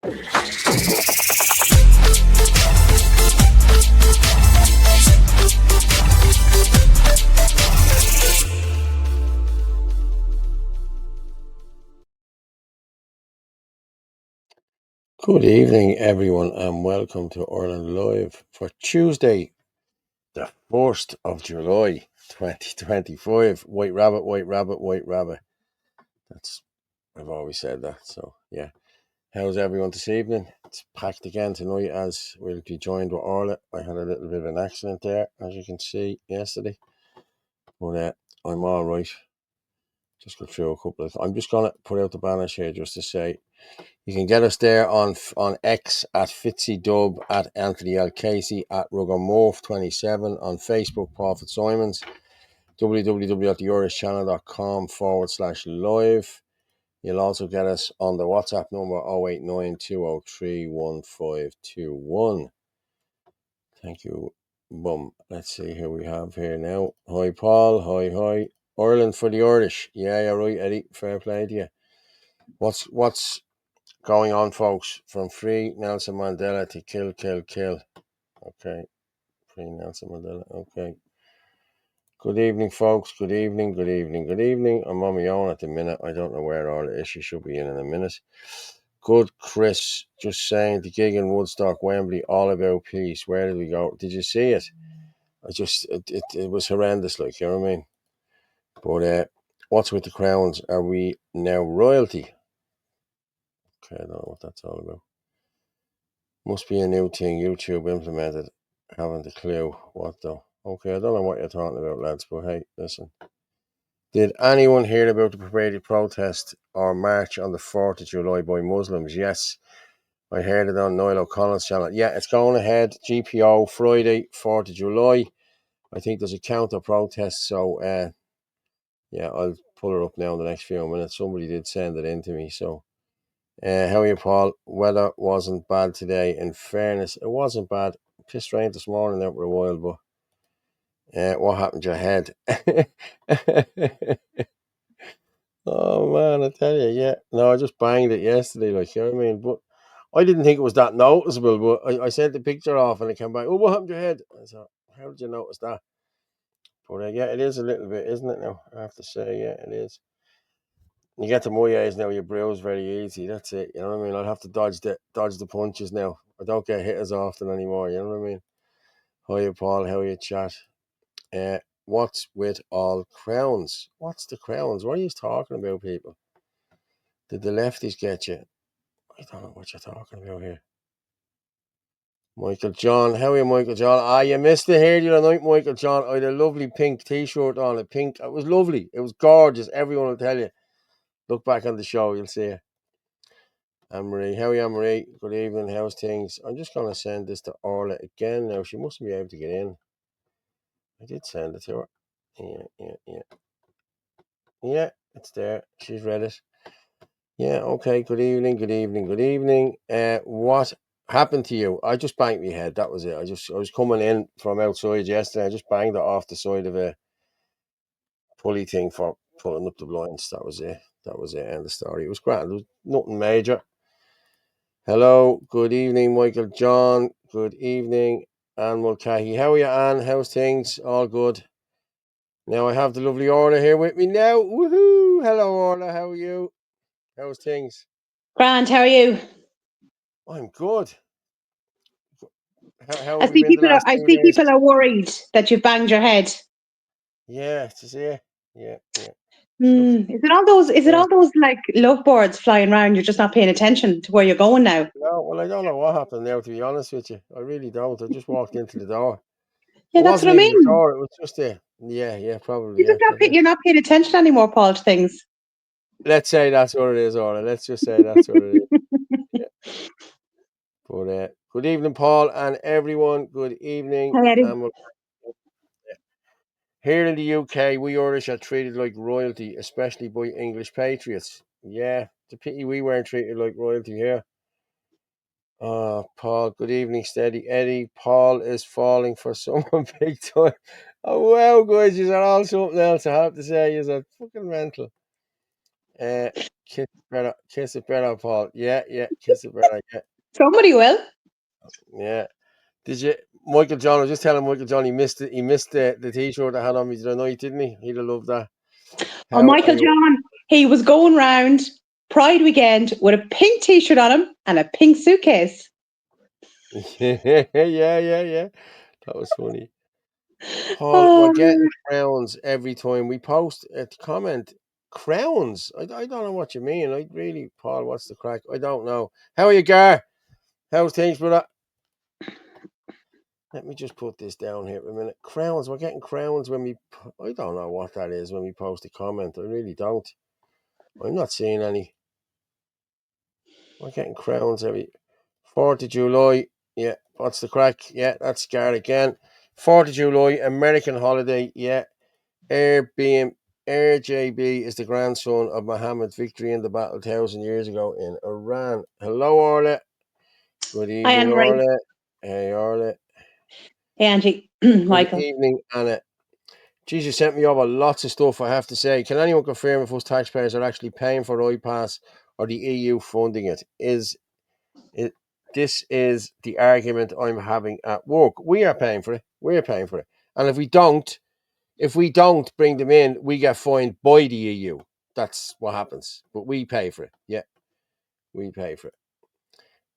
Good evening, everyone, and welcome to Orla Live for Tuesday, the 1st of July, 2025. White rabbit, white rabbit, white rabbit. I've always said that, so yeah. How's everyone this evening? It's packed again tonight as we'll be joined with Orla. I had a little bit of an accident there, as you can see, yesterday, but I'm all right. Just got through a couple of. I'm just gonna put out the banners here just to say you can get us there on X at FitzyDub, at Anthony L. Casey, at Ruggermorph27, on Facebook, Paul Fitzsimons, www.theirishchannel.com/live. You'll also get us on the WhatsApp number 0892031521. Thank you. Boom. Let's see who we have here now. Hi, Paul. Hi. Ireland for the Irish. Yeah, you're right, Eddie. Fair play to you. What's going on, folks? From free Nelson Mandela to kill. Okay. Free Nelson Mandela. Okay. Good evening, folks. Good evening. I'm on my own at the minute. I don't know where all the issues should be in a minute. Good, Chris. Just saying, the gig in Woodstock, Wembley, all about peace. Where did we go? Did you see it? It was horrendous, like, you know what I mean? But what's with the crowns? Are we now royalty? Okay, I don't know what that's all about. Must be a new thing YouTube implemented. Haven't a clue what though. Okay, I don't know what you're talking about, lads, but hey, listen. Did anyone hear about the paraded protest or march on the 4th of July by Muslims? Yes, I heard it on Niall O'Connell's channel. Yeah, it's going ahead. GPO Friday, 4th of July. I think there's a counter protest, so yeah, I'll pull it up now in the next few minutes. Somebody did send it in to me, so how are you, Paul? Weather wasn't bad today. In fairness, it wasn't bad. Pissed rain this morning out for a while, but what happened to your head? Oh man, I tell you, yeah. No, I just banged it yesterday, like, you know what I mean? But I didn't think it was that noticeable, but I sent the picture off and it came back, oh, what happened to your head? I thought, how did you notice that? But yeah, it is a little bit, isn't it now? I have to say, yeah, it is. You get to my age now, you bruise very easy. That's it. You know what I mean? I'll have to dodge the punches now. I don't get hit as often anymore. You know what I mean? Hiya, Paul. How are you, chat? What's with all crowns? What's the crowns? What are you talking about, people? Did the lefties get you? I don't know what you're talking about here. Michael John, how are you, Michael John? You missed it here the other night, Michael John. I had a lovely pink t-shirt on, it was lovely. It was gorgeous. Everyone will tell you. Look back on the show, you'll see it. Anne-Marie, how are you, Anne-Marie? Good evening, how's things? I'm just going to send this to Orla again now. She mustn't be able to get in. I did send it to her. Yeah, it's there. She's read it. Yeah, okay, good evening. What happened to you? I just banged my head, that was it. I was coming in from outside yesterday. I just banged it off the side of a pulley thing for pulling up the blinds. That was it. End of story. It was grand. It was nothing major. Hello, good evening, Michael John. Good evening, Anne Mulcahy. How are you, Anne? How's things? All good. Now I have the lovely Orla here with me now. Woohoo! Hello, Orla. How are you? How's things? Grant, how are you? I'm good. How I have we see been the people are. last I 2 see days? people are worried that you've banged your head. Yeah, it's yeah. Is it all those? Is it all those like love boards flying around? You're just not paying attention to where you're going now. No, well, I don't know what happened now. To be honest with you, I really don't. I just walked into the door. Yeah, It that's what wasn't I even the mean. door. It was just yeah, probably. You're just not. You're not paying attention anymore, Paul, to things. Let's say that's what it is, Orla. Let's just say that's what it is. Yeah. But good evening, Paul, and everyone. Good evening. Hi, Eddie. Here in the UK, we Irish are treated like royalty, especially by English patriots. Yeah, it's a pity we weren't treated like royalty here. Paul, good evening, steady Eddie. Paul is falling for someone big time. Oh, wow, guys, you're all something else. I have to say, you're fucking mental. Kiss it better, Paul. Yeah, kiss it better. Yeah, Somebody will. yeah. Did you, Michael John? I was just telling Michael John he missed it. He missed the T-shirt I had on me the other night, didn't he? He'd have loved that. Oh, How are Michael you? John, he was going round Pride weekend with a pink t-shirt on him and a pink suitcase. Yeah. That was funny. Paul, we're Oh, getting crowns every time we post a comment. Crowns? I don't know what you mean. I really, Paul, what's the crack? I don't know. How are you, Gar? How's things, brother? Let me just put this down here for a minute. Crowns. We're getting crowns when we. I don't know what that is when we post a comment. I really don't. I'm not seeing any. We're getting crowns every 4th of July. Yeah, what's the crack? Yeah, that's Gar again. 4th of July, American holiday. Yeah, Airbnb. Air JB is the grandson of Muhammad's victory in the battle 1,000 years ago in Iran. Hello, Orla. Good I evening, am right. Orla. Hey, Orla. Hey, Angie, Good Michael. evening, Anna. Geez, you sent me over lots of stuff, I have to say. Can anyone confirm if us taxpayers are actually paying for iPass or the EU funding it? It this is the argument I'm having at work. We are paying for it. We're paying for it. And if we don't bring them in, we get fined by the EU. That's what happens. But we pay for it. Yeah, we pay for it.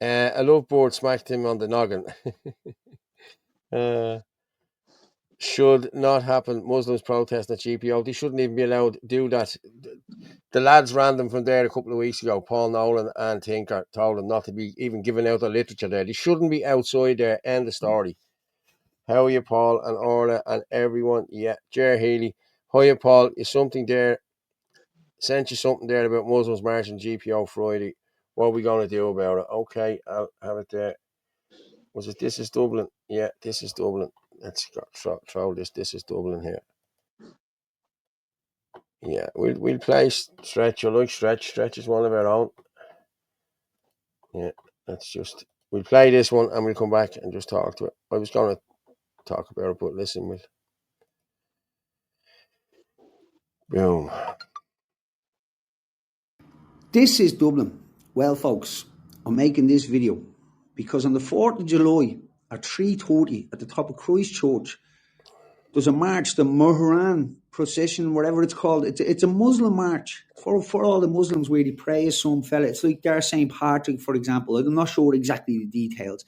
A love board smacked him on the noggin. uh, should not happen. Muslims protesting at GPO. They shouldn't even be allowed to do that. The lads ran them from there a couple of weeks ago. Paul Nolan and Tinker told them not to be even giving out the literature there. They shouldn't be outside there. End of story. How are you, Paul and Orla and everyone? Yeah, Jer Healy. Hiya, Paul. Is something there? Sent you something there about Muslims marching GPO Friday. What are we going to do about it? Okay, I'll have it there. Was it This Is Dublin? Yeah, This Is Dublin. Let's throw this. This Is Dublin here. Yeah, we'll play Stretch. You like Stretch? Stretch is one of our own. Yeah, we'll play this one and we'll come back and just talk to it. I was going to talk about it, but listen, boom. This is Dublin. Well, folks, I'm making this video because on the 4th of July at 3:30 at the top of Christchurch, there's a march, the Mohran procession, whatever it's called. It's a Muslim march for all the Muslims where they pray as some fella. It's like their St. Patrick, for example. I'm not sure exactly the details,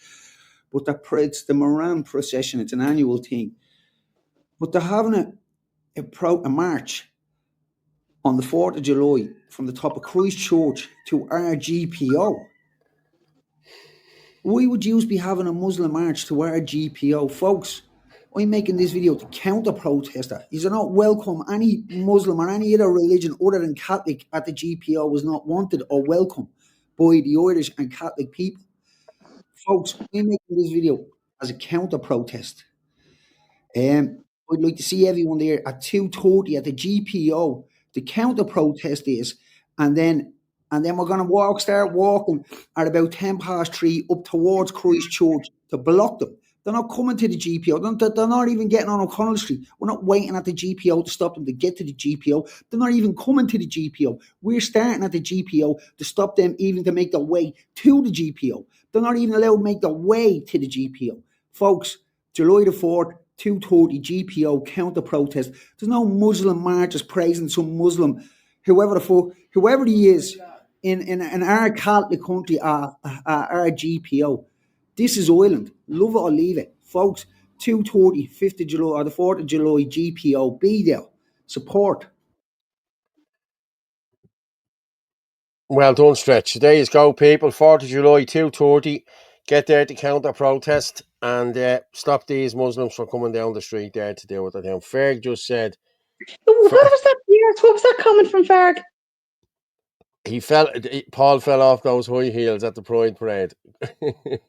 but it's the Mohran procession. It's an annual thing. But they're having a march on the 4th of July from the top of Christchurch to our GPO. Why would you be having a Muslim march to our GPO? Folks, I'm making this video to counter protester. You are not welcome. Any Muslim or any other religion other than Catholic at the GPO was not wanted or welcome by the Irish and Catholic people. Folks, I'm making this video as a counter protest. I'd like to see everyone there at 2:30 at the GPO. The counter protest is, and then we're gonna start walking at about 3:10 up towards Christchurch to block them. They're not coming to the GPO. They're not even getting on O'Connell Street. We're not waiting at the GPO to stop them to get to the GPO. They're not even coming to the GPO. We're starting at the GPO to stop them even to make their way to the GPO. They're not even allowed to make their way to the GPO. Folks, July the 4th, 2:30 GPO counter protest. There's no Muslim marches praising some Muslim, whoever he is in our Catholic country, our GPO. This is Ireland. Love it or leave it. Folks, 2:30, 5th of July or the 4th of July GPO. Be there. Support. Well done, Stretch. There you go, people. 4th of July, 2:30. Get there to counter protest and stop these Muslims from coming down the street there to deal with it. Ferg just said What was that? Yes, what was that comment from Farg? Paul fell off those high heels at the Pride Parade.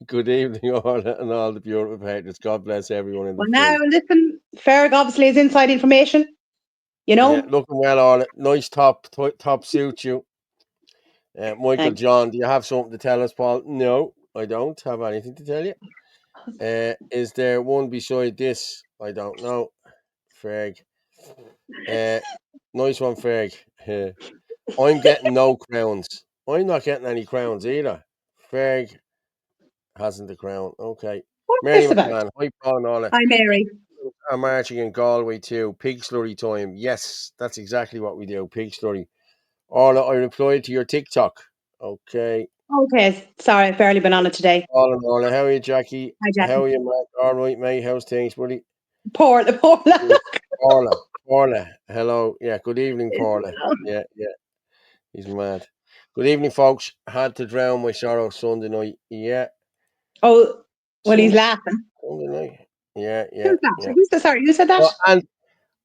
Good evening, all and all the beautiful patrons. God bless everyone in the Well, now street. listen, Farg obviously is inside information. You Yeah, know. looking well, all. Nice top suits you. Michael Thanks. John, do you have something to tell us, Paul? No, I don't have anything to tell you. Is there one beside this? I don't know. Ferg. Nice one, Ferg. I'm getting no crowns. I'm not getting any crowns either. Ferg hasn't the crown. Okay. What's Mary this about? McMahon. Hi, Paul and Orla. Hi, Mary. I'm marching in Galway too. Pig slurry time. Yes, that's exactly what we do. Pig slurry. Orla, I replied to your TikTok. Okay. Okay, sorry, I've barely been on it today. Paul and Orla. How are you, Jackie? Hi, How Jackie. are you, Mark? All right, mate. How's things, buddy? Paula. Orla. Orla. Hello. Yeah. Good evening, Paula. Yeah. Yeah. He's mad. Good evening, folks. Had to drown my sorrow Sunday night. Yeah. Oh, well, he's Sunday laughing. night. Yeah. Yeah. Who's that? Yeah. Sorry, who said that? Oh, and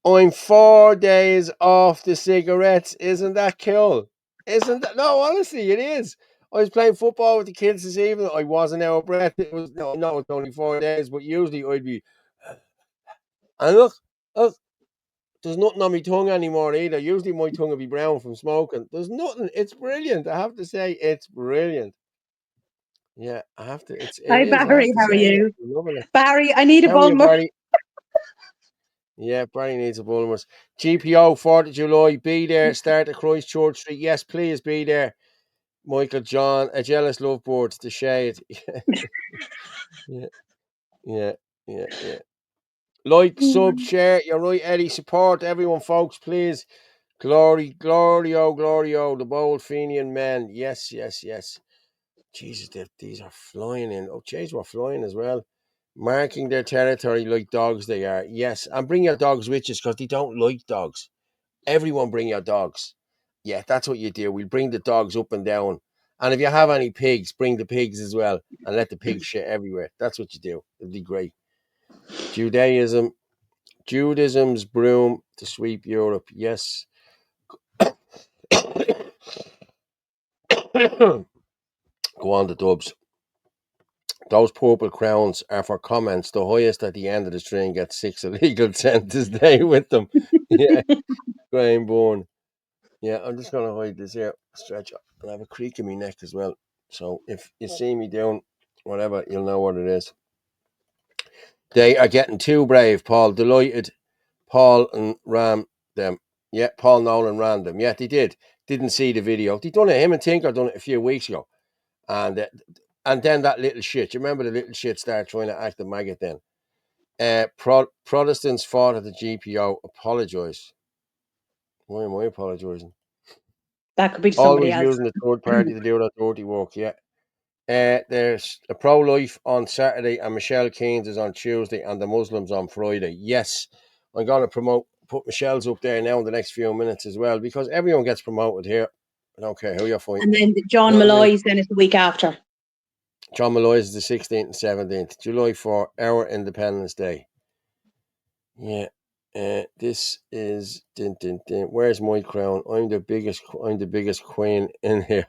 I'm 4 days off the cigarettes. Isn't that cool? Isn't that? No, honestly, it is. I was playing football with the kids this evening. I wasn't out of breath. It was no, it's only 4 days, but usually I'd be. And look, there's nothing on my tongue anymore either. Usually my tongue will be brown from smoking. There's nothing. It's brilliant. I have to say, it's brilliant. Yeah, I have to. It Hi, is. I have Barry. to How are say, you? I'm loving it. Barry, I need a How are you, bum. Barry? Yeah, Barry needs a Bulmers. GPO, 4th of July, be there, start at Christchurch Street. Yes, please be there. Michael John, a jealous lovebird, the shade. Yeah, yeah, yeah. Like, sub, share. You're right, Eddie. Support everyone, folks, please. Glory, glory, the bold Fenian men. Yes. Jesus, these are flying in. Oh, jeez, we're flying as well. Marking their territory like dogs they are. Yes, and bring your dogs with you because they don't like dogs. Everyone bring your dogs. Yeah, that's what you do. We'll bring the dogs up and down. And if you have any pigs, bring the pigs as well and let the pigs shit everywhere. That's what you do. It'd be great. Judaism's broom to sweep Europe. Yes. Go on, the dubs. Those purple crowns are for comments. The highest at the end of the string gets 6 illegal sentences day with them. Yeah, Graham Bourne. Yeah, I'm just going to hide this here. Stretch up. And I have a creak in my neck as well. So if you see me doing whatever, you'll know what it is. They are getting too brave, Paul. Delighted. Paul and Ram them. Yeah, Paul Nolan ran them. Yeah, they did. Didn't see the video. They done it. Him and Tinker done it a few weeks ago. And then that little shit. You remember the little shit started trying to act the maggot then? Protestants fought at the GPO. Apologise. Why am I apologising? That could be to somebody Always else. using the third party to do that dirty work. Yeah. There's a pro-life on Saturday and Michelle Keynes is on Tuesday and the Muslims on Friday. Yes, I'm going to put Michelle's up there now in the next few minutes as well because everyone gets promoted here. I don't care who you're fighting. And then You John know what I mean? Malloy's then is the week after. John Malloy's is the 16th and 17th, July for our Independence Day. Yeah. This is where's my crown? I'm the biggest queen in here.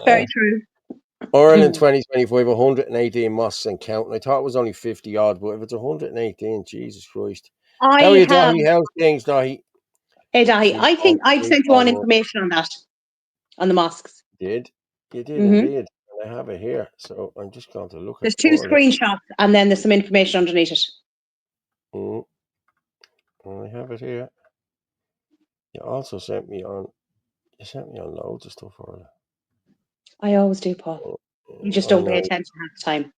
Very true. Ireland 2025, 118 mosques and counting. I thought it was only 50 odd, but if it's 118, Jesus Christ. How are I you, have, Dahi? How's things, Dahi? hey, Dahi, Sleep I on, think I've sleep sent you on on. information on that, on the mosques. You did Mm-hmm. indeed. And I have it here, so I'm just going to look at There's 2 Orla. screenshots and then there's some information underneath it. I have it here. You also sent me on. You sent me on loads of stuff, Orla. I always do, Paul. You just I don't pay know. attention half the time.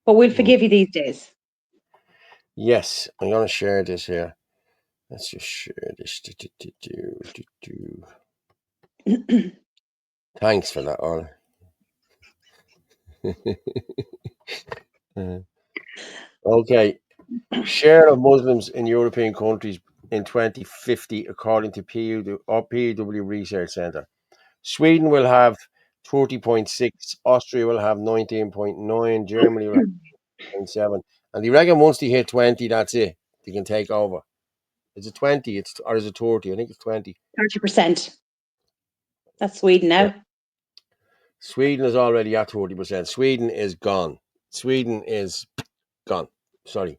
But we'll forgive you these days. Yes, I'm going to share this here. Let's just share this. Thanks for that, Orla. Okay. Share of Muslims in European countries in 2050, according to PEW Research Centre. Sweden will have 30.6, Austria will have 19.9, Germany will have 0.7. And they reckon once they hit 20, that's it. They can take over. Is it 20? Or is it 30? I think it's 20. 30%. That's Sweden now. Yeah. Sweden is already at 30%. Sweden is gone. Sweden is gone. Sorry.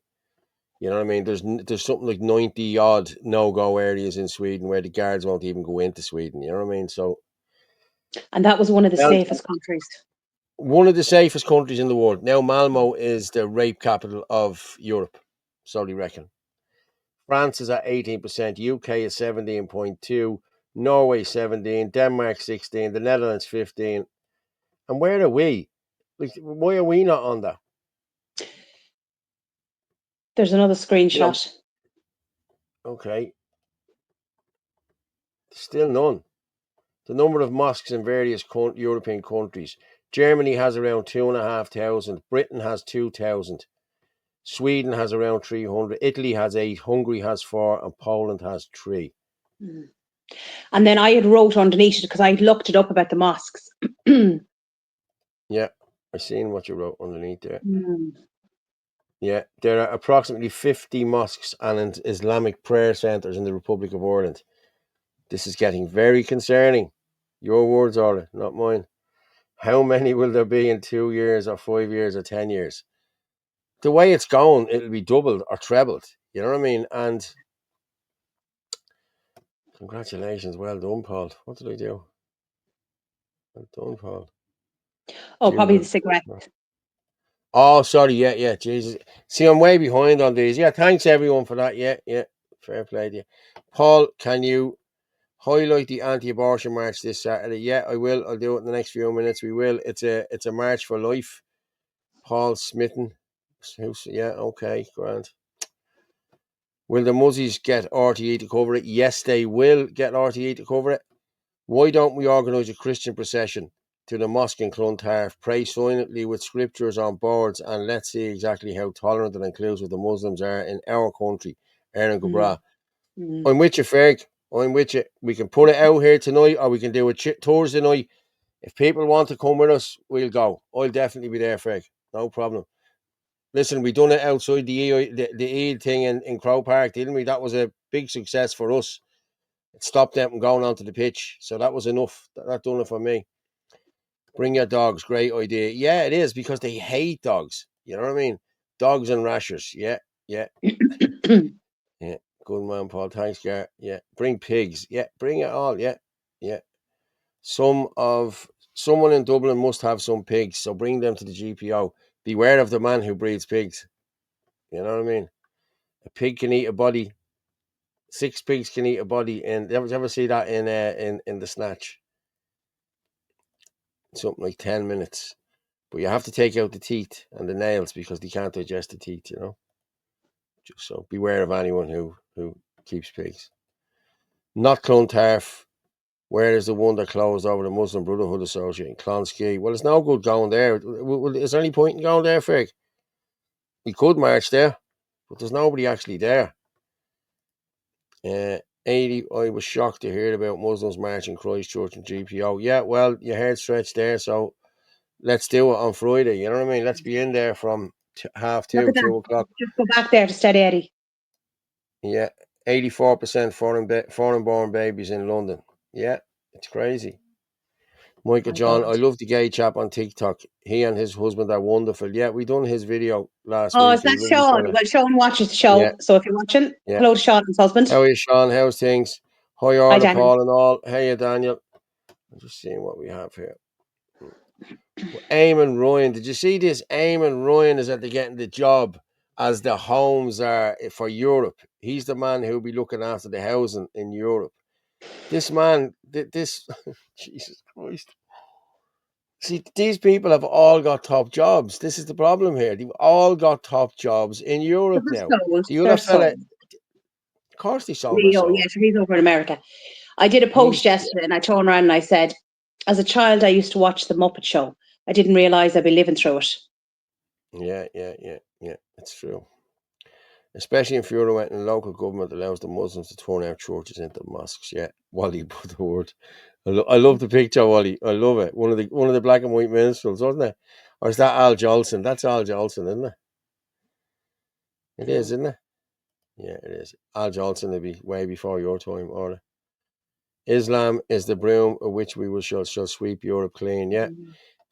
You know what I mean? There's something like 90 odd no-go areas in Sweden where the guards won't even go into Sweden. You know what I mean? So, And that was one of the well, safest countries. one of the safest countries in the world. Now, Malmo is the rape capital of Europe. So they reckon. France is at 18%, UK is 17.2%, Norway 17%, Denmark 16%, the Netherlands 15%. And where are we? Like, why are we not on that? There's another screenshot. Okay. Still none. The number of mosques in various European countries. Germany has around 2,500. Britain has 2,000. Sweden has around 300. Italy has 8. Hungary has 4. And Poland has 3. Mm. And then I had wrote underneath it because I looked it up about the mosques. Yeah, I seen what you wrote underneath there. Mm. Yeah, there are approximately 50 mosques and Islamic prayer centres in the Republic of Ireland. This is getting very concerning. Your words, Orla, not mine. How many will there be in 2 years or 5 years or 10 years? The way it's going, it'll be doubled or trebled. You know what I mean? And congratulations. Well done, Paul. What did I do? Well done, Paul. Oh, probably the cigarette. Oh, sorry. Yeah. Jesus. See, I'm way behind on these. Yeah, thanks everyone for that. Yeah. Fair play to you. Paul, can you highlight the anti-abortion march this Saturday? Yeah, I will. I'll do it in the next few minutes. We will. It's a march for life. Paul Smitten. Yeah, okay, grand. Will the Muzzies get RTE to cover it? Yes, they will get RTE to cover it. Why don't we organise a Christian procession to the mosque in Clontarf, pray silently with scriptures on boards, and let's see exactly how tolerant and inclusive the Muslims are in our country, Aaron Gabra. I'm with you, Ferg. I'm with you. We can put it out here tonight, or we can do it Thursday night. If people want to come with us, we'll go. I'll definitely be there, Ferg. No problem. Listen, we done it outside the Eid thing in Crow Park, didn't we? That was a big success for us. It stopped them from going onto the pitch. So that was enough. That done it for me. Bring your dogs. Great idea. Yeah, it is, because they hate dogs. You know what I mean? Dogs and rashers. Yeah. Yeah. Good man, Paul. Thanks, Gar. Yeah. Bring pigs. Yeah. Bring it all. Yeah. Yeah. Someone in Dublin must have some pigs, so bring them to the GPO. Beware of the man who breeds pigs. You know what I mean? A pig can eat a body. 6 pigs can eat a body. And you ever see that in the Snatch? Something like 10 minutes. But you have to take out the teeth and the nails because they can't digest the teeth, you know. Just so beware of anyone who keeps pigs. Not Clontarf. Where is the one that closed over the Muslim Brotherhood Associate in Clonskey? Well, it's no good going there. Is there any point in going there, Ferg? We could march there, but there's nobody actually there. 80, I was shocked to hear about Muslims marching Christchurch and GPO. Yeah, well, your head stretched there, so let's do it on Friday. You know what I mean? Let's be in there from 2:30, 2 o'clock. Just go back there to Steady Eddie. Yeah, 84% foreign-born babies in London. Yeah, it's crazy. Michael John, I love the gay chap on TikTok. He and his husband are wonderful. Yeah, we done his video last week. Is that Sean? Well, Sean watches the show, yeah. So if you're watching, hello to Sean and his husband. How are you, Sean? How's things? Hi, Orla, Paul and all. Hey, Daniel. I'm just seeing what we have here. Eamon Ryan. Did you see this? Eamon Ryan is at the getting the job as the homes are for Europe. He's the man who'll be looking after the housing in Europe. This man, this Jesus Christ. See, these people have all got top jobs. This is the problem here. They've all got top jobs in Europe now. The other fella, of course, they sold their soul. Yeah, he's over in America. I did a post yesterday and I turned around and I said, as a child, I used to watch The Muppet Show. I didn't realise I'd be living through it. Yeah. It's true. Especially if you're when the local government allows the Muslims to turn out churches into mosques. Yeah, Wally put the word. I love the picture, Wally. I love it. One of the black and white minstrels, wasn't it? Or is that Al Jolson? That's Al Jolson, isn't it? It is, isn't it? Yeah, it is. Al Jolson will be way before your time, Orla. Islam is the broom of which we shall sweep Europe clean. Yeah.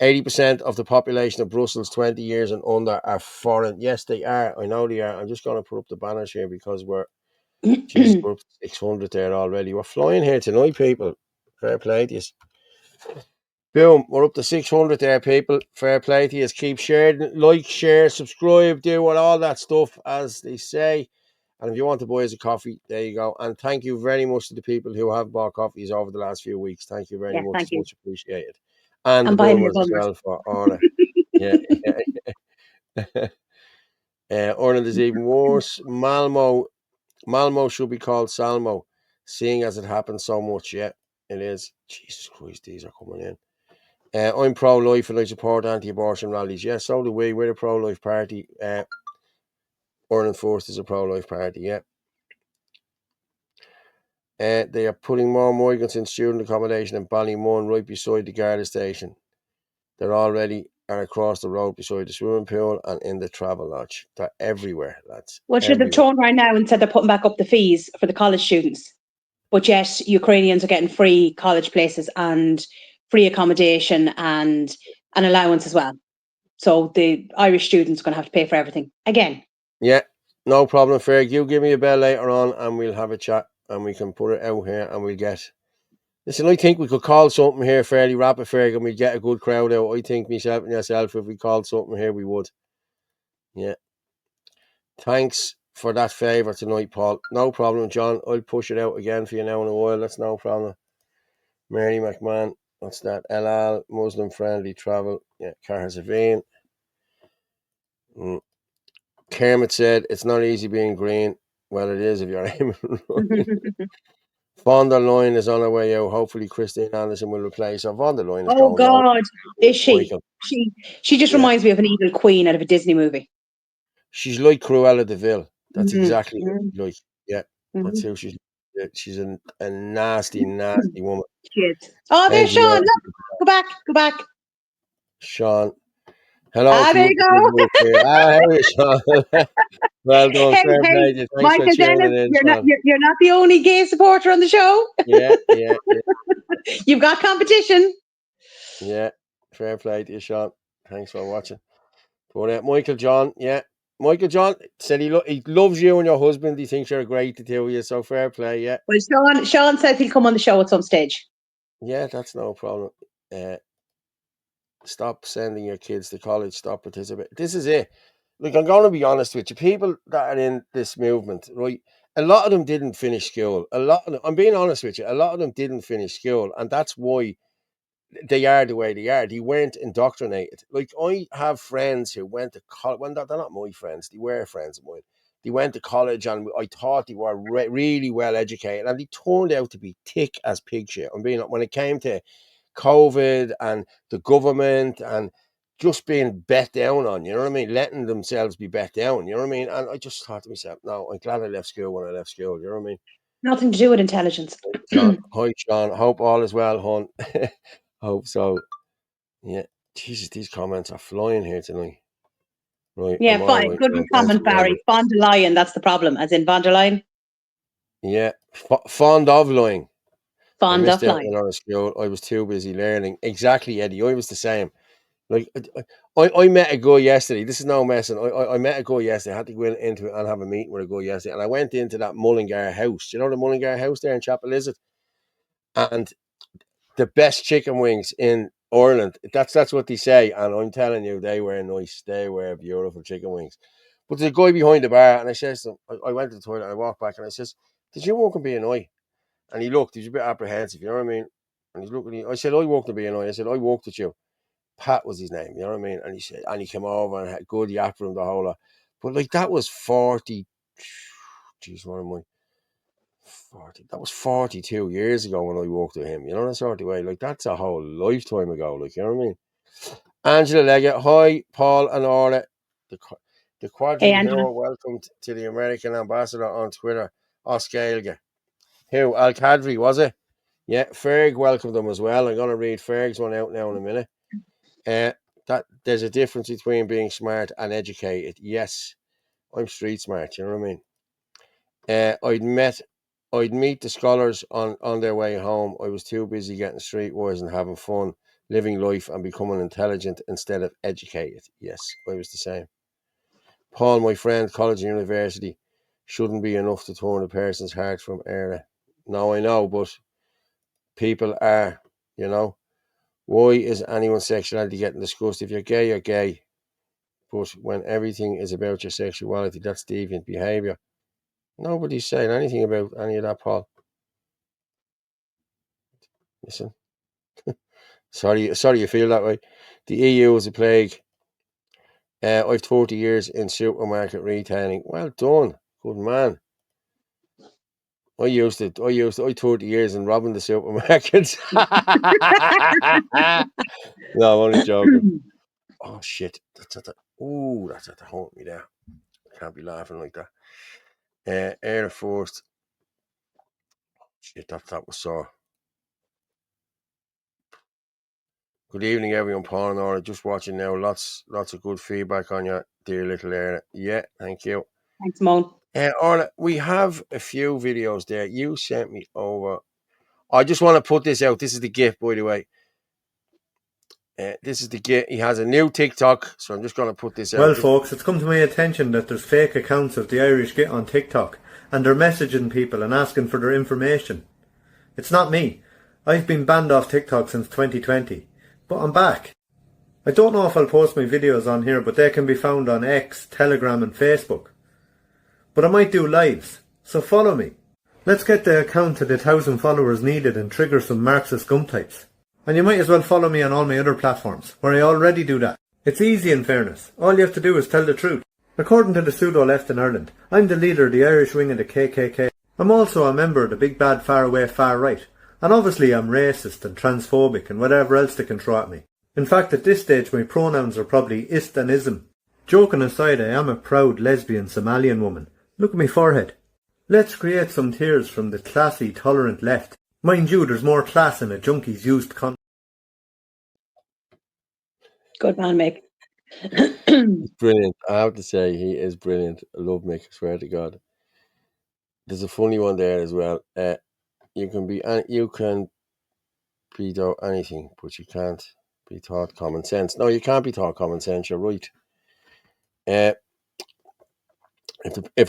80% of the population of Brussels 20 years and under are foreign. Yes, they are. I know they are. I'm just going to put up the banners here because we're up to 600 there already. We're flying here tonight, people. Fair play to you. Boom, we're up to 600 there, people. Fair play to you. Keep sharing, like, share, subscribe, do all that stuff, as they say. And if you want to buy us a coffee, there you go. And thank you very much to the people who have bought coffees over the last few weeks. Thank you very Yeah, much. thank It's you. much appreciated. And the And buy me a bummers as bummer. well for Orla. Yeah, yeah. Ireland is even worse. Malmo should be called Salmo, seeing as it happens so much. Yeah, it is. Jesus Christ, these are coming in. I'm pro-life and I support anti-abortion rallies. Yeah, so do we. We're a pro-life party. Ireland First is a pro-life party. Yeah. They are putting more migrants in student accommodation in Ballymun, right beside the Garda station. They're already are across the road beside the swimming pool and in the travel lodge. They're everywhere, lads. Well, should have Everywhere. turned right now and said they're putting back up the fees for the college students. But yet Ukrainians are getting free college places and free accommodation and an allowance as well. So the Irish students are going to have to pay for everything again. Yeah, no problem, Ferg. You give me a bell later on and we'll have a chat and we can put it out here and we'll get... Listen, I think we could call something here fairly rapid, Ferg, and we'd get a good crowd out. I think myself and yourself, if we called something here, we would. Yeah. Thanks for that favour tonight, Paul. No problem, John. I'll push it out again for you now in a while. That's no problem. Mary McMahon. What's that? LL, Muslim friendly travel. Yeah, Carzavine. Kermit said, it's not easy being green. Well, it is if you're aiming right. Von der Leyen is on her way out. Hopefully, Christine Anderson will replace her. Von der Leyen is Oh going nowhere. God, is she? Michael. She just reminds me of an evil queen out of a Disney movie. She's like Cruella de Vil. That's Mm-hmm. exactly like. Yeah, that's who she's. She's a nasty, nasty woman. She is. Oh, there's Peggy Sean. on. Look, go back, go back. Sean. Hello Ah, to there you. you go. How are you, Sean? Well done. Hey, Fair hey, play to you. Thanks for Michael Dennis, tuning in, you're not Sean. you're not the only gay supporter on the show. Yeah, yeah, yeah. You've got competition. Yeah, fair play to you, Sean. Thanks for watching. But Michael John, yeah. Michael John said he loves you and your husband. He thinks you're great to do you. So fair play, yeah. Well, Sean said he'll come on the show at some stage. Yeah, that's no problem. Stop sending your kids to college. Stop participating. This is it. Look, I'm going to be honest with you. People that are in this movement, right? A lot of them didn't finish school. I'm being honest with you. A lot of them didn't finish school, and that's why they are the way they are. They weren't indoctrinated. Like, I have friends who went to college. Well, they're not my friends. They were friends of mine. They went to college and I thought they were really well educated, and they turned out to be thick as pig shit. When it came to COVID and the government and just being bet down on, you know what I mean? Letting themselves be bet down, you know what I mean? And I just thought to myself, no, I'm glad I left school when I left school, you know what I mean? Nothing to do with intelligence. John, hi, Sean. Hope all is well, hon. Hope so. Yeah. Jesus, these comments are flying here tonight. Right, Yeah, I'm all fine. right. Good comment, Barry. Von der Leyen, that's the problem. As in von der Leyen? Yeah. Fond of lying. I Fond missed of out lying. on school. I was too busy learning. Exactly, Eddie. I was the same. Like, I met a guy yesterday. This is no messing. I met a guy yesterday. I had to go into it and have a meeting with a guy yesterday. And I went into that Mullingar house. Do you know the Mullingar house there in Chapel Lizard? And the best chicken wings in Ireland. That's what they say. And I'm telling you, they were nice. They were beautiful chicken wings. But there's a guy behind the bar, and I says to him, I went to the toilet and I walked back and I says, did you work in B&I? And he looked, he was a bit apprehensive, you know what I mean? And he's looking, I said, I worked in B&I. I said, I worked with you. Pat was his name, you know what I mean? And he said, and he came over and had good yap for him the whole lot. But like, that was 40, geez, what am I? 40, that was 42 years ago when I walked with him, you know, that sort of way. Like, that's a whole lifetime ago, like, you know what I mean? Angela Leggett, hi, Paul and Orla. The Hey, quadruple Angela. hero welcomed to the American ambassador on Twitter, Oscailge. Who? Al Kadri, was it? Yeah, Ferg welcomed them as well. I'm going to read Ferg's one out now in a minute. That there's a difference between being smart and educated. Yes, I'm street smart, you know what I mean? I'd meet the scholars on their way home. I was too busy getting streetwise and having fun, living life and becoming intelligent instead of educated. Yes, I was the same. Paul, my friend, college and university shouldn't be enough to turn a person's heart from error. No, I know, but people are, you know. Why is anyone's sexuality getting discussed? If you're gay, you're gay. But when everything is about your sexuality, that's deviant behaviour. Nobody's saying anything about any of that, Paul. Listen. Sorry you feel that way. The EU is a plague. I've 40 years in supermarket retailing. Well done. Good man. I 30 years in robbing the supermarkets. No, I'm only joking. Oh shit. That's at the haunt me there. Can't be laughing like that. Air Force. Shit, that was sore. Good evening, everyone. Paul and Orla, just watching now. Lots of good feedback on you, dear little Orla. Yeah, thank you. Thanks, Mo. Orla, we have a few videos there. You sent me over. I just want to put this out. This is the gift, by the way. This is the gift. He has a new TikTok, so I'm just going to put this out. Well, folks, it's come to my attention that there's fake accounts of the Irish Git on TikTok, and they're messaging people and asking for their information. It's not me. I've been banned off TikTok since 2020, but I'm back. I don't know if I'll post my videos on here, but they can be found on X, Telegram and Facebook. But I might do lives, so follow me. Let's get the account to the 1,000 followers needed and trigger some Marxist gum types. And you might as well follow me on all my other platforms, where I already do that. It's easy in fairness. All you have to do is tell the truth. According to the pseudo-left in Ireland, I'm the leader of the Irish wing of the KKK. I'm also a member of the big bad faraway far right. And obviously I'm racist and transphobic and whatever else they can throw at me. In fact, at this stage my pronouns are probably ist and ism. Joking aside, I am a proud lesbian Somalian woman. Look at my forehead. Let's create some tears from the classy, tolerant left. Mind you, there's more class in a junkie's used con. Good man, Mick. Brilliant. I have to say, he is brilliant. I love Mick, I swear to God. There's a funny one there as well. You can be anything, but you can't be taught common sense. No, you can't be taught common sense. You're right. If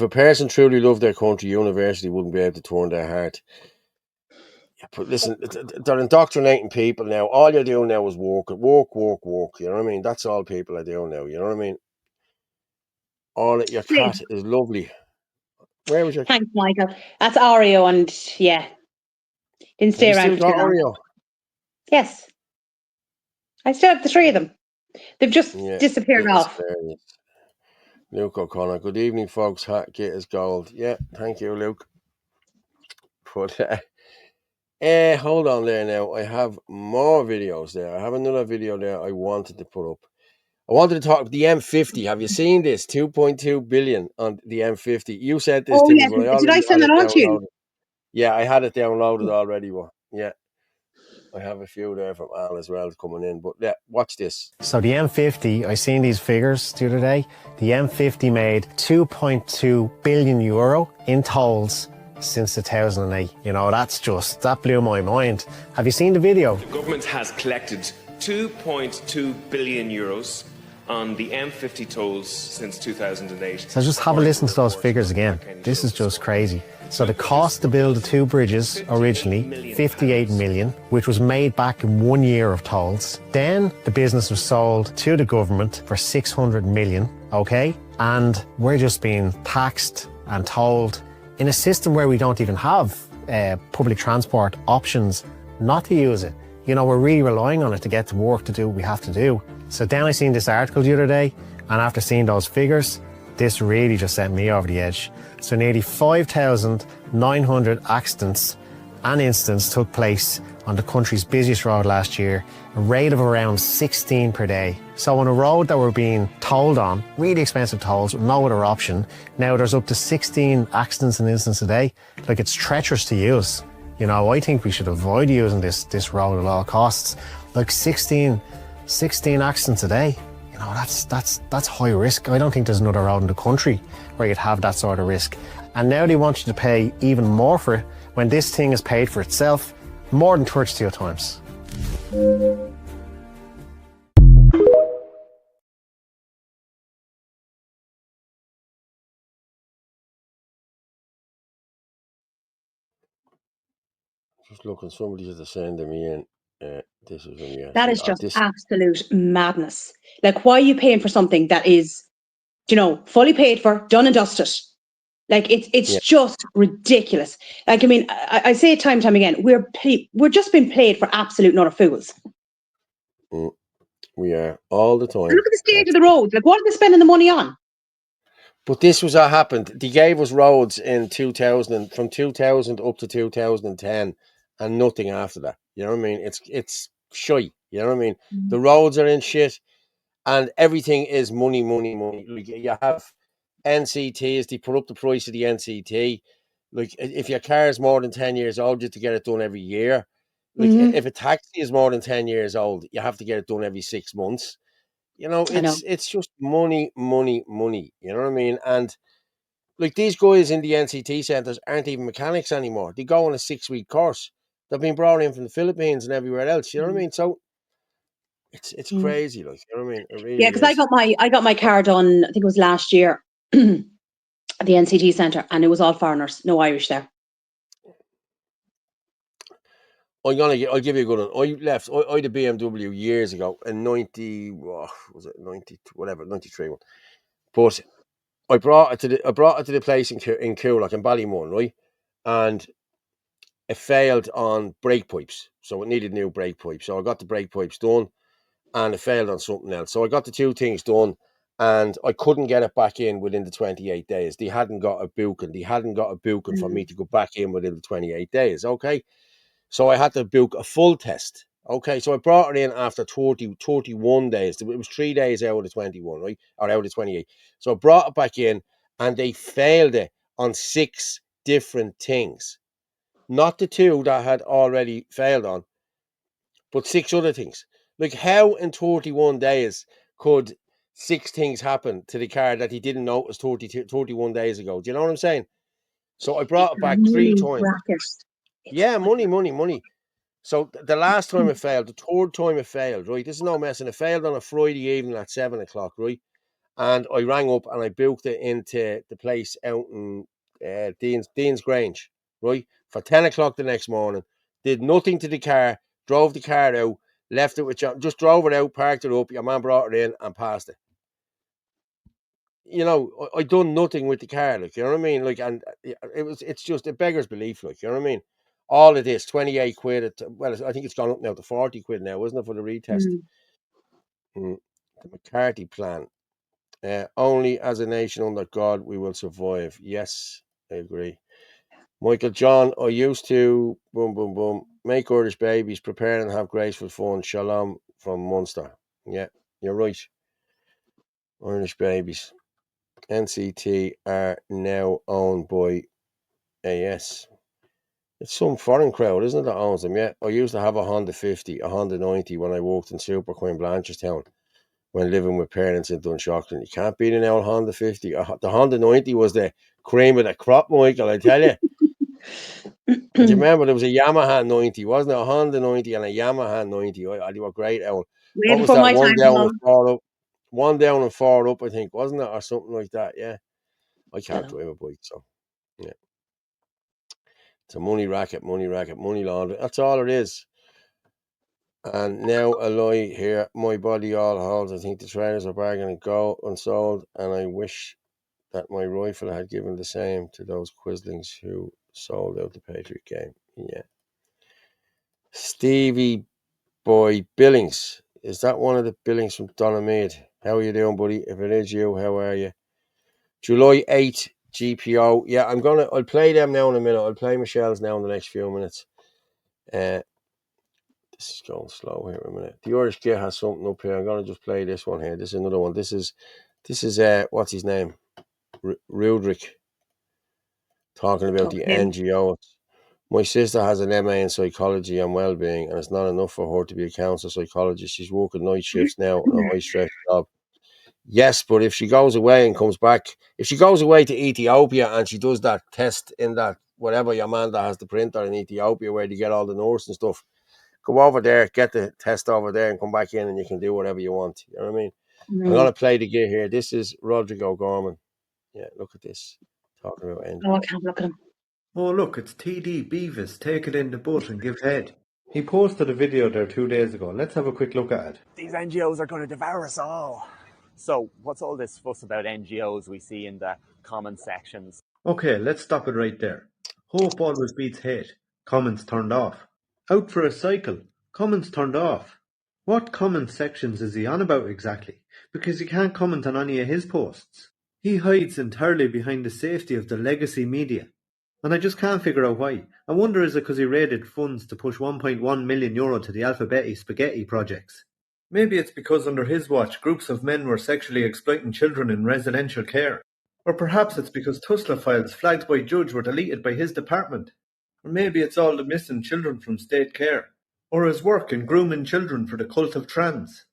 a person truly loved their country, university wouldn't be able to turn their heart. Yeah, but listen, they're indoctrinating people now. All you're doing now is work. You know what I mean? That's all people are doing now. You know what I mean? Your cat is lovely. Where was your? Thanks, Michael. That's Oreo, and yeah, didn't stay around for too long. Oreo? Yes, I still have the three of them. They've just disappeared off. Hilarious. Luke O'Connor. Good evening, folks. Get is gold. Yeah, thank you, Luke. But hold on there now. I have more videos there. I have another video there I wanted to put up. I wanted to talk about the M50. Have you seen this? 2.2 billion on the M50. You said this to me, but did I send that on to you? Yeah, I had it downloaded already. But yeah, I have a few there from Al as well coming in. But yeah, watch this. So the M50, I seen these figures the other day. The M50 made 2.2 billion euro in tolls since 2008. You know, that blew my mind. Have you seen the video? The government has collected 2.2 billion euros on the M50 tolls since 2008. So just have a listen to those figures again. This is just crazy. So the cost to build the two bridges originally, 58 million, which was made back in 1 year of tolls. Then the business was sold to the government for 600 million, okay? And we're just being taxed and tolled in a system where we don't even have public transport options not to use it. You know, we're really relying on it to get to work, to do what we have to do. So then I seen this article the other day, and after seeing those figures, this really just sent me over the edge. So nearly 5,900 accidents and incidents took place on the country's busiest road last year, a rate of around 16 per day. So on a road that we're being tolled on, really expensive tolls with no other option, now there's up to 16 accidents and incidents a day. Like, it's treacherous to use. You know, I think we should avoid using this road at all costs. Like 16 accidents a day. You know, that's high risk. I don't think there's another road in the country where you'd have that sort of risk. And now they want you to pay even more for it when this thing is paid for itself more than 32 times. Just looking, somebody just sending me in. This is that is just absolute madness. Like, why are you paying for something that is, you know, fully paid for, done and dusted? Like it's Yeah. just ridiculous. Like I mean, I say it time and time again. We're just being played for absolute not fools. We are all the time. Look at the state of the roads. Like, what are they spending the money on? But this was what happened. They gave us roads in 2000, from 2000 up to 2010, and nothing after that. You know what I mean? It's shy. You know what I mean? The roads are in shit, and everything is money, money, money. Like, you have NCTs. They put up the price of the NCT. Like, if your car is more than 10 years old, you have to get it done every year. Like, if a taxi is more than 10 years old, you have to get it done every 6 months. You know, I know. it's just money, money, money. You know what I mean? And like, these guys in the NCT centres aren't even mechanics anymore. They go on a 6-week course. They've been brought in from the Philippines and everywhere else. You know what I mean? So it's crazy. Like, you know what I mean? It Yeah, really because is. I got my car done. I think it was last year at the NCT centre, and it was all foreigners, no Irish there. I'll give you a good one. I left. I had a BMW years ago in 90. Was it 90? Whatever, 93 one. But I brought it to the place in Coolock in Ballymun, right? And it failed on brake pipes, so it needed new brake pipes. So I got the brake pipes done, and it failed on something else. So I got the two things done, and I couldn't get it back in within the 28 days. They hadn't got a booking. For me to go back in within the 28 days. Okay. So I had to book a full test. Okay. So I brought it in after 31 days. It was 3 days out of the 21, right? Or out of 28. So I brought it back in, and they failed it on 6 different things. Not the 2 that had already failed on, but 6 other things. Like, how in 31 days could 6 things happen to the car that he didn't notice 31 days ago? Do you know what I'm saying? So I brought it back 3 Money times. racket. It's Yeah, money money, money, money. So the last time it failed, the third time it failed, right? This is no messing. It failed on a Friday evening at 7 o'clock, right? And I rang up and I booked it into the place out in Dean's Grange, right? For 10 o'clock the next morning. Did nothing to the car, drove the car out, left it with John, just drove it out, parked it up. Your man brought it in and passed it. You know, I done nothing with the car, like, you know what I mean? Like, and it's just, it beggars belief, like, you know what I mean? All of this, 28 quid, well, I think it's gone up now to 40 quid now, isn't it, for the retest? The McCarthy plan. Only as a nation under God we will survive. Yes, I agree. Michael John, I used to boom boom boom make Irish babies, prepare and have graceful fun. Shalom from Munster. Yeah, you're right. Irish babies. NCT are now owned by AS. It's some foreign crowd, isn't it, that owns them? Yeah. I used to have a Honda 50, a Honda 90 when I worked in Super Queen Blanchardstown, when living with parents in Dunshaughlin. You can't beat an old Honda 50. The Honda 90 was the cream of the crop, Michael, I tell you. Do you remember there was a Yamaha 90, wasn't it? A Honda 90 and a Yamaha 90. They were great. way What was before that? my One time, down and Mum. 4 up. One down and 4 up, I think, wasn't it? Or something like that. Yeah. I I can't know. drive a bike, so yeah. It's a money racket, money laundry. That's all it is. And now a lie here. My body all holds. I think the trainers are bargaining go unsold, and I wish that my rifle had given the same to those quislings who sold out the Patriot game. Yeah. Stevie Boy Billings. Is that one of the Billings from Donohoe? How are you doing, buddy? If it is you, how are you? July 8th, GPO. Yeah, I'll play them now in a minute. I'll play Michelle's now in the next few minutes. This is going slow here a minute. The Irish Git has something up here. I'm gonna just play this one here. This is another one. This is what's his name? Rudrick, talking about the Okay. NGO. My sister has an MA in psychology and well-being, and it's not enough for her to be a counselor psychologist. She's working night shifts now in a high-stress job. Yes, but if she goes away and comes back, if she goes away to Ethiopia and she does that test in that whatever your man that has the printer in Ethiopia where they get all the nurse and stuff, go over there, get the test over there, and come back in, and you can do whatever you want. You know what I mean? I'm gonna play the gear here. This is Rodrigo Gorman. Yeah, look at this. Talking about Oh, I can't look at him. Oh look, it's TD Beavis. Take it in the butt and give head. He posted a video there 2 days ago. Let's have a quick look at it. These NGOs are going to devour us all. So what's all this fuss about NGOs we see in the comment sections? Okay, let's stop it right there. Hope always beats hate. Comments turned off. Out for a cycle. Comments turned off. What comment sections is he on about exactly? Because he can't comment on any of his posts. He hides entirely behind the safety of the legacy media. And I just can't figure out why. I wonder is it because he raided funds to push €1.1 million to the Alphabeti Spaghetti projects? Maybe it's because under his watch groups of men were sexually exploiting children in residential care. Or perhaps it's because Tusla files flagged by judge were deleted by his department. Or maybe it's all the missing children from state care. Or his work in grooming children for the cult of trans.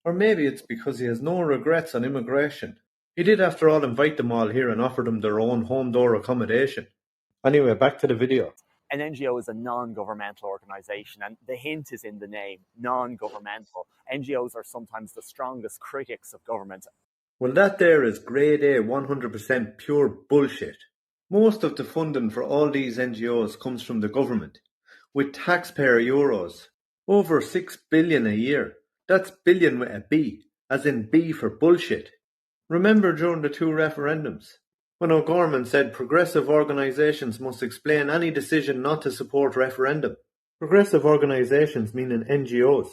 Or maybe it's because he has no regrets on immigration. He did after all invite them all here and offer them their own home door accommodation. Anyway, back to the video. An NGO is a non-governmental organisation, and the hint is in the name, non-governmental. NGOs are sometimes the strongest critics of government. Well, that there is grade A 100% pure bullshit. Most of the funding for all these NGOs comes from the government, with taxpayer euros. Over 6 billion a year. That's billion with a B, as in B for bullshit. Remember during the 2 referendums, when O'Gorman said progressive organisations must explain any decision not to support referendum. Progressive organisations meaning NGOs.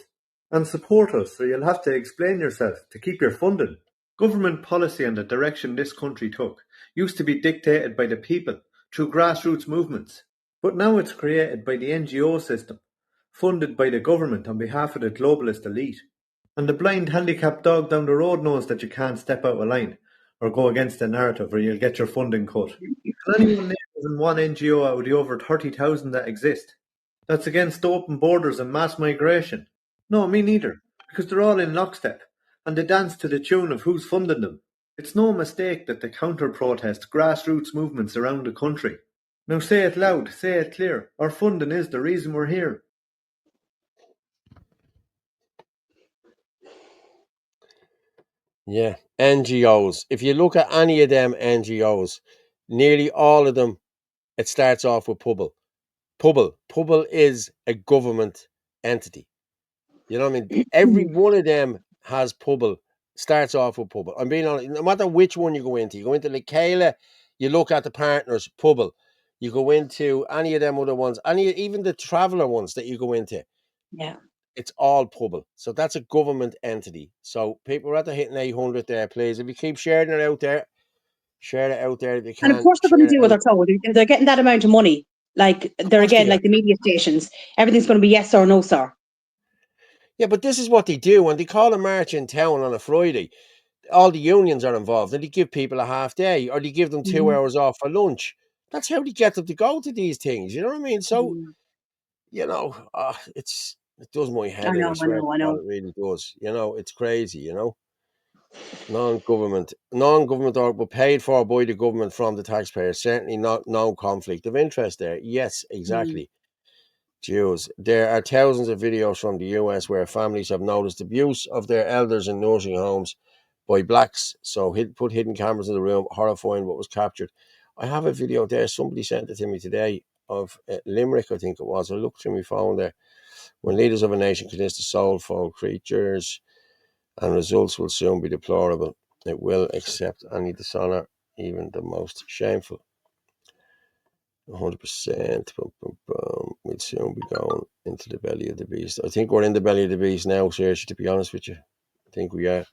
And support us, so you'll have to explain yourself to keep your funding. Government policy and the direction this country took used to be dictated by the people through grassroots movements. But now it's created by the NGO system, funded by the government on behalf of the globalist elite. And the blind handicapped dog down the road knows that you can't step out of line or go against the narrative or you'll get your funding cut. Can anyone name even one NGO out of the over 30,000 that exist? That's against open borders and mass migration? No, me neither, because they're all in lockstep, and they dance to the tune of who's funding them. It's no mistake that they counter-protest grassroots movements around the country. Now say it loud, say it clear, our funding is the reason we're here. Yeah, NGOs. If you look at any of them NGOs, nearly all of them, it starts off with Pubble. Pubble is a government entity. You know what I mean? Every one of them has Pubble, starts off with Pubble. I'm being honest, no matter which one you go into Lekela, you look at the partners, Pubble. You go into any of them other ones, even the traveller ones that you go into. Yeah. It's all Pubble. So that's a government entity. So people are at the hitting 800 there, please. If you keep sharing it out there, share it out there if you can. And of course they're going to do what they're told. They're getting that amount of money. Like they're again, like the media stations. Everything's going to be yes or no, sir. Yeah, but this is what they do. When they call a march in town on a Friday, all the unions are involved and they give people a half day or they give them 2 hours off for lunch. That's how they get them to go to these things. You know what I mean? So, you know, it does my head in. I swear to God, it really does. You know, it's crazy, you know. Non-government, but paid for by the government from the taxpayers. Certainly not no conflict of interest there. Yes, exactly. Jews. There are thousands of videos from the US where families have noticed abuse of their elders in nursing homes by blacks. So put hidden cameras in the room, horrifying what was captured. I have a video there. Somebody sent it to me today of Limerick, I think it was. I looked through my phone there. When leaders of a nation consist of soulful creatures, and results will soon be deplorable. It will accept any dishonour, even the most shameful. 100%. We'll soon be going into the belly of the beast. I think we're in the belly of the beast now, Saoirse, to be honest with you. I think we are.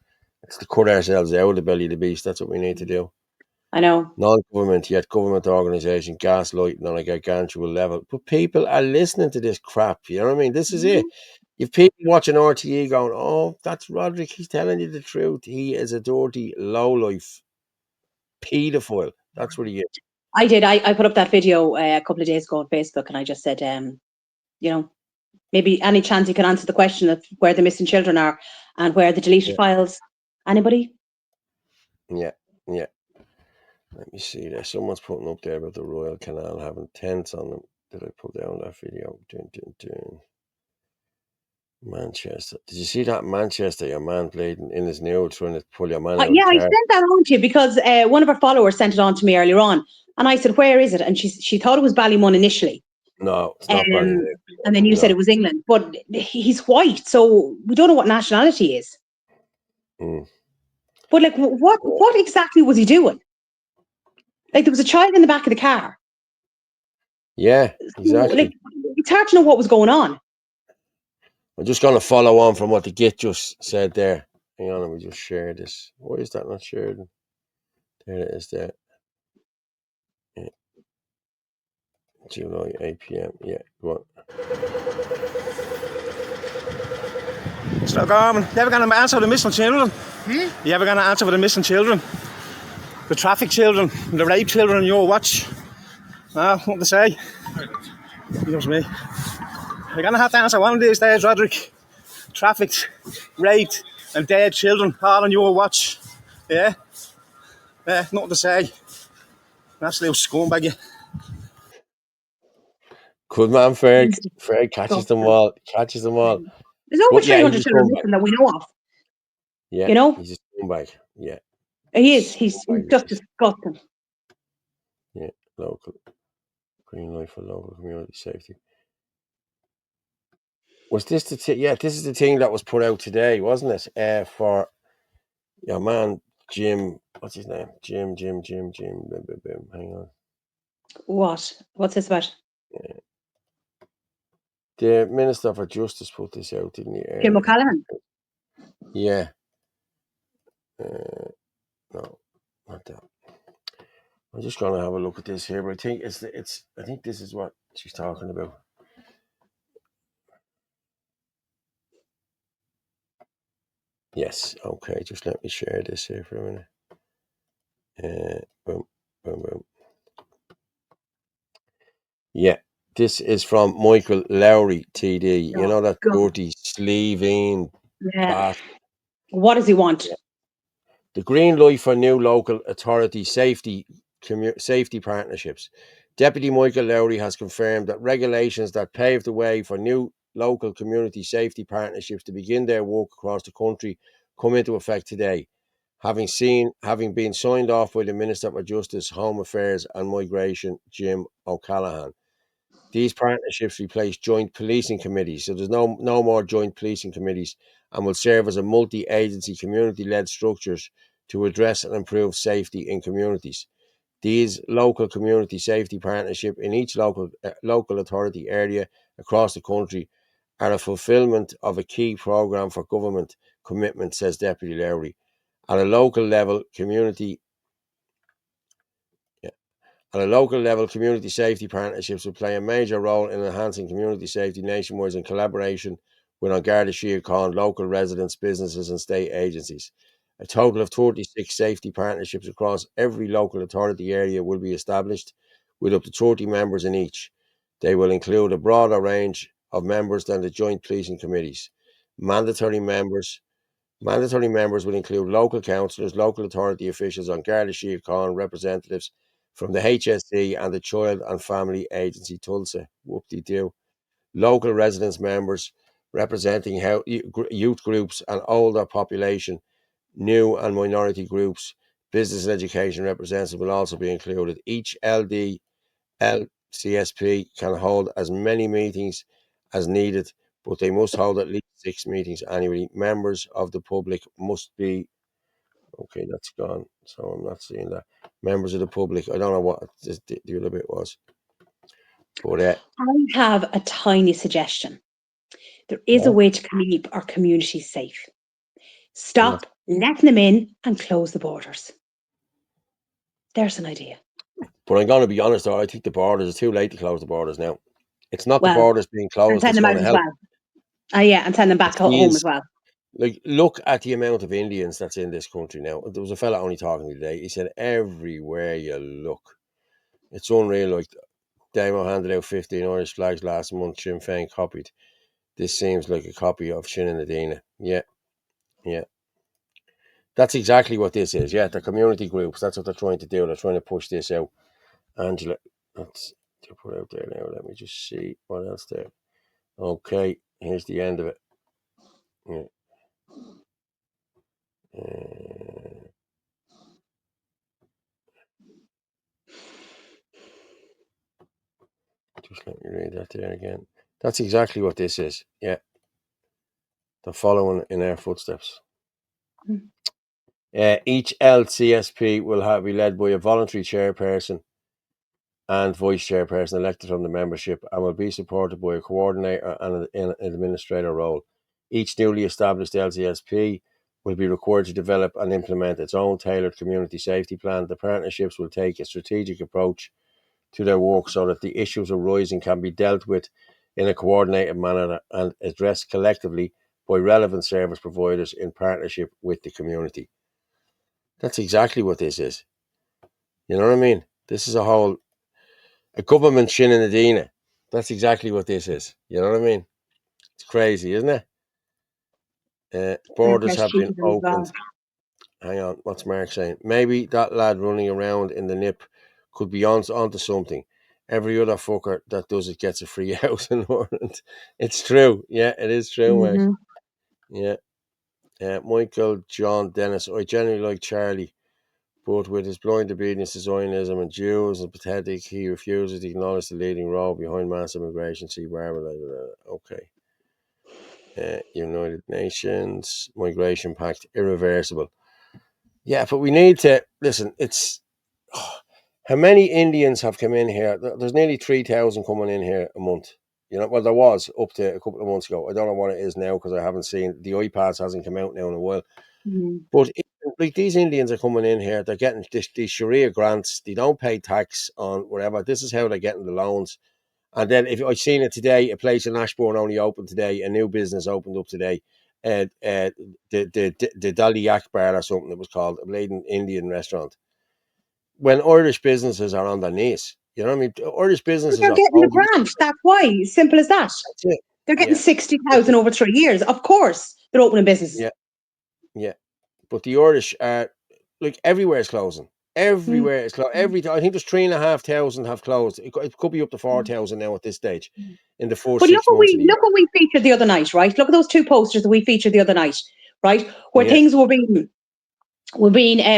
It's to cut ourselves out of the belly of the beast. That's what we need to do. I know. Non-government, yet government organisation, gaslighting on a gargantuan level. But people are listening to this crap. You know what I mean? This is it. You've people watching RTE going, oh, that's Roderick. He's telling you the truth. He is a dirty, lowlife paedophile. That's what he is. I did. I put up that video a couple of days ago on Facebook, and I just said, you know, maybe any chance you can answer the question of where the missing children are and where the deleted files. Anybody? Yeah. Let me see there. Someone's putting up there about the Royal Canal having tents on them. Did I put down that video? Manchester. Did you see that Manchester? Your man played in his new trying to pull your man out. Yeah, I sent that on to you because one of our followers sent it on to me earlier on, and I said, "Where is it?" And she thought it was Ballymun initially. No, it's not Ballymun. And then you said it was England, but he's white, so we don't know what nationality he is. But like, what exactly was he doing? Like, there was a child in the back of the car. Yeah, So, exactly. like, it's hard to know what was going on. I'm just going to follow on from what the Git just said there. Hang on, let me just share this. Why is that not shared? There it is there. Yeah. July, 8 p.m. Yeah, go on. So, Garmin, you ever going to answer for the missing children? You ever going to answer for the missing children? The traffic children, the rape children on your watch? No, what to say? Knows me. You're going to have to answer one of these days, Roderick. Trafficked, raped, and dead children all on your watch. Yeah? Nothing to say. Absolute scumbag, you. Good man, Ferg. Mr. Ferg catches them Scumbag. all. Catches them all. There's over But yeah, 300 he's a children scumbag. missing that we know of. Yeah, You know, he's a scumbag. Yeah, he is. He's scumbag. just disgusting. Yeah, local. Green light for local community safety. Was this the yeah? This is the thing that was put out today, wasn't it? For your man Jim. What's his name? Jim. Hang on. What? What's this about? The Minister for Justice put this out, didn't he? Jim O'Callaghan. Yeah. No, not that. I'm just going to have a look at this here, but I think I think this is what she's talking about. Yes. Okay. Just let me share this here for a minute. Boom, boom, boom. Yeah. This is from Michael Lowry, TD. You know that God. dirty sleeving Yeah. bastard. What does he want? The green light for new local authority safety partnerships. Deputy Michael Lowry has confirmed that regulations that pave the way for new local community safety partnerships to begin their work across the country come into effect today, having been signed off by the Minister for Justice, Home Affairs and Migration, Jim O'Callaghan. These partnerships replace joint policing committees, so there's no more joint policing committees, and will serve as a multi-agency, community-led structures to address and improve safety in communities. These local community safety partnership in each local authority area across the country are a fulfilment of a key programme for government commitment, says Deputy Lowry. At a local level, community safety partnerships will play a major role in enhancing community safety nationwide in collaboration with An Garda Síochána, local residents, businesses and state agencies. A total of 36 safety partnerships across every local authority area will be established, with up to 30 members in each. They will include a broader range of members than the joint policing committees. Mandatory members will include local councillors, local authority officials, An Garda Síochána, representatives from the HSE and the Child and Family Agency Tulsa. Whoop-de-doo. Local residents members representing youth groups and older population, new and minority groups, business and education representatives will also be included. Each LCSP can hold as many meetings as needed, but they must hold at least 6 meetings annually. Members of the public must be, okay, that's gone, so I'm not seeing that. Members of the public, I don't know what the other bit was. But I have a tiny suggestion. There is a yeah, way to keep our communities safe. and Stop letting them in and close the borders. There's an idea. but I'm going to be honest, though, I think the borders, it's too late to close the borders now. It's not the Well, borders being and closed send that's them going out to as help. well. Yeah, and send them back home as Is well. like, look at the amount of Indians that's in this country now. There was a fella only talking today. He said everywhere you look, it's unreal. Like, Damo handed out 15 Irish flags last month. Sinn Féin copied. This seems like a copy of Sinn Adina. Yeah. That's exactly what this is. Yeah, the community groups. That's what they're trying to do. They're trying to push this out. Angela, that's to put out there now. Let me just see what else there. Okay, here's the end of it. Yeah. Just let me read that there again. That's exactly what this is. Yeah. They're following in our footsteps. Each LCSP will be led by a voluntary chairperson and vice chairperson elected from the membership, and will be supported by a coordinator and an administrator role. Each newly established LCSP will be required to develop and implement its own tailored community safety plan. The partnerships will take a strategic approach to their work so that the issues arising can be dealt with in a coordinated manner and addressed collectively by relevant service providers in partnership with the community. That's exactly what this is. You know what I mean? This is a government shin in Adina. That's exactly what this is. You know what I mean? It's crazy, isn't it? Borders have been opened. Hang on, what's Mark saying? Maybe that lad running around in the nip could be onto something. Every other fucker that does it gets a free house in Ireland. It's true. Yeah, it is true, Mark. Yeah. Michael John Dennis. I generally like Charlie, but with his blind obedience to Zionism and Jews and pathetic, he refuses to acknowledge the leading role behind mass immigration. See Barbara. Okay. United Nations Migration Pact irreversible. Yeah, but we need to listen. How many Indians have come in here? There's nearly 3,000 coming in here a month. You know, well, there was up to a couple of months ago. I don't know what it is now because I haven't seen the iPads hasn't come out now in a while. But like these Indians are coming in here, they're getting these Sharia grants. They don't pay tax on whatever. This is how they're getting the loans. And then if I've seen it today, a place in Ashbourne only opened today, a new business opened up today. The Dali Yak Bar or something it was called, a blatant Indian restaurant. When Irish businesses are on their knees, you know what I mean? Irish businesses they're getting the grant. That's why. Simple as that. They're getting 60,000 over 3 years. Of course, they're opening businesses. Yeah. But the Irish are like everywhere is closing. Everywhere is closed. I think there's 3,500 have closed. It could be up to 4,000 now at this stage. In the first 6 months of the year. Look what we featured the other night, right? Look at those two posters that we featured the other night, right? Where things were being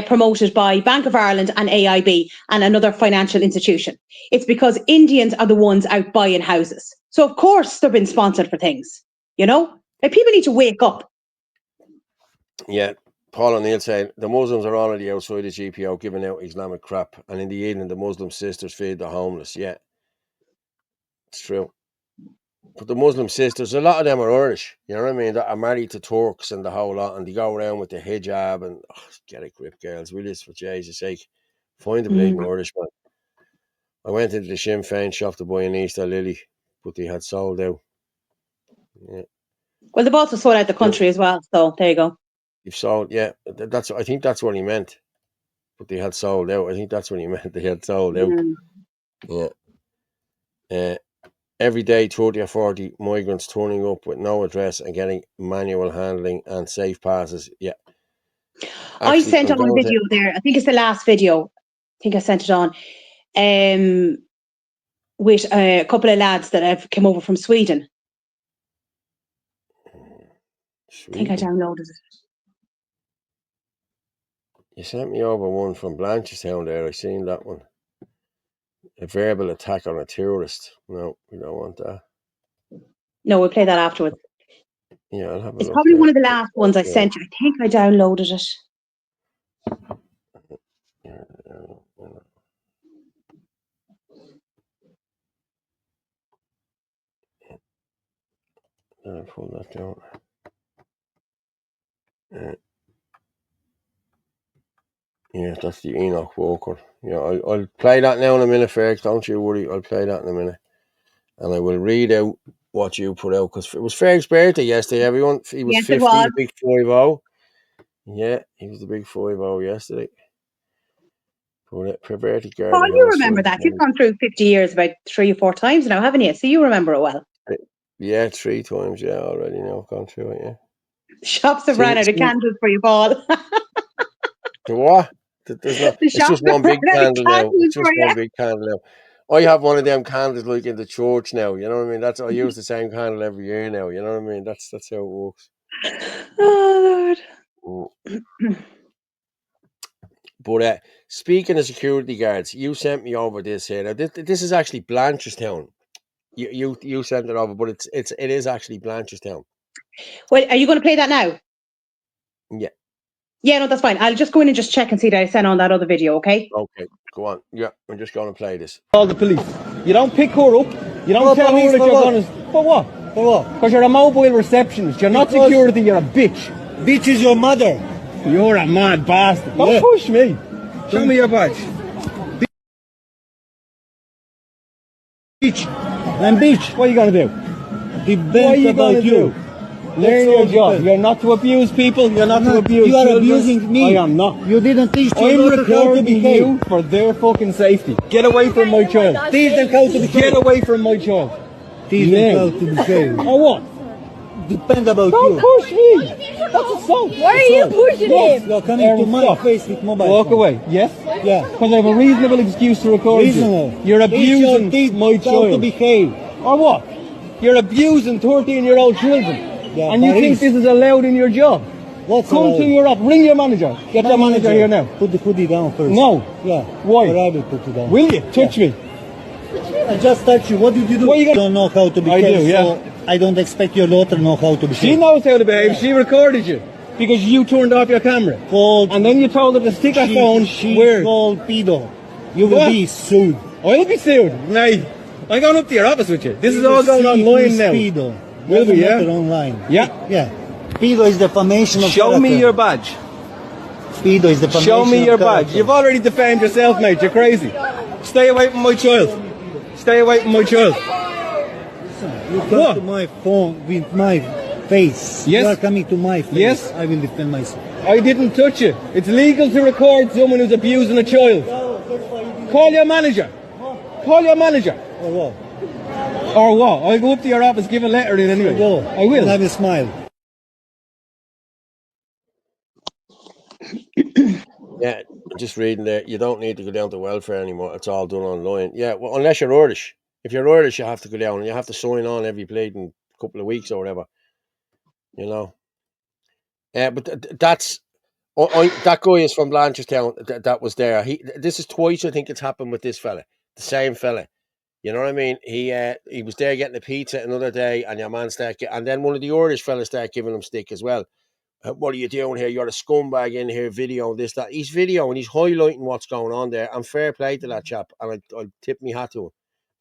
promoted by Bank of Ireland and AIB and another financial institution. It's because Indians are the ones out buying houses. So of course they're being sponsored for things, you know? Like people need to wake up. Yeah. Paul O'Neill saying the Muslims are already outside the GPO giving out Islamic crap, and in the evening the Muslim sisters feed the homeless. Yeah, it's true. But the Muslim sisters, a lot of them are Irish. You know what I mean? That are married to Turks and the whole lot, and they go around with the hijab and get a grip, girls. Will you, for Jesus' sake, find a bleeding Irishman. I went into the Sinn Féin shop to buy an Easter lily, but they had sold out. Yeah. Well, they've also sold out the country as well. So there you go. You've sold, yeah. I think that's what he meant. But they had sold out. I think that's what he meant. They had sold out. Yeah. Every day, 30 or 40 migrants turning up with no address and getting manual handling and safe passes. Yeah. Actually, I sent on a video there. I think it's the last video. I think I sent it on. With a couple of lads that have come over from Sweden. I think I downloaded it. You sent me over one from Blanchardstown there. I seen that one. A verbal attack on a tourist. No, we don't want that. No, we'll play that afterwards. Yeah, I'll have a look. It's look. probably one of the last ones I sent you. I think I downloaded it. I'll pull that down. Yeah, that's the Enoch Walker. Yeah, I'll play that now in a minute, Ferg. Don't you worry. I'll play that in a minute. And I will read out what you put out, because it was Ferg's birthday yesterday, everyone. He was 50, the big 5-0. Yeah, he was the big 5-0 yesterday. Perverted garden. Oh, you remember that. You've gone through 50 years about 3 or 4 times now, haven't you? So you remember it well. Yeah, 3 times, yeah, already now. I've gone through it, yeah. Shops have ran out of candles for you, Paul. The what? There's not, it's just one big candle now. It's just one big candle now. I have one of them candles like in the church now. You know what I mean? I use the same candle every year now. You know what I mean? That's how it works. Oh Lord. But speaking of security guards, you sent me over this here. Now, this is actually Blanchardstown. You sent it over, but it is actually Blanchardstown. Well, are you going to play that now? Yeah. Yeah, no, that's fine. I'll just go in and just check and see that I sent on that other video, okay? Okay, go on. Yeah, I'm just going to play this. Call the police. You don't pick her up. You don't tell her that you're going to... For what? For what? Because you're a mobile receptionist. You're not security, you're a bitch. Bitch is your mother. You're a mad bastard. Don't push me. Show me your badge. Bitch. I'm bitch. What are you going to do? What are you going to do? Learn your job. You're not to abuse people. You're not to abuse You are children. abusing me. I am not. You didn't teach I'm children how to recording behave. you for their fucking safety. Get away from my child. Teach them how to behave. Get away from my child. Teach them how to behave. Or what? Depend about Don't you. push me. That's assault. Why are you pushing him? You're coming to my face with mobile Walk phone. away. Yes? Yeah. Because I have a reasonable excuse to record Reasonable. you. You're abusing Teach my how to child. behave. Or what? You're abusing 13-year-old children. Yeah, and you that think is. this is allowed in your job? What's Come allowed? to your office. Ring your manager. Get the manager here now. Put the hoodie down first. No. Yeah. Why? Or I will put it down. Will you? Touch me. I just touched you. What did you do? What are you gonna- don't know how to behave. I do, yeah. So I don't expect your daughter to know how to behave. She knows how to behave. She recorded you. Because you turned off your camera. Called, And then you told her to stick her phone she where? called pedo. You will What? be sued. I'll be sued. Nay. I'm going up to your office with you. This is all going online now. Pedo. Will we, yeah? Online. Yeah. Yeah. Pedo is defamation of Show me character. your badge. Pedo is defamation Show me of your character. badge. You've already defamed yourself, mate. You're crazy. Stay away from my child. Stay away from my child. You come What? to my phone with my face. Yes. You are coming to my face. Yes. I will defend myself. I didn't touch you. It's legal to record someone who's abusing a child. Call your manager. Call your manager. Or what? Or what? I'll go up to your office, give a letter in anyway. Go. I will. And I will smile. Yeah, I'm just reading there. You don't need to go down to welfare anymore. It's all done online. Yeah, well, unless you're Irish. If you're Irish, you have to go down and you have to sign on every bleeding couple of weeks or whatever. You know. But that's that guy is from Blanchardstown. That was there. This is twice I think it's happened with this fella, the same fella. You know what I mean? He was there getting a pizza another day, and your man started, and then one of the Irish fellas started giving him stick as well. What are you doing here? You're a scumbag in here, videoing this, that. He's videoing, he's highlighting what's going on there, and fair play to that chap. And I tip my hat to him.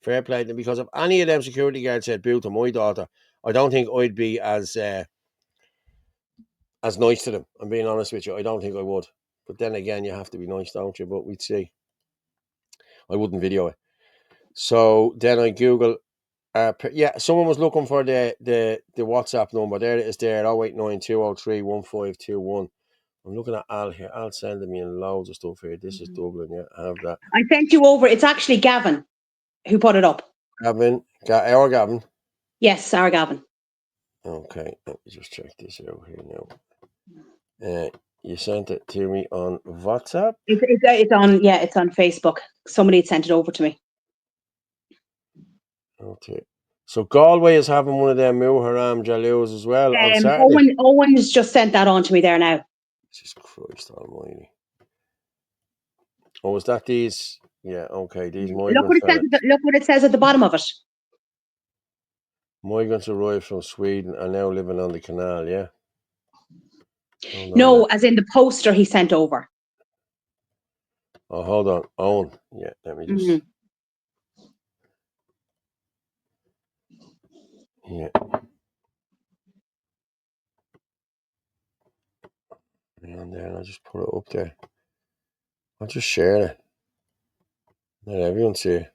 Fair play to him, because if any of them security guards said boo to my daughter, I don't think I'd be as nice to them. I'm being honest with you. I don't think I would. But then again, you have to be nice, don't you? But we'd see. I wouldn't video it. So then I Google. Someone was looking for the WhatsApp number. There it is there, 0892031521. I'm looking at Al here. Al sending me loads of stuff here. This is Dublin, yeah. I have that. I sent you over. It's actually Gavin who put it up. Gavin? Gavin? Yes, our Gavin. Okay, let me just check this out here now. You sent it to me on WhatsApp? It's on Facebook. Somebody had sent it over to me. Okay. So Galway is having one of their Muharram Jaloos as well on Saturday. Owen's just sent that on to me there now. Jesus Christ almighty. Oh, is that these? Yeah, okay. These migrants. Look what it says at the bottom of it. Migrants arrived from Sweden are now living on the canal, yeah? No, as in the poster he sent over. Oh, hold on. Owen. Yeah, let me just... Yeah. And then I'll just put it up there. I'll just share it. Let everyone see it.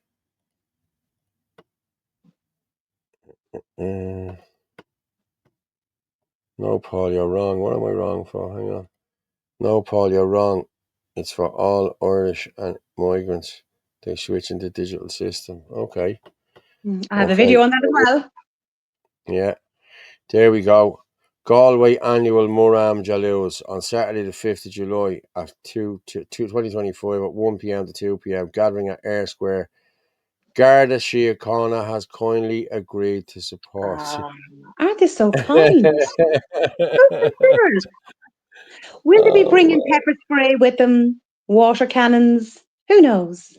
No, Paul, you're wrong. What am I wrong for? Hang on. No, Paul, you're wrong. It's for all Irish and migrants. They switch into digital system. Okay. I have a video on that as well. Yeah. There we go. Galway annual Muharram Jaloos on Saturday the 5th of July at 2025 at 1 p.m. to 2 p.m. gathering at Ayr Square. Garda Síochána has kindly agreed to support. Aren't they so kind? Will they be bringing pepper spray with them? Water cannons? Who knows?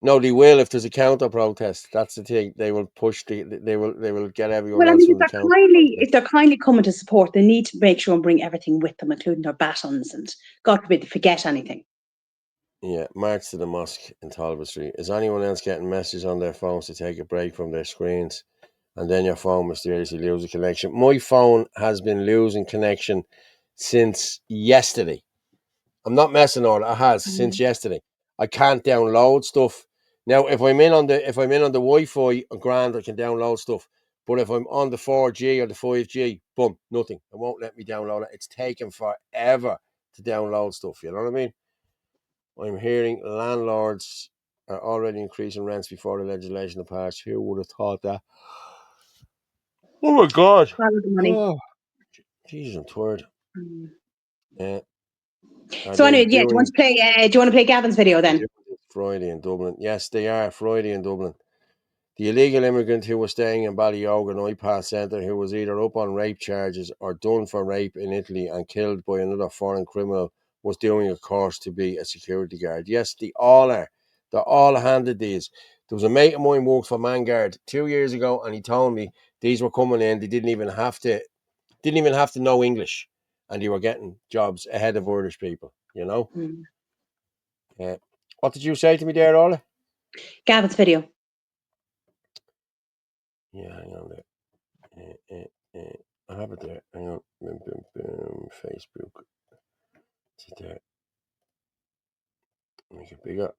No, they will if there's a counter protest. That's the thing. They will push they will get everyone Well, I else mean, from the counter protest. if they're kindly coming to support, they need to make sure and bring everything with them, including their batons, and God forbid they forget anything. Yeah, march to the mosque in Talbot Street. Is anyone else getting messages on their phones to take a break from their screens? And then your phone mysteriously loses connection. My phone has been losing connection since yesterday. I'm not messing on it. It has since yesterday. I can't download stuff. Now, if I'm in on the Wi-Fi, grand, I can download stuff. But if I'm on the 4G or the 5G, boom, nothing. It won't let me download it. It's taken forever to download stuff. You know what I mean? I'm hearing landlords are already increasing rents before the legislation passed. Who would have thought that? Oh my God! Follow the money. Oh, Jesus, I'm tired. Yeah. So anyway, yeah. Do you want to play? Do you want to play Gavin's video then? Friday in Dublin. Yes, they are. Friday in Dublin. The illegal immigrant who was staying in Ballyogan Ipass Centre, who was either up on rape charges or done for rape in Italy and killed by another foreign criminal, was doing a course to be a security guard. Yes, they all are. They're all handed these. There was a mate of mine worked for Manguard 2 years ago, and he told me these were coming in. They didn't even have to know English, and they were getting jobs ahead of Irish people. You know. What did you say to me there, Orla? Gavin's video. Yeah, hang on there. I have it there. Hang on. Facebook. It's there. Make it bigger.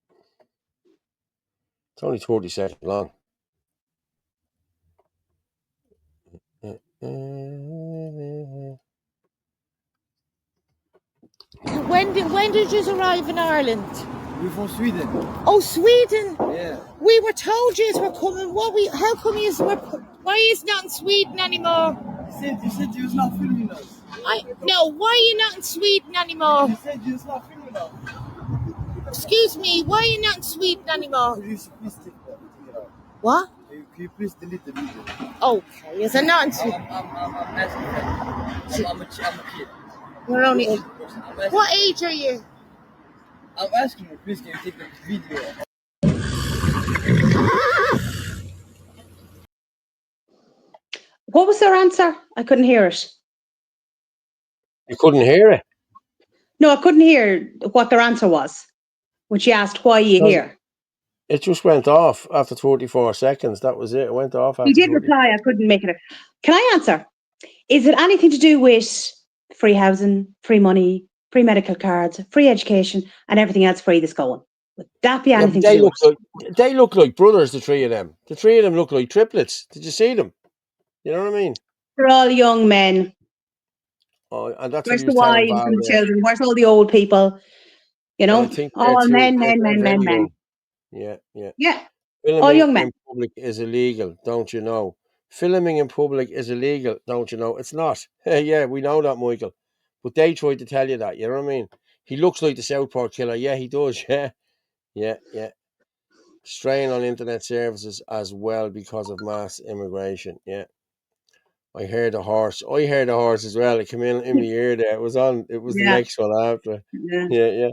It's only 30 seconds long. When did you arrive in Ireland? We're from Sweden. Oh, Sweden! Yeah. We were told you were coming. How come you were? Why is not in Sweden anymore? You said you was not filming us. No. Why are you not in Sweden anymore? You said you was not filming us. Excuse me. Why are you not in Sweden anymore? Could you please take it out? What? Can you please delete the video? Okay. Yes, I'm not in Sweden. I'm asking. I'm a kid. You're only. Old person. What age are you? I'm asking you, please, can you take the video? What was their answer? I couldn't hear it. You couldn't hear it? No, I couldn't hear what their answer was when she asked, why are you here? It just went off after 34 seconds. That was it. It went off after He did reply, I couldn't make it. Can I answer? Is it anything to do with free housing, free money, free medical cards, free education, and everything else free that's going? Would that be anything to do with it? They look like brothers, the three of them. The three of them look like triplets. Did you see them? You know what I mean? They're all young men. Oh, and that's Where's what he the was telling wives Val and the there. children? Where's all the old people? You know, And I think all men. they're young. Yeah. Yeah, all Filming young men. in public is illegal, don't you know? Filming in public is illegal, don't you know? It's not. Yeah, we know that, Michael. But they tried to tell you that, you know what I mean? He looks like the Southport killer. Yeah, he does. Yeah. Strain on internet services as well because of mass immigration. Yeah. I heard a horse. I heard a horse as well. It came in my ear there. It was the Yeah. next one after. Yeah. Yeah.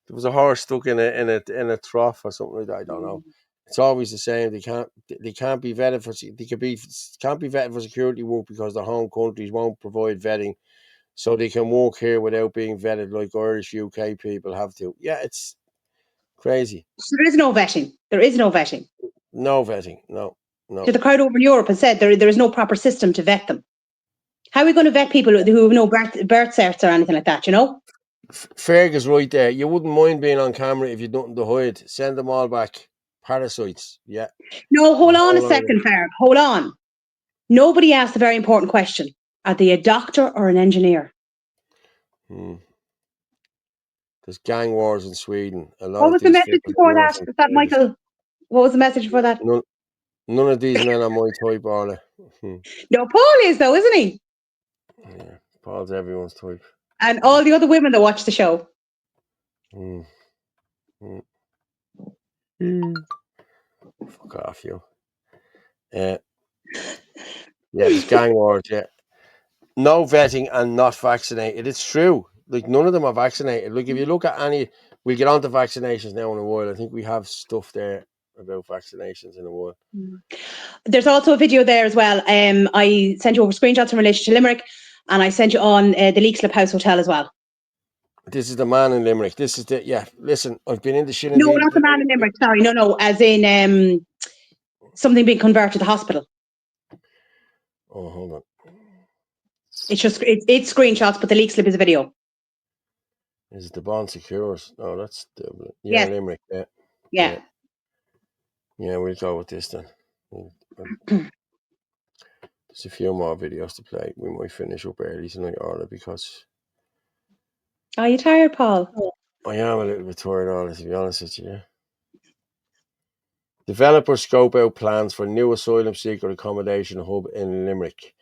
There was a horse stuck in a trough or something like that. I don't know. It's always the same. They can't be vetted for can't be vetted for security work because their home countries won't provide vetting, so they can work here without being vetted like Irish UK people have to. Yeah, it's crazy. So there is no vetting. There is no vetting. No vetting. No. So the crowd over in Europe has said there is no proper system to vet them. How are we going to vet people who have no birth certs or anything like that, you know? Fergus right there. You wouldn't mind being on camera if you'd nothing to hide. Send them all back. Parasites. Yeah. No, hold on a second, Ferg. Hold on. Nobody asked a very important question. Are they a doctor or an engineer? There's gang wars in Sweden. What was the message before that? Was that Michael? What was the message before that? None of these men are my type, Orla. No, Paul is though, isn't he? Yeah, Paul's everyone's type. And all the other women that watch the show. Fuck off, you. Yeah, there's gang wars, yeah. No vetting and not vaccinated. It's true. Like, none of them are vaccinated. Like, if you look at any We'll get on to vaccinations now in a while. I think we have stuff there about vaccinations in a while. There's also a video there as well. I sent you over screenshots in relation to Limerick, and I sent you on the Leixlip House Hotel as well. This is the man in Limerick. This is the, yeah, listen, I've been in the shit. No, not the man in Limerick. Sorry, no, as in something being converted to the hospital. Oh, hold on. It's just, it's screenshots, but the Leixlip is a video. Is it the Bond Secures? Oh, that's Dublin. Yeah, Yes. Limerick, yeah. Yeah. Yeah, we'll go with this then. There's a few more videos to play. We might finish up early tonight, Orla, because... Are you tired, Paul? I am a little bit tired, Orla, to be honest with you. Developers scope out plans for new asylum seeker accommodation hub in Limerick.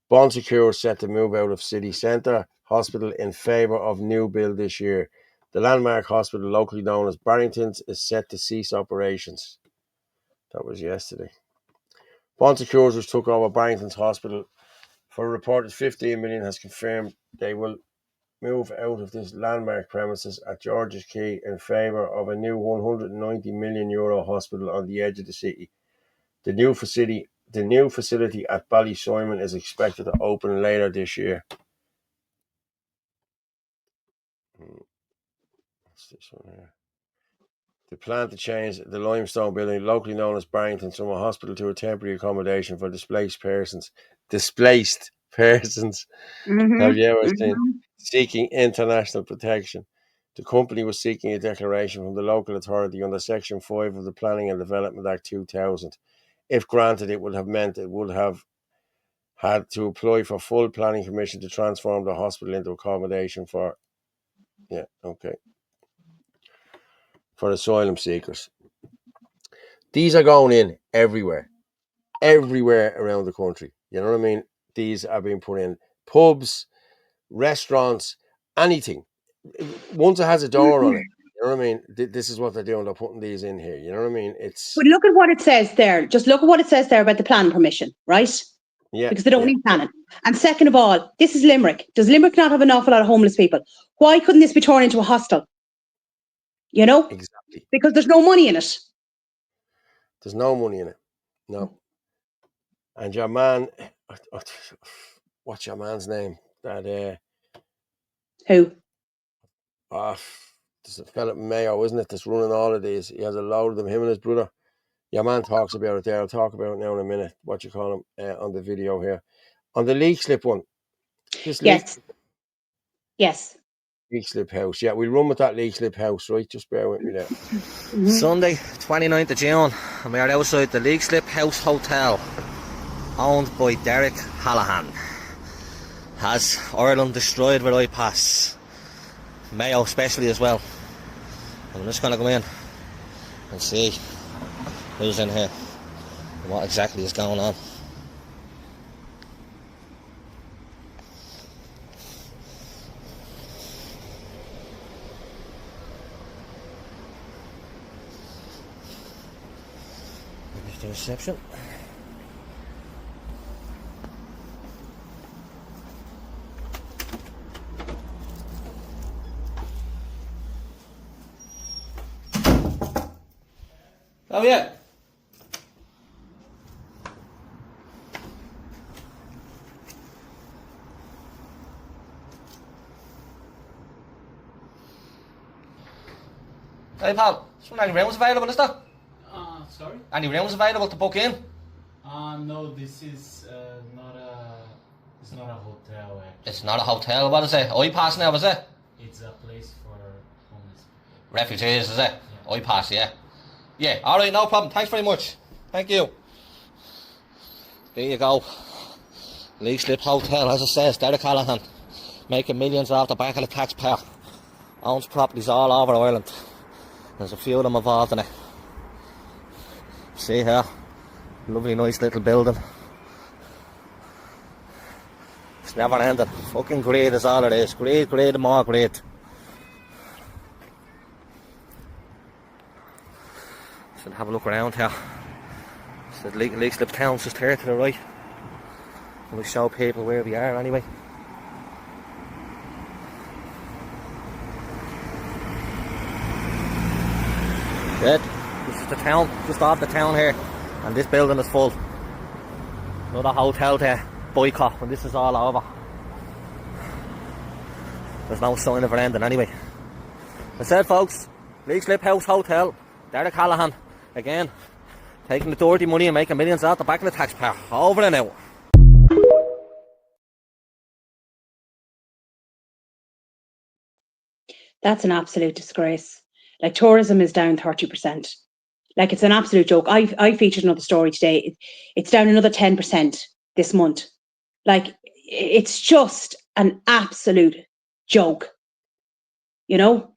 Bon Secure set to move out of city centre hospital in favour of new build this year. The landmark hospital, locally known as Barrington's, is set to cease operations. That was yesterday. Bon Secures, which took over Barrington's hospital for a reported 15 million, has confirmed they will move out of this landmark premises at George's Quay in favour of a new €190 million hospital on the edge of the city. The new facility at Ballysimon is expected to open later this year. What's this one here? The plan to change the limestone building, locally known as Barrington's, from a hospital to a temporary accommodation for displaced persons. Have you ever seen? Seeking international protection. The company was seeking a declaration from the local authority under Section 5 of the Planning and Development Act 2000. If granted, it would have meant it would have had to apply for full planning permission to transform the hospital into accommodation for asylum seekers. These are going in everywhere around the country. You know what I mean? These are being put in pubs, restaurants, anything. Once it has a door on it, you know what I mean? This is what they're doing. They're putting these in here. You know what I mean? But look at what it says there. Just look at what it says there about the planning permission, right? Yeah. Because they don't need planning. And second of all, this is Limerick. Does Limerick not have an awful lot of homeless people? Why couldn't this be turned into a hostel? You know? Exactly. Because there's no money in it. There's no money in it. No. And your man, what's your man's name? That Who? There's a fella Mayo, isn't it? That's running all of these. He has a load of them. Him and his brother. Your man talks about it there. I'll talk about it now in a minute. What you call him on the video here. On the Leixlip one. Yes. Leixlip house. Yeah, we'll run with that Leixlip house, right? Just bear with me there. Sunday, 29th of June, and we are outside the Leixlip House Hotel, owned by Derek Hallahan. Has Ireland destroyed where I pass? Mayo especially as well. I'm just going to go in and see who's in here and what exactly is going on. Here's the reception. Oh yeah. Hey pal, is there any rooms available, is there? Sorry? Any rooms available to book in? No, this is it's not a hotel actually. It's not a hotel, what is it? I-Pass now, is it? It's a place for homeless people. Refugees, is it? Yeah. I-Pass, yeah. Yeah, alright, no problem. Thanks very much. Thank you. There you go. Leixlip Hotel, as it says, Derek Hallahan. Making millions off the back of the taxpayer. Owns properties all over Ireland. There's a few of them involved in it. See here. Lovely, nice little building. It's never ending. Fucking great is all it is. Great, and more great. Should have a look around here. So the Leixlip town's just here to the right. We'll show people where we are anyway. Dead. This is the town, just off the town here, and this building is full. Another hotel to boycott when this is all over. There's no sign of it ending anyway. I said, folks, League Slip House Hotel, Derek Hallahan, again, taking the dirty money and making millions out the back of the taxpayer. Over and out. That's an absolute disgrace. Like, tourism is down 30%. Like, it's an absolute joke. I featured another story today. It's down another 10% this month. Like, it's just an absolute joke, you know?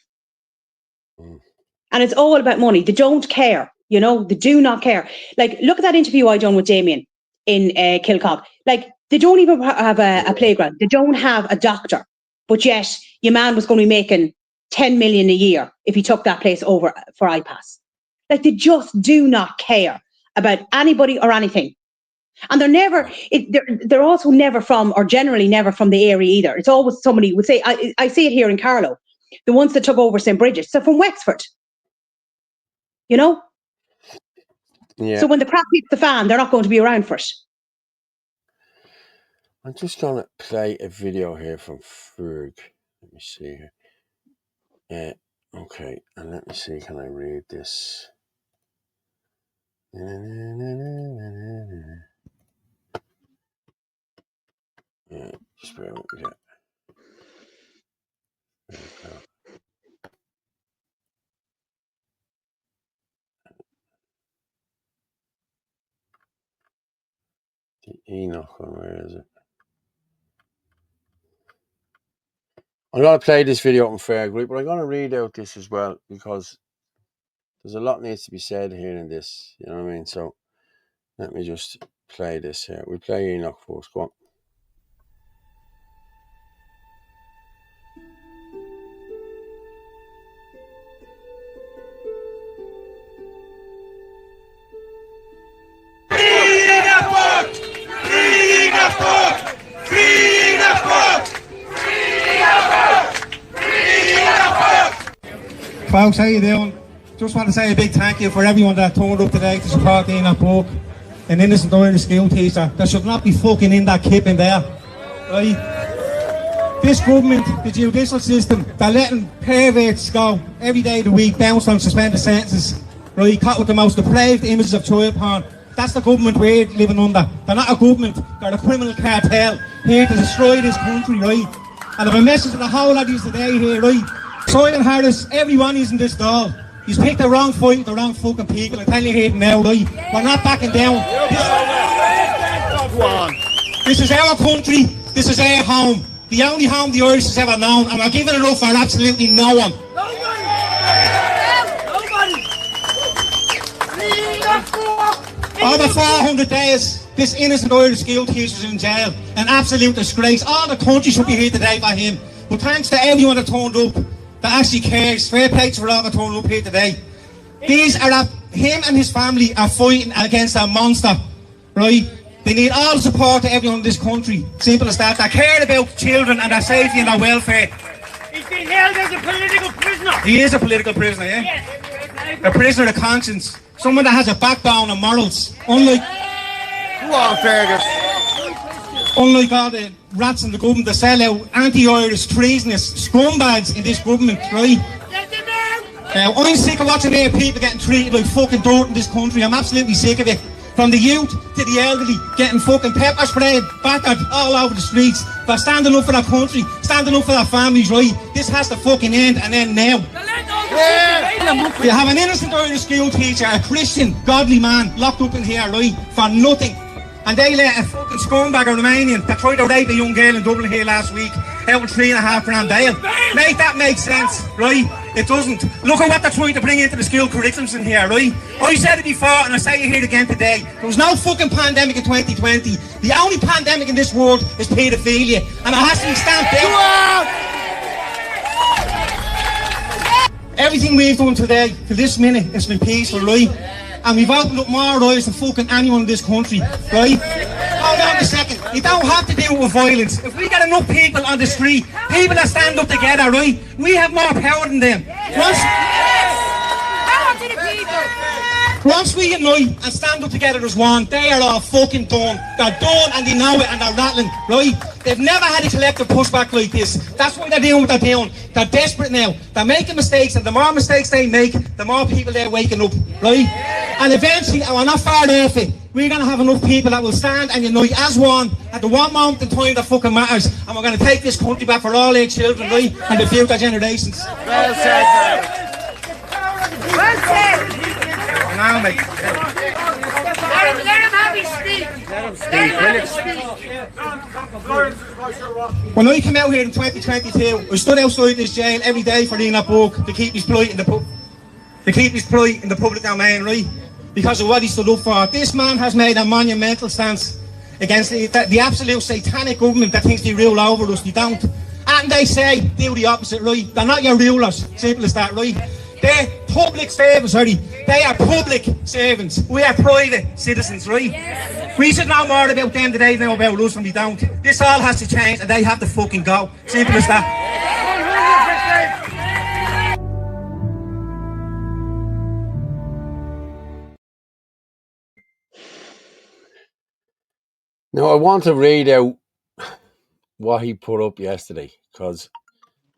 And it's all about money. They don't care, you know? They do not care. Like, look at that interview I done with Damien in Kilcock. Like, they don't even have a playground. They don't have a doctor. But yet, your man was going to be making 10 million a year if he took that place over for iPass. Like, they just do not care about anybody or anything. And they're never, they're also never from, or generally never from the area either. It's always somebody would say, I see it here in Carlow, the ones that took over St. Bridget's, they're from Wexford. You know? Yeah. So when the crap hits the fan, they're not going to be around for it. I'm just going to play a video here from Ferg. Let me see here. Okay, and let me see, can I read this? Yeah, just bear with me. There we go. The Enoch one, where is it? I'm going to play this video on Fair Group, but I'm going to read out this as well because there's a lot needs to be said here in this, you know what I mean? So let me just play this here. We play Enoch first, go on. Folks, how you doing? Just want to say a big thank you for everyone that turned up today to support Enoch Book, an innocent Irish school teacher that should not be fucking in that kip in there, right? This government, the judicial system, they're letting perverts go every day of the week, bounce on suspended sentences, right? Caught with the most depraved images of child porn. That's the government we're living under. They're not a government, they're a criminal cartel here to destroy this country, right? And I have a message to the whole of you today here, right? Simon Harris, everyone who's in this doll, he's picked the wrong fight with the wrong fucking people. I'm telling you here now, right? We're not backing down. This is our country, this is our home. The only home the Irish has ever known, and we're giving it up for absolutely no one. Over 400 days, this innocent Irish school teacher is in jail. An absolute disgrace. All the country should be here today by him. But thanks to everyone that turned up, that actually cares. Fair play to all that turned up here today. These are him and his family are fighting against a monster, right? They need all the support to everyone in this country. Simple as that. They care about children and their safety and their welfare. He's been held as a political prisoner. He is a political prisoner, yeah? Yes. A prisoner of conscience. Someone that has a backbone and morals. Unlike all the rats in the government that sell out anti-Irish, treasonous scumbags in this government, right? I'm sick of watching their people getting treated like fucking dirt in this country. I'm absolutely sick of it. From the youth to the elderly, getting fucking pepper sprayed, battered all over the streets. For standing up for their country, standing up for their families, right? This has to fucking end and end now. You have an innocent Irish school teacher, a Christian, godly man, locked up in here, right? For nothing. And they let a fucking scumbag, a Romanian, that tried to rape a young girl in Dublin here last week, out with £3.5 grand bail. Mate, that makes sense, right? It doesn't. Look at what they're trying to bring into the school curriculums in here, right? I said it before, and I say it here again today. There was no fucking pandemic in 2020. The only pandemic in this world is paedophilia, and it has to be stamped out. Everything we've done today, to this minute, has been peaceful, right? And we've opened up more eyes than fucking anyone in this country, right? Hold on a second. You don't have to deal with violence. If we get enough people on the street, people that stand up together, right? We have more power than them. Power to the people. Once we unite and stand up together as one, they are all fucking done. They're done and they know it and they're rattling, right? They've never had a collective pushback like this. That's why they're doing what they're doing. They're desperate now. They're making mistakes, and the more mistakes they make, the more people they're waking up, right? And eventually, and we're not far off it, we're going to have enough people that will stand and unite as one at the one moment in time that fucking matters. And we're going to take this country back for all our children, right? And the future generations. Well said, well said. Now, mate. Let him have his speech. Let him speak. When I came out here in 2022, I stood outside this jail every day for reading that book to keep his plight in the public domain, right? Because of what he stood up for. This man has made a monumental stance against the absolute satanic government that thinks they rule over us. They don't. And they say, do the opposite, right? They're not your rulers. Simple as that, right? They're public servants, sorry. They are public servants. We are private citizens, right? Yes. We should know more about them than they know about us, and we don't. This all has to change, and they have to fucking go. Simple as that. Now, I want to read out what he put up yesterday, because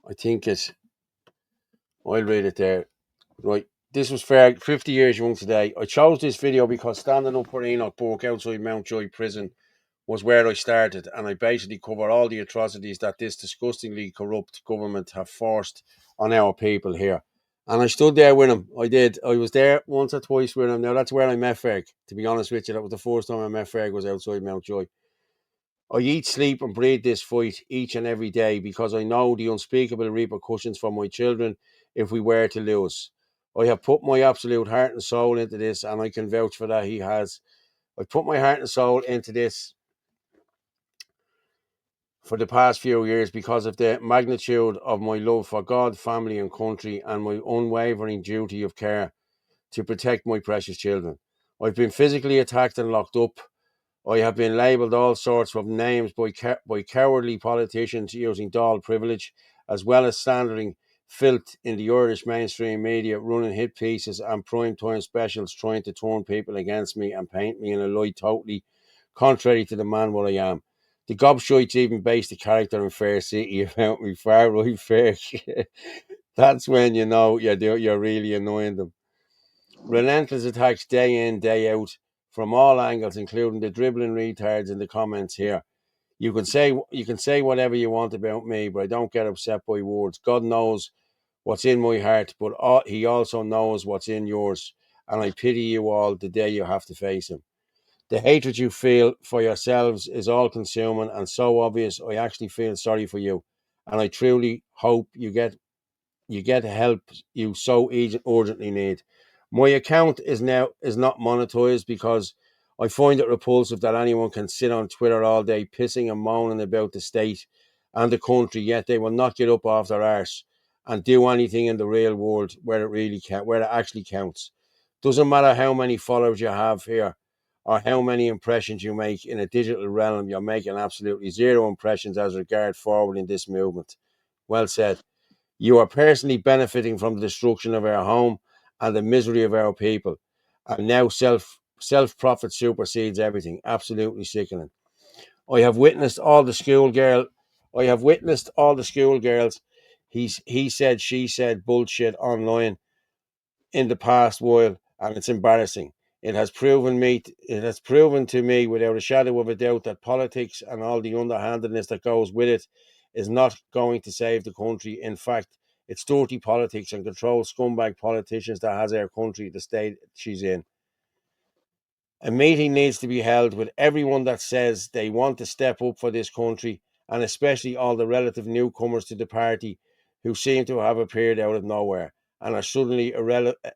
I think I'll read it there. Right, this was fair, 50 years young today. I chose this video because standing up for Enoch Burke outside Mountjoy prison was where I started, and I basically cover all the atrocities that this disgustingly corrupt government have forced on our people here. And I stood there with him. I did. I was there once or twice with him. Now, that's where I met Ferg. To be honest with you, that was the first time I met Ferg, was outside Mountjoy. I eat, sleep and breathe this fight each and every day because I know the unspeakable repercussions for my children if we were to lose. I have put my absolute heart and soul into this, and I can vouch for that. He has. I put my heart and soul into this for the past few years because of the magnitude of my love for God, family and country, and my unwavering duty of care to protect my precious children. I've been physically attacked and locked up. I have been labelled all sorts of names by cowardly politicians using Dáil privilege, as well as slandering filth in the Irish mainstream media, running hit pieces and primetime specials trying to turn people against me and paint me in a light totally contrary to the man what I am. The gobshites even based the character in Fair City about me, far right fair. That's when you know you're really annoying them. Relentless attacks day in, day out, from all angles, including the dribbling retards in the comments here. You can say whatever you want about me, but I don't get upset by words. God knows what's in my heart, but he also knows what's in yours. And I pity you all the day you have to face him. The hatred you feel for yourselves is all consuming and so obvious. I actually feel sorry for you. And I truly hope you get help you so urgently need. My account is not monetized because I find it repulsive that anyone can sit on Twitter all day pissing and moaning about the state and the country, yet they will not get up off their arse and do anything in the real world where it actually counts. Doesn't matter how many followers you have here or how many impressions you make in a digital realm, you're making absolutely zero impressions as regard forward in this movement. Well said. You are personally benefiting from the destruction of our home and the misery of our people. And now self-profit supersedes everything. Absolutely sickening. I have witnessed all the schoolgirls. He said, she said bullshit online in the past while, and it's embarrassing. It has proven to me without a shadow of a doubt that politics and all the underhandedness that goes with it is not going to save the country. In fact, it's dirty politics and controlled scumbag politicians that has our country the state she's in. A meeting needs to be held with everyone that says they want to step up for this country, and especially all the relative newcomers to the party who seem to have appeared out of nowhere and are suddenly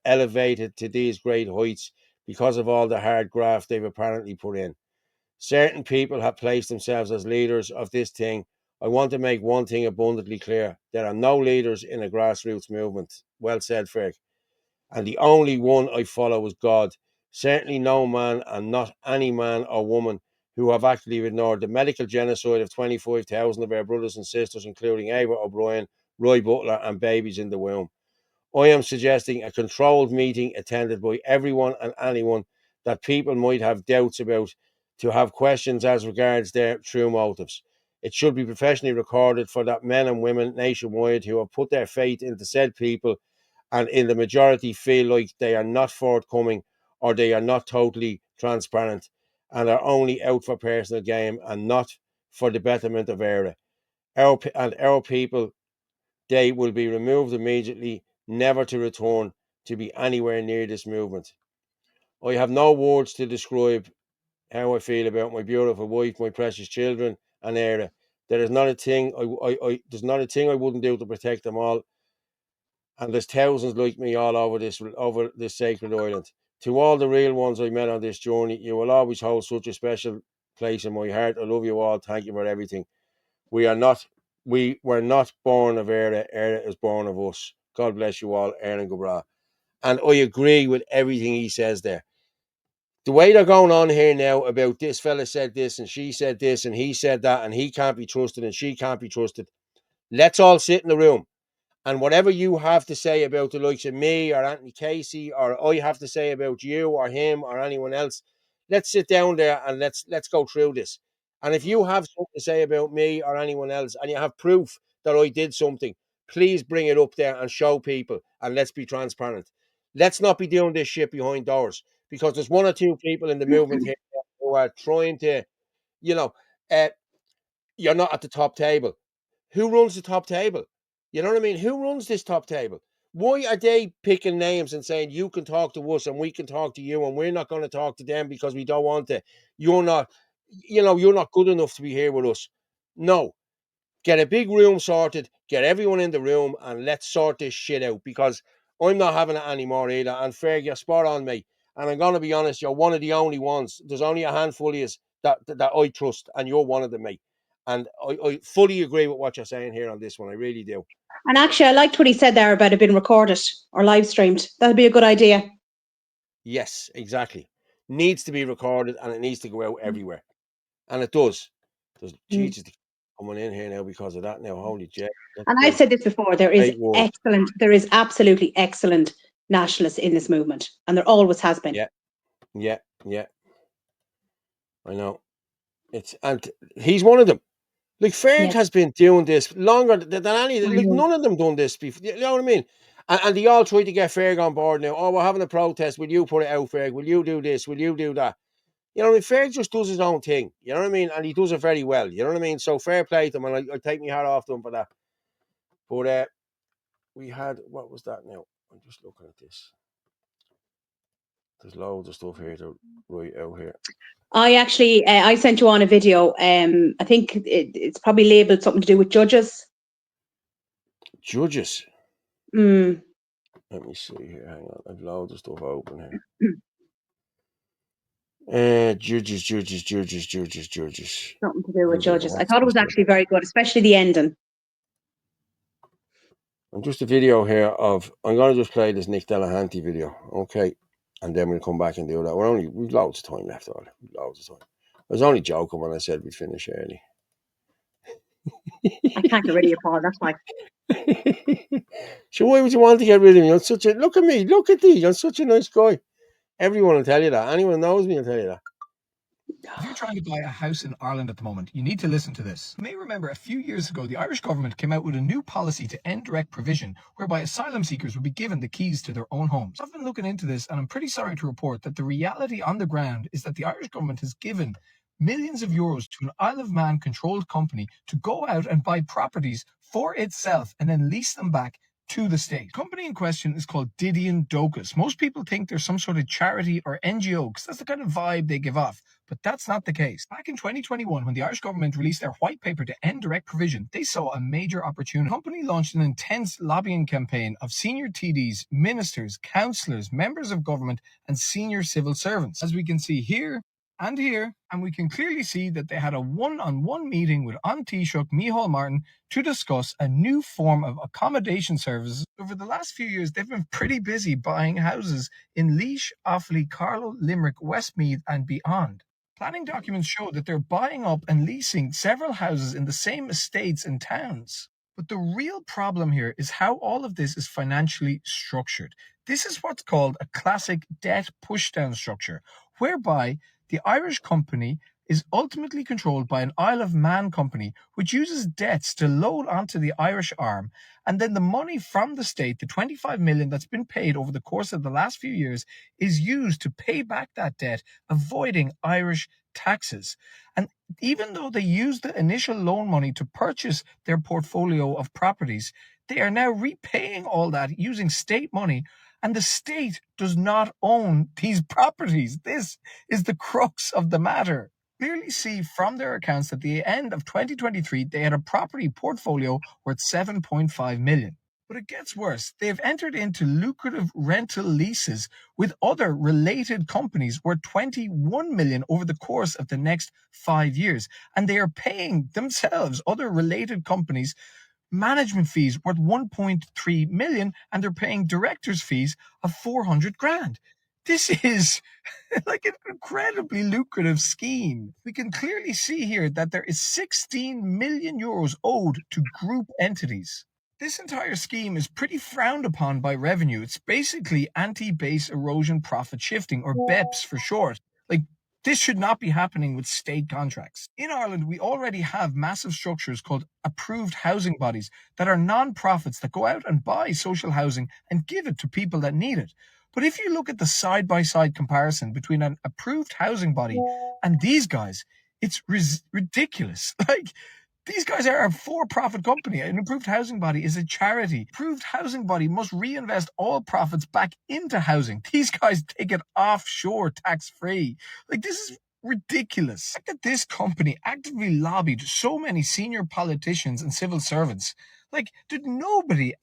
elevated to these great heights because of all the hard graft they've apparently put in. Certain people have placed themselves as leaders of this thing. I want to make one thing abundantly clear. There are no leaders in a grassroots movement. Well said, Frank. And the only one I follow is God. Certainly no man, and not any man or woman, who have actually ignored the medical genocide of 25,000 of our brothers and sisters, including Ava O'Brien, Roy Butler and babies in the womb. I am suggesting a controlled meeting attended by everyone and anyone that people might have doubts about, to have questions as regards their true motives. It should be professionally recorded for that men and women nationwide who have put their faith into said people and in the majority feel like they are not forthcoming or they are not totally transparent and are only out for personal gain and not for the betterment of our people. They will be removed immediately, never to return to be anywhere near this movement. I have no words to describe how I feel about my beautiful wife, my precious children, and Era. There is not a thing there's not a thing I wouldn't do to protect them all. And there's thousands like me all over this sacred island. To all the real ones I met on this journey, you will always hold such a special place in my heart. I love you all. Thank you for everything. We were not born of Era. Era is born of us. God bless you all, Aaron Gobra. And I agree with everything he says there. The way they're going on here now about this fella said this and she said this and he said that and he can't be trusted and she can't be trusted. Let's all sit in the room. And whatever you have to say about the likes of me or Anthony Casey, or I have to say about you or him or anyone else, let's sit down there and let's go through this. And if you have something to say about me or anyone else and you have proof that I did something, please bring it up there and show people, and let's be transparent. Let's not be doing this shit behind doors, because there's one or two people in the movement here who are trying to, you know, you're not at the top table. Who runs the top table? You know what I mean? Who runs this top table? Why are they picking names and saying you can talk to us and we can talk to you and we're not going to talk to them because we don't want to? You're not, you're not good enough to be here with us. No. Get a big room sorted, get everyone in the room, and let's sort this shit out, because I'm not having it anymore either. And Ferg, you're spot on, mate. And I'm going to be honest, you're one of the only ones. There's only a handful of you that I trust, and you're one of them, mate. And I fully agree with what you're saying here on this one. I really do. And actually, I liked what he said there about it being recorded or live streamed. That'd be a good idea. Yes, exactly. Needs to be recorded and it needs to go out everywhere. And it does. There's Jesus coming in here now because of that now. Holy shit. And I've said this before, there is absolutely excellent nationalists in this movement. And there always has been. Yeah. I know. And he's one of them. Like Ferg has been doing this longer than any. Like none of them done this before. You know what I mean? And they all try to get Ferg on board now. Oh, we're having a protest. Will you put it out, Ferg? Will you do this? Will you do that? You know what I mean? Ferg just does his own thing. You know what I mean? And he does it very well. You know what I mean? So fair play to him, and I take my hat off to him for that. But we had, what was that now? I'm just looking at this. There's loads of stuff here to write out here. I actually, I sent you on a video. I think it's probably labelled something to do with judges. Judges? Let me see here. Hang on. I've loads of stuff open here. Judges. Something to do with judges. I thought it was actually very good, especially the ending. And just a video here of, I'm going to just play this Nick Delahanty video, okay? And then we'll come back and do that. We've loads of time left, Orla. Loads of time. I was only joking when I said we'd finish early. I can't get rid of you, Paul. That's why. So why would you want to get rid of me? Look at me. Look at these. I'm such a nice guy. Everyone will tell you that. Anyone who knows me will tell you that. If you're trying to buy a house in Ireland at the moment, you need to listen to this. You may remember a few years ago, the Irish government came out with a new policy to end direct provision, whereby asylum seekers would be given the keys to their own homes. I've been looking into this, and I'm pretty sorry to report that the reality on the ground is that the Irish government has given millions of euros to an Isle of Man controlled company to go out and buy properties for itself and then lease them back to the state. The company in question is called Didion Docus. Most people think they're some sort of charity or NGO because that's the kind of vibe they give off, but that's not the case. Back in 2021, when the Irish government released their white paper to end direct provision, they saw a major opportunity. The company launched an intense lobbying campaign of senior TDs, ministers, councillors, members of government, and senior civil servants. As we can see here, and we can clearly see that they had a one-on-one meeting with An Taoiseach Micheál Martin to discuss a new form of accommodation services. Over the last few years, they've been pretty busy buying houses in Laois, Offaly, Carlow, Limerick, Westmeath, and beyond. Planning documents show that they're buying up and leasing several houses in the same estates and towns. But the real problem here is how all of this is financially structured. This is what's called a classic debt pushdown structure, whereby the Irish company is ultimately controlled by an Isle of Man company, which uses debts to load onto the Irish arm, and then the money from the state, the 25 million that's been paid over the course of the last few years, is used to pay back that debt, avoiding Irish taxes. And even though they used the initial loan money to purchase their portfolio of properties, they are now repaying all that using state money, and the state does not own these properties. This is the crux of the matter. Clearly see from their accounts that at the end of 2023, they had a property portfolio worth 7.5 million. But it gets worse. They have entered into lucrative rental leases with other related companies worth 21 million over the course of the next 5 years. And they are paying themselves, other related companies, management fees worth 1.3 million, and they're paying directors' fees of 400 grand. This is like an incredibly lucrative scheme. We can clearly see here that there is 16 million euros owed to group entities. This entire scheme is pretty frowned upon by revenue. It's basically anti-base erosion profit shifting, or BEPS for short. Like, this should not be happening with state contracts. In Ireland, we already have massive structures called approved housing bodies that are non-profits that go out and buy social housing and give it to people that need it. But if you look at the side-by-side comparison between an approved housing body and these guys, it's ridiculous. Like, these guys are a for-profit company. An approved housing body is a charity. Approved housing body must reinvest all profits back into housing. These guys take it offshore tax-free. Like, this is ridiculous. The fact that this company actively lobbied so many senior politicians and civil servants, like, did nobody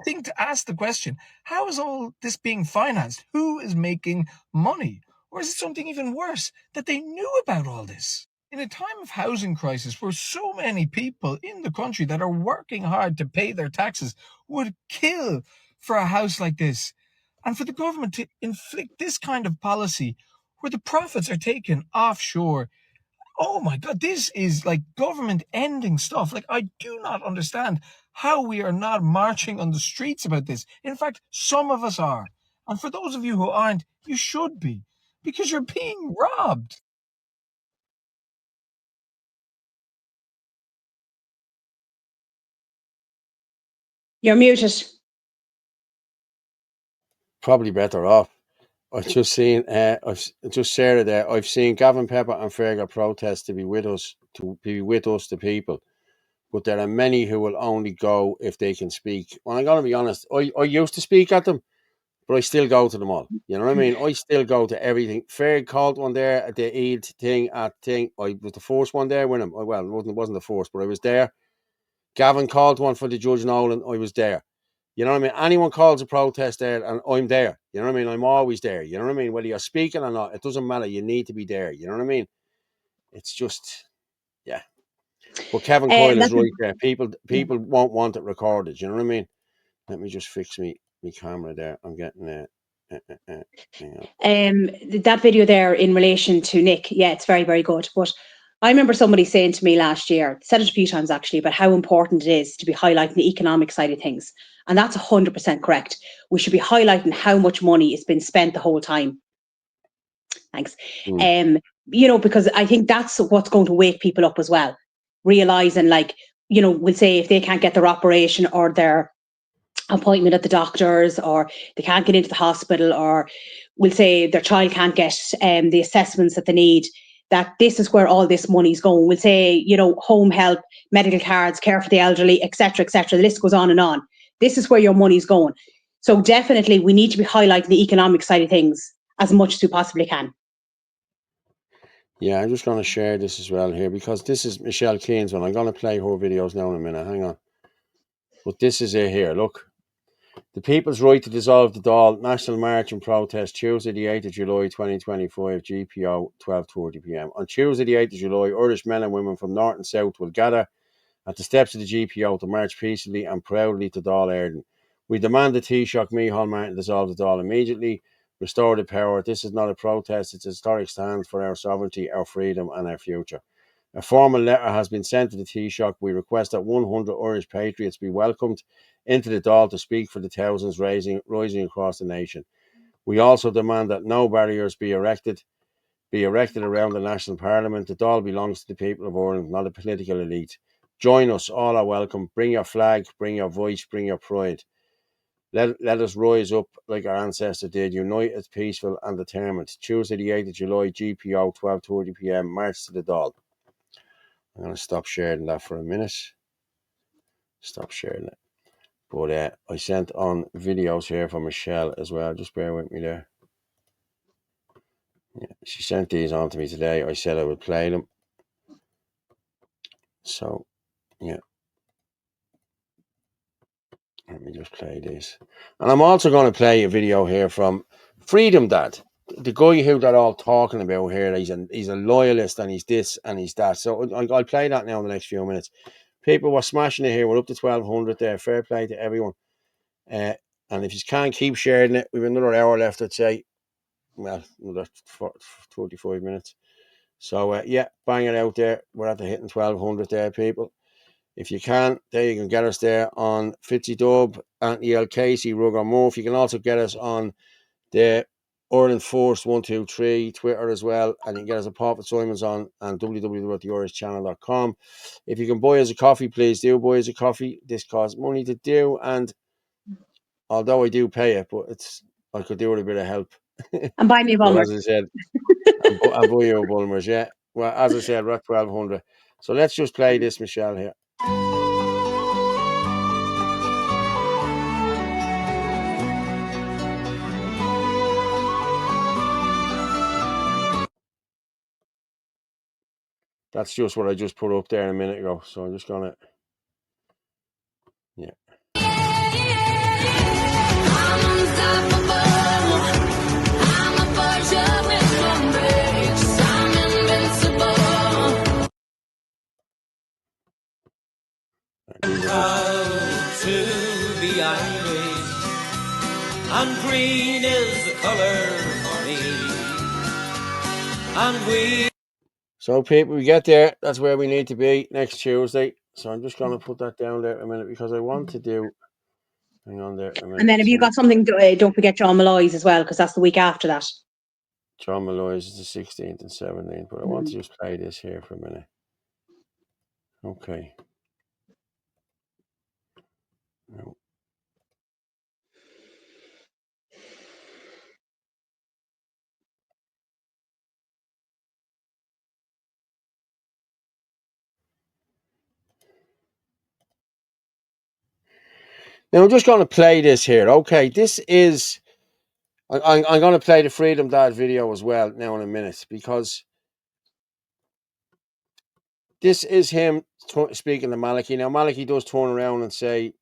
think to ask the question, how is all this being financed? Who is making money? Or is it something even worse, that they knew about all this? In a time of housing crisis where so many people in the country that are working hard to pay their taxes would kill for a house like this, and for the government to inflict this kind of policy where the profits are taken offshore, oh my God, this is like government ending stuff. Like, I do not understand how we are not marching on the streets about this. In fact, some of us are. And for those of you who aren't, you should be, because you're being robbed. You're muted. Probably better off. I've just seen, I've just shared it there. I've seen Gavin Pepper and Fergal protest to be with us, the people. But there are many who will only go if they can speak. Well, I'm going to be honest. I used to speak at them, but I still go to them all. You know what I mean? I still go to everything. Ferg called one there at the Eid thing I was the first one there with him. Well, it wasn't the first, but I was there. Gavin called one for the Judge Nolan. I was there. You know what I mean? Anyone calls a protest there, and I'm there. You know what I mean? I'm always there. You know what I mean? Whether you're speaking or not, it doesn't matter. You need to be there. You know what I mean? It's just, yeah. But Kevin Coyle is right there. People won't want it recorded. You know what I mean? Let me just fix my camera there. I'm getting that video there in relation to Nick, yeah, it's very, very good. But I remember somebody saying to me last year, said it a few times actually, about how important it is to be highlighting the economic side of things. And that's 100% correct. We should be highlighting how much money has been spent the whole time. Thanks. You know, because I think that's what's going to wake people up as well. Realizing, like, you know, we'll say if they can't get their operation or their appointment at the doctor's, or they can't get into the hospital, or we'll say their child can't get the assessments that they need, that this is where all this money's going. We'll say, you know, home help, medical cards, care for the elderly, etc., etc. The list goes on and on. This is where your money's going. So definitely we need to be highlighting the economic side of things as much as we possibly can. Yeah, I'm just going to share this as well here, because this is Michelle Keane's one. I'm going to play her videos now in a minute. Hang on. But this is it here. Look. The People's Right to Dissolve the Dáil National March and Protest Tuesday the 8th of July 2025, GPO 12:30 p.m. On Tuesday the 8th of July, Irish men and women from north and south will gather at the steps of the GPO to march peacefully and proudly to Dáil Éireann. We demand the Taoiseach Micheál Martin dissolve the Dáil immediately, restore the power. This is not a protest, it's a historic stand for our sovereignty, our freedom and our future. A formal letter has been sent to the Taoiseach. We request that 100 Irish patriots be welcomed into the Dáil to speak for the thousands rising across the nation. We also demand that no barriers be erected around the National Parliament. The Dáil belongs to the people of Ireland, not a political elite. Join us, all are welcome. Bring your flag, bring your voice, bring your pride. Let us rise up like our ancestors did, united, peaceful and determined. Tuesday the 8th of July, GPO, 12:30 p.m, march to the Dáil. I'm going to stop sharing that for a minute. Stop sharing it. But I sent on videos here from Michelle as well. Just bear with me there. Yeah, she sent these on to me today. I said I would play them. So, yeah. Let me just play this. And I'm also going to play a video here from Freedom Dad. The guy who they're all talking about here, he's a loyalist and he's this and he's that. So I'll play that now in the next few minutes. People were smashing it here. We're up to 1,200 there. Fair play to everyone. And if you can't keep sharing it, we've another hour left, I'd say. Well, another 45 minutes. So, yeah, bang it out there. We're at the hitting 1,200 there, people. If you can, there you can get us there on Fitzy Dub, Anthony L. Casey, Rugger Murph. You can also get us on the Ireland Force 123 Twitter as well, and you can get us a Paul Fitzsimons on and www.theirishchannel.com. If you can buy us a coffee, please do buy us a coffee. This costs money to do, and although I do pay it, but I could do with a bit of help. And buy me a But Bulmer. as I said, I'll buy you a Bulmers, yeah. Well, as I said, we're at 1,200. So let's just play this, Michelle, here. That's just what I just put up there a minute ago. So I'm just going to, yeah. Proud to be Irish, and green is the colour for me. And we. So people, we get there. That's where we need to be next Tuesday. So I'm just going to put that down there a minute because I want to do. Hang on there a minute. And then if you got something, don't forget John Malloy's as well, because that's the week after that. John Malloy's is the 16th and 17th, but I want to just play this here for a minute. Okay. No. Now I'm just going to play this here. Okay, this is. I'm going to play the Freedom Dad video as well now in a minute because this is him speaking to Malachy. Now Malachy does turn around and say,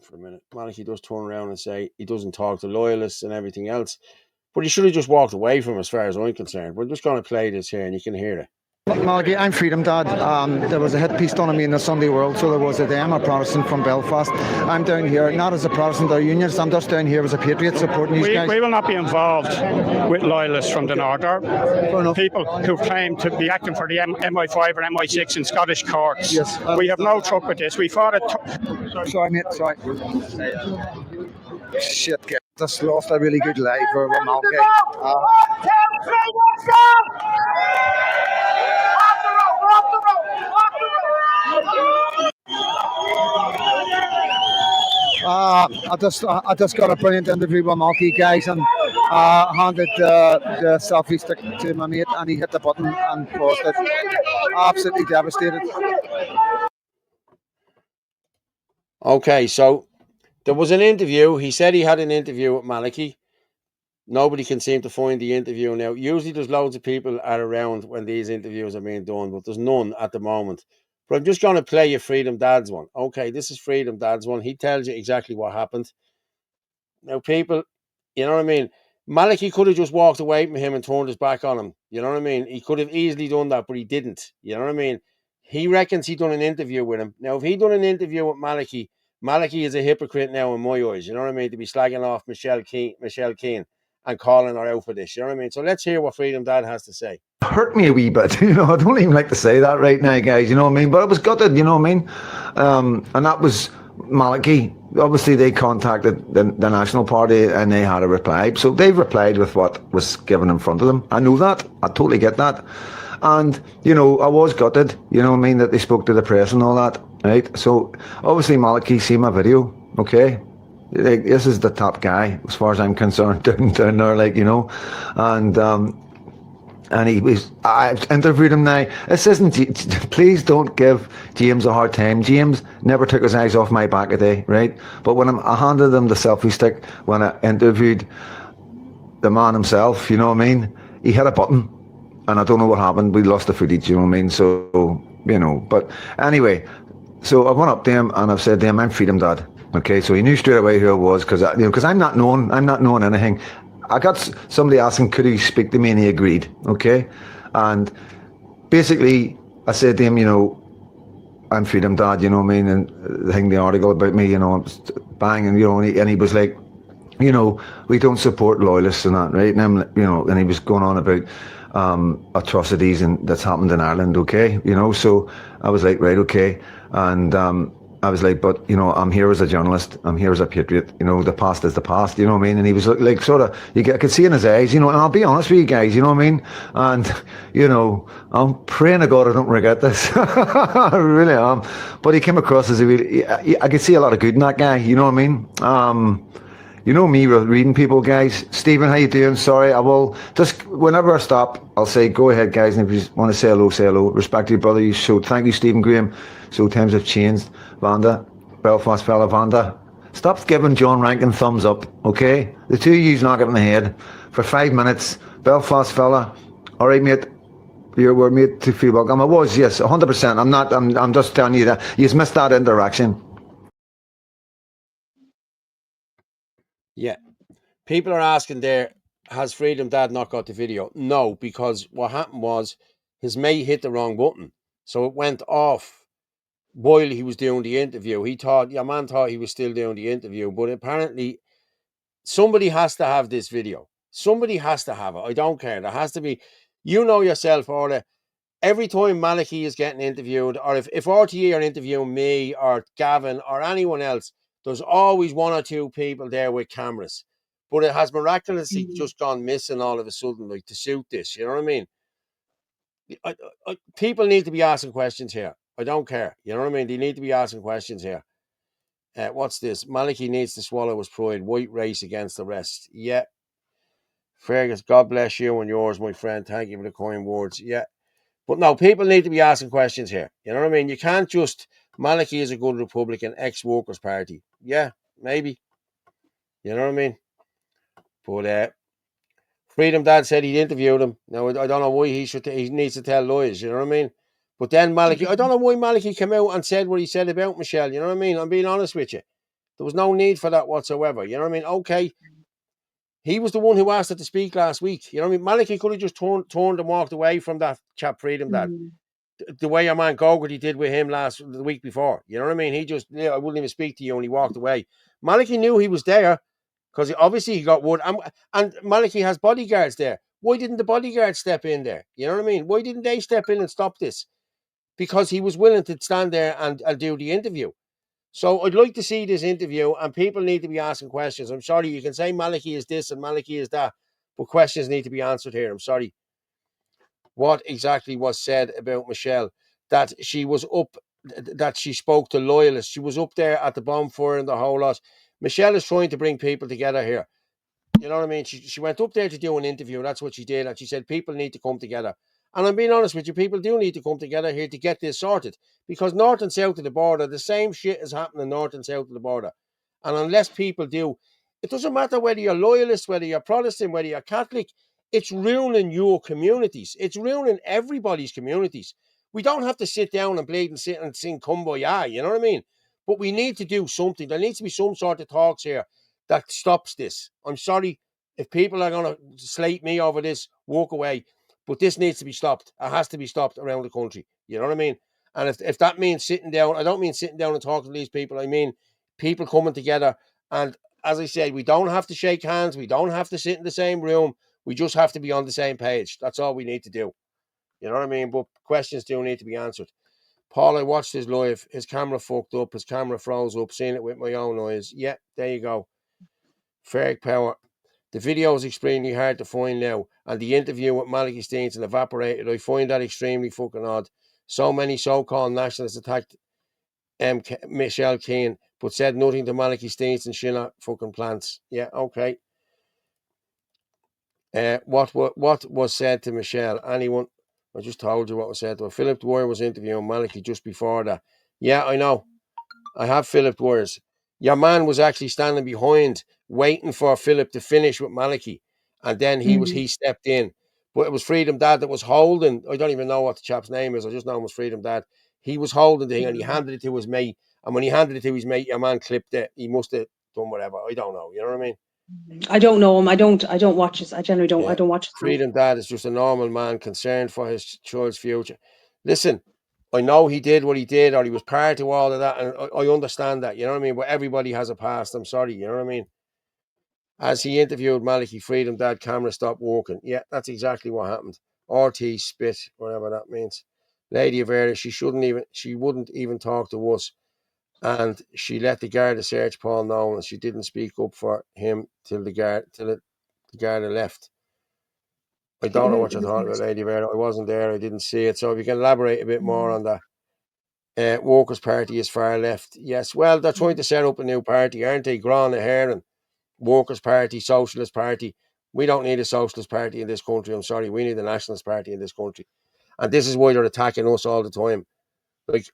for a minute, Malachy does turn around and say he doesn't talk to loyalists and everything else, but he should have just walked away from as far as I'm concerned. We're just going to play this here and you can hear it. Malachy, I'm Freedom Dad. There was a hit piece done on me in the Sunday World, so there was a day. I'm a Protestant from Belfast. I'm down here, not as a Protestant or unionist, I'm just down here as a patriot supporting you guys. We will not be involved with loyalists from the North or people who claim to be acting for the MI5 or MI6 in Scottish courts. Yes, we have no truck with this. We fought it. Sorry, mate, sorry. Shit, just lost a really good life for Malachy. I just got a brilliant interview with Malachy, guys, and handed the selfie stick to my mate, and he hit the button and paused it. Absolutely devastated. Okay, so there was an interview. He said he had an interview with Malachy. Nobody can seem to find the interview now. Usually there's loads of people are around when these interviews are being done, but there's none at the moment. But I'm just going to play you Freedom Dad's one. Okay, this is Freedom Dad's one. He tells you exactly what happened. Now, people, you know what I mean? Malachy could have just walked away from him and turned his back on him. You know what I mean? He could have easily done that, but he didn't. You know what I mean? He reckons he done an interview with him. Now, if he done an interview with Malachy is a hypocrite now in my eyes. You know what I mean? To be slagging off Michelle Keane. and calling her out for this. You know what I mean? So let's hear what Freedom Dad has to say. Hurt me a wee bit, I don't even like to say that right now, guys, you know what I mean? But I was gutted, you know what I mean? And that was Malachy. Obviously, they contacted the National Party and they had a reply. So they've replied with what was given in front of them. I know that. I totally get that. And, I was gutted, you know what I mean, that they spoke to the press and all that, right? So obviously, Malachy seen my video, okay? Like, this is the top guy, as far as I'm concerned, down there, and I interviewed him now. This isn't, please don't give James a hard time. James never took his eyes off my back a day, right? But when I handed him the selfie stick, when I interviewed the man himself, you know what I mean? He hit a button, and I don't know what happened. We lost the footage, you know what I mean? So, but anyway, so I went up to him and I've said to him, I'm Freedom Dad. Okay, so he knew straight away who I was because I'm not knowing anything. I got somebody asking, could he speak to me, and he agreed, okay? And basically, I said to him, I'm Freedom Dad, you know what I mean? And the article about me, bang, and he was like, we don't support loyalists and that, right? And and he was going on about atrocities that's happened in Ireland, okay? So I was like, right, okay. And I was like, but, I'm here as a journalist. I'm here as a patriot. The past is the past, you know what I mean? And he was like, sort of, I could see in his eyes, and I'll be honest with you guys, you know what I mean? And, I'm praying to God I don't regret this. I really am. But he came across as I could see a lot of good in that guy, you know what I mean? You know me reading people, guys. Stephen, how you doing? Sorry, I will just, whenever I stop, I'll say, go ahead, guys, and if you want to say hello, say hello. Respect to your brother. So thank you, Stephen Graham. So times have changed. Vanda, Belfast fella, Vanda. Stop giving John Rankin thumbs up, okay? The two of you's knock it in the head for 5 minutes. Belfast fella, all right, mate. We're made to feel welcome. I was, yes, 100%. I'm just telling you that. You've missed that interaction. Yeah. People are asking there, has Freedom Dad not got the video? No, because what happened was his mate hit the wrong button. So it went off while he was doing the interview. Your man thought he was still doing the interview, but apparently somebody has to have this video. Somebody has to have it. I don't care. There has to be, yourself, Orla, every time Malachy is getting interviewed, or if RTE are interviewing me or Gavin or anyone else, there's always one or two people there with cameras. But it has miraculously just gone missing all of a sudden, like, to suit this. You know what I mean? People need to be asking questions here. I don't care. You know what I mean? They need to be asking questions here. What's this? Malachy needs to swallow his pride. White race against the rest. Yeah. Fergus, God bless you and yours, my friend. Thank you for the kind words. Yeah. But no, people need to be asking questions here. You know what I mean? You can't just, Malachy is a good Republican, ex-Workers' Party. Yeah, maybe. You know what I mean? But Freedom Dad said he'd interviewed him. Now, I don't know why he needs to tell lies, you know what I mean? But then Malachy, I don't know why Malachy came out and said what he said about Michelle, you know what I mean? I'm being honest with you. There was no need for that whatsoever, you know what I mean? Okay, he was the one who asked her to speak last week, you know what I mean? Malachy could have just turned and walked away from that chap Freedom Dad. The way your man Gogarty did with him the week before, you know what I mean? He just, I wouldn't even speak to you, and he walked away. Malachy knew he was there, because obviously he got word, and Malachy has bodyguards there. Why didn't the bodyguards step in there? You know what I mean? Why didn't they step in and stop this? Because he was willing to stand there and do the interview. So I'd like to see this interview, and people need to be asking questions. I'm sorry, you can say Malachy is this and Malachy is that, but questions need to be answered here. I'm sorry. What exactly was said about Michelle? That she was up, that she spoke to loyalists. She was up there at the bonfire and the whole lot. Michelle is trying to bring people together here. You know what I mean? She went up there to do an interview. That's what she did. And she said people need to come together. And I'm being honest with you, people do need to come together here to get this sorted. Because north and south of the border, the same shit is happening north and south of the border. And unless people do, it doesn't matter whether you're loyalist, whether you're Protestant, whether you're Catholic, it's ruining your communities. It's ruining everybody's communities. We don't have to sit down and bleed and sit and sing Kumbaya, you know what I mean? But we need to do something. There needs to be some sort of talks here that stops this. I'm sorry if people are going to slate me over this, walk away, but this needs to be stopped. It has to be stopped around the country. You know what I mean? And if that means sitting down, I don't mean sitting down and talking to these people. I mean people coming together and as I said, we don't have to shake hands. We don't have to sit in the same room. We just have to be on the same page. That's all we need to do. You know what I mean? But questions do need to be answered. Paul, I watched his live. His camera fucked up. His camera froze up. Seen it with my own eyes. Yeah, there you go. Ferric power. The video is extremely hard to find now, and the interview with Malachy Steenson evaporated. I find that extremely fucking odd. So many so-called nationalists attacked Michelle Keane, but said nothing to Malachy Steenson. Shina fucking plants. Yeah, okay. What was said to Michelle? Anyone? I just told you what was said to her. Philip Dwyer was interviewing Malachy just before that. Yeah, I know. I have Philip Dwyer's. Your man was actually standing behind, waiting for Philip to finish with Malachy, and then he stepped in. But it was Freedom Dad that was holding. I don't even know what the chap's name is. I just know it was Freedom Dad. He was holding the thing, and he handed it to his mate. And when he handed it to his mate, your man clipped it. He must have done whatever. I don't know. You know what I mean? I don't know him. I don't watch it. I generally don't. Yeah. I don't watch it. Freedom Dad is just a normal man concerned for his child's future. Listen, I know he did what he did, or he was part of all of that, and I understand that, you know what I mean? But everybody has a past, I'm sorry, you know what I mean? As he interviewed Malachy, Freedom Dad camera stopped working. Yeah, that's exactly what happened. RT spit, whatever that means. Lady of Era, she wouldn't even talk to us. And she let the Garda search Paul know, and she didn't speak up for him till the Garda left. I don't know what you're talking about, Lady Vera. I wasn't there. I didn't see it. So if you can elaborate a bit more on that. Workers' Party is far left. Yes, well, they're trying to set up a new party, aren't they? Grán na hÉireann, Workers' Party, Socialist Party. We don't need a Socialist Party in this country. I'm sorry. We need a Nationalist Party in this country. And this is why they're attacking us all the time. Like,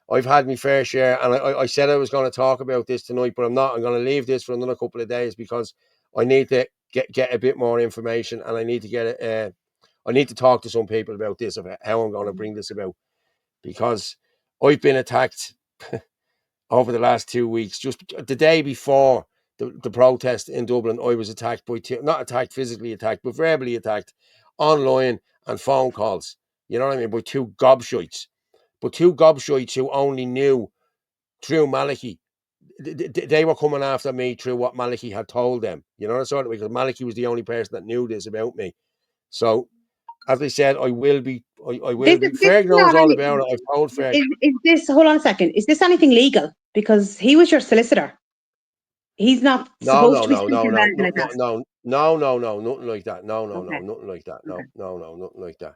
I've had my fair share, and I said I was going to talk about this tonight, but I'm not. I'm going to leave this for another couple of days because I need to get a bit more information, and I need to get it. I need to talk to some people about this, about how I'm going to bring this about, because I've been attacked over the last 2 weeks. Just the day before the protest in Dublin, I was attacked by not attacked, physically attacked, but verbally attacked online and phone calls. You know what I mean? By two gobshites. But two gobshites who only knew through Malachy. They were coming after me through what Malachy had told them. You know, sort of, because Malachy was the only person that knew this about me. So, as I said, I will be. Ferg knows all about it. I've told Ferg. Is this? Hold on a second. Is this anything legal? Because he was your solicitor. He's not supposed to be speaking about anything like that. No, nothing like that. No, nothing like that. No, nothing like that.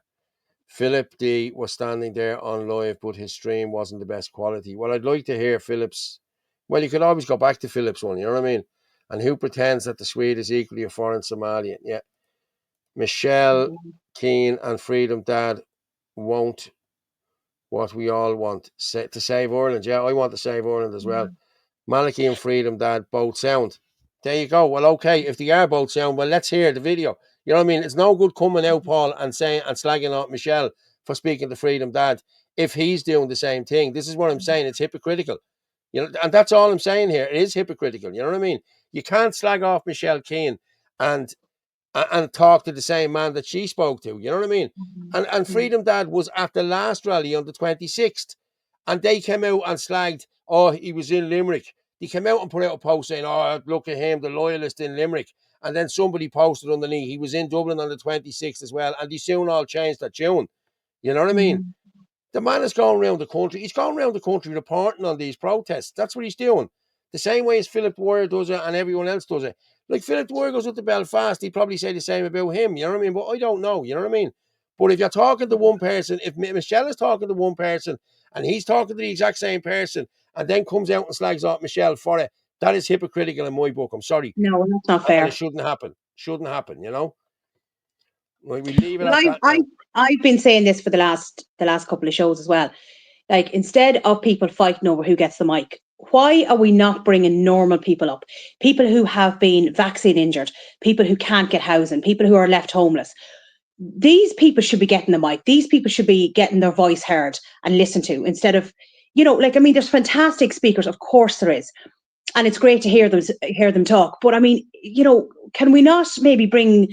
Philip D was standing there on live, but his stream wasn't the best quality. Well, I'd like to hear Philip's. Well, you could always go back to Philip's one, you know what I mean? And who pretends that the Swede is equally a foreign Somalian? Yeah. Michelle Keane and Freedom Dad won't what we all want to save Ireland. Yeah, I want to save Ireland as well. Malachy and Freedom Dad both sound. There you go. Well, okay, if they are both sound, well, let's hear the video. You know what I mean? It's no good coming out, Paul, and saying and slagging out Michelle for speaking to Freedom Dad if he's doing the same thing. This is what I'm saying. It's hypocritical. You know, and that's all I'm saying here. It is hypocritical. You know what I mean? You can't slag off Michelle Keane and talk to the same man that she spoke to. You know what I mean? And Freedom Dad was at the last rally on the 26th, and they came out and slagged, oh, he was in Limerick. They came out and put out a post saying, oh, look at him, the loyalist in Limerick. And then somebody posted underneath, he was in Dublin on the 26th as well, and they soon all changed that tune. You know what I mean? The man is going around the country. He's going around the country reporting on these protests. That's what he's doing. The same way as Philip Dwyer does it and everyone else does it. Like, Philip Dwyer goes up to Belfast, he'd probably say the same about him. You know what I mean? But I don't know. You know what I mean? But if you're talking to one person, if Michelle is talking to one person and he's talking to the exact same person and then comes out and slags off Michelle for it, that is hypocritical in my book. I'm sorry. No, that's not fair. And it shouldn't happen. Shouldn't happen, you know? We leave it Well, at that now. I've been saying this for the last couple of shows as well. Like, instead of people fighting over who gets the mic, why are we not bringing normal people up? People who have been vaccine injured, people who can't get housing, people who are left homeless. These people should be getting the mic. These people should be getting their voice heard and listened to, instead of, you know, like, I mean, there's fantastic speakers, of course there is. And it's great to hear them talk. But I mean, you know, can we not maybe bring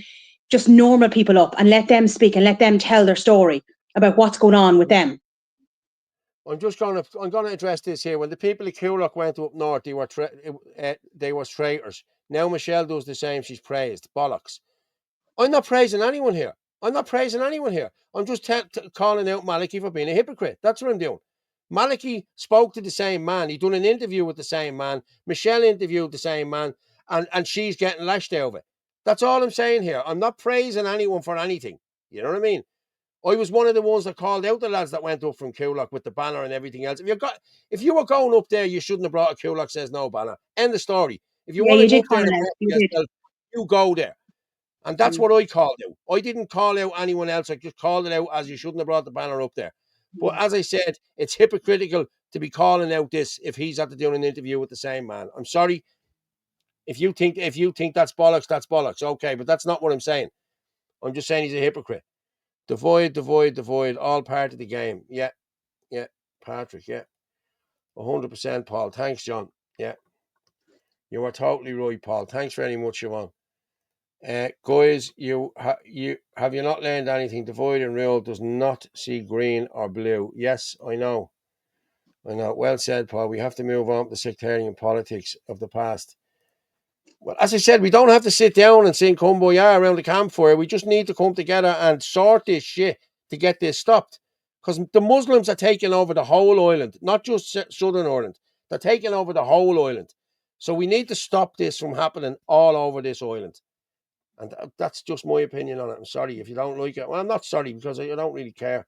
just normal people up and let them speak and let them tell their story about what's going on with them? I'm going to address this here. When the people of Coolock went up north, they were traitors. Now Michelle does the same. She's praised. Bollocks. I'm not praising anyone here. I'm just calling out Malachy for being a hypocrite. That's what I'm doing. Malachy spoke to the same man. He done an interview with the same man. Michelle interviewed the same man, and she's getting lashed out of it. That's all I'm saying here. I'm not praising anyone for anything. You know what I mean? I was one of the ones that called out the lads that went up from Coolock with the banner and everything else. If you were going up there, you shouldn't have brought a Coolock Says No banner. End the story. If you Yeah, want you to go did up call there it and out. prove You did. yourself, you go there. And that's what I called out. I didn't call out anyone else. I just called it out as you shouldn't have brought the banner up there. But as I said, it's hypocritical to be calling out this if he's had to do an interview with the same man. I'm sorry. If you think that's bollocks, that's bollocks. Okay, but that's not what I'm saying. I'm just saying he's a hypocrite. Divide, all part of the game. Yeah, Patrick, yeah. 100%, Paul. Thanks, John. Yeah. You are totally right, Paul. Thanks very much, Siobhan. Guys, have you not learned anything? Divide and rule does not see green or blue. Yes, I know. Well said, Paul. We have to move on to the sectarian politics of the past. Well, as I said, we don't have to sit down and sing Kumbaya around the campfire. We just need to come together and sort this shit to get this stopped. Because the Muslims are taking over the whole island, not just Southern Ireland. They're taking over the whole island. So we need to stop this from happening all over this island. And that's just my opinion on it. I'm sorry if you don't like it. Well, I'm not sorry because I don't really care.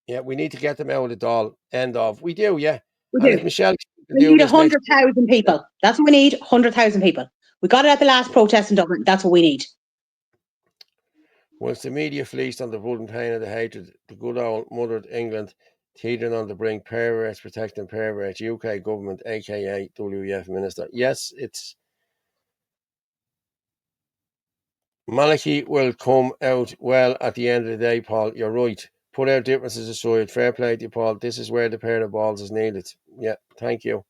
Yeah, we need to get them out of the doll. End of. We do, yeah. We And do. if Michelle We need 100,000 people. That's what we need. 100,000 people. We got it at the last protest in Dublin. That's what we need. Once the media fleeced on the blood and pain of the hatred, the good old mothered England teetering on the brink, perverts protecting perverts, UK government, aka WEF minister. Yes, it's Malachy will come out well at the end of the day, Paul. You're right. Put our differences aside. Fair play to you, Paul. This is where the pair of balls is needed. Yeah, thank you.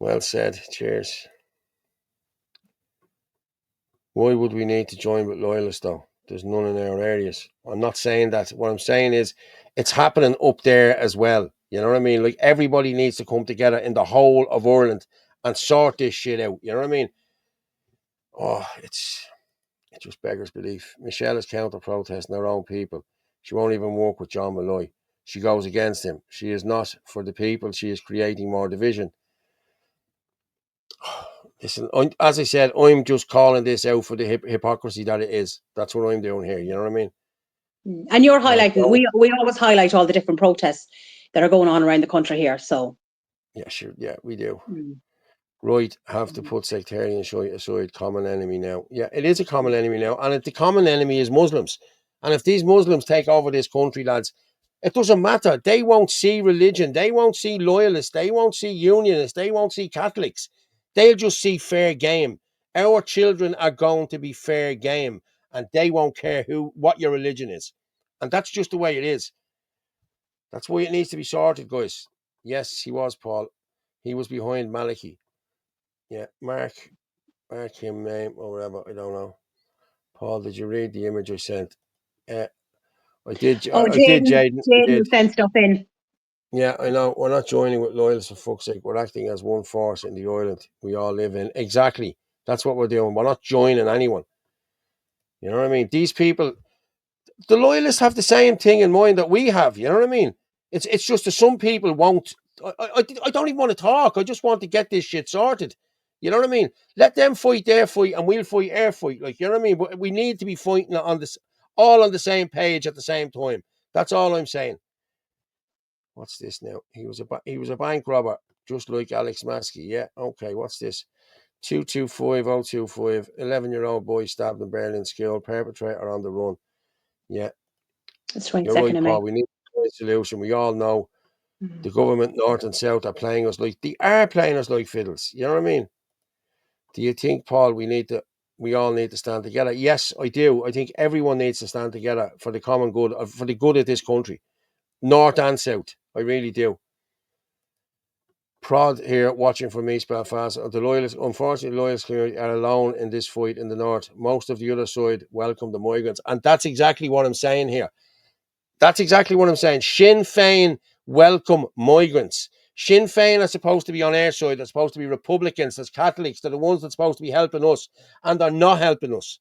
Well said. Cheers. Why would we need to join with loyalists, though? There's none in our areas. I'm not saying that. What I'm saying is it's happening up there as well. You know what I mean? Like everybody needs to come together in the whole of Ireland and sort this shit out. You know what I mean? Oh, it just beggars belief. Michelle is counter-protesting her own people. She won't even work with John Malloy. She goes against him. She is not for the people. She is creating more division. Listen, as I said, I'm just calling this out for the hypocrisy that it is. That's what I'm doing here. You know what I mean? And you're highlighting. We always highlight all the different protests that are going on around the country here. So yeah, sure. Yeah, we do. Right, have to put sectarian aside. Common enemy now. Yeah, it is a common enemy now, and the common enemy is Muslims. And if these Muslims take over this country, lads, it doesn't matter. They won't see religion. They won't see loyalists. They won't see unionists. They won't see Catholics. They'll just see fair game. Our children are going to be fair game, and they won't care what your religion is. And that's just the way it is. That's why it needs to be sorted, guys. Yes, he was, Paul. He was behind Malachy. Yeah, mark him name or whatever. I don't know. Paul, did you read the image I sent? I did. Oh, I did, Jaden. Jaden sent stuff in. Yeah, I know. We're not joining with loyalists for fuck's sake. We're acting as one force in the island we all live in. Exactly. That's what we're doing. We're not joining anyone. You know what I mean? These people, the loyalists have the same thing in mind that we have. You know what I mean? It's just that some people won't. I don't even want to talk. I just want to get this shit sorted. You know what I mean? Let them fight their fight and we'll fight our fight. Like, you know what I mean? But we need to be fighting on this, all on the same page at the same time. That's all I'm saying. What's this now? He was a bank robber, just like Alex Maskey. Yeah, okay. What's this? 225025. 11-year-old boy stabbed in Berlin school. Perpetrator on the run. Yeah, that's you're right, Paul. We need a solution. We all know the government, north and south, are playing us like fiddles. You know what I mean? Do you think, Paul, we all need to stand together? Yes, I do. I think everyone needs to stand together for the common good, for the good of this country, north and south. I really do. Prod here, watching from East Belfast. Unfortunately, the loyalist community are alone in this fight in the north. Most of the other side welcome the migrants. And that's exactly what I'm saying here. That's exactly what I'm saying. Sinn Féin welcome migrants. Sinn Féin are supposed to be on our side. They're supposed to be Republicans. There's Catholics. They're the ones that's supposed to be helping us, and they're not helping us.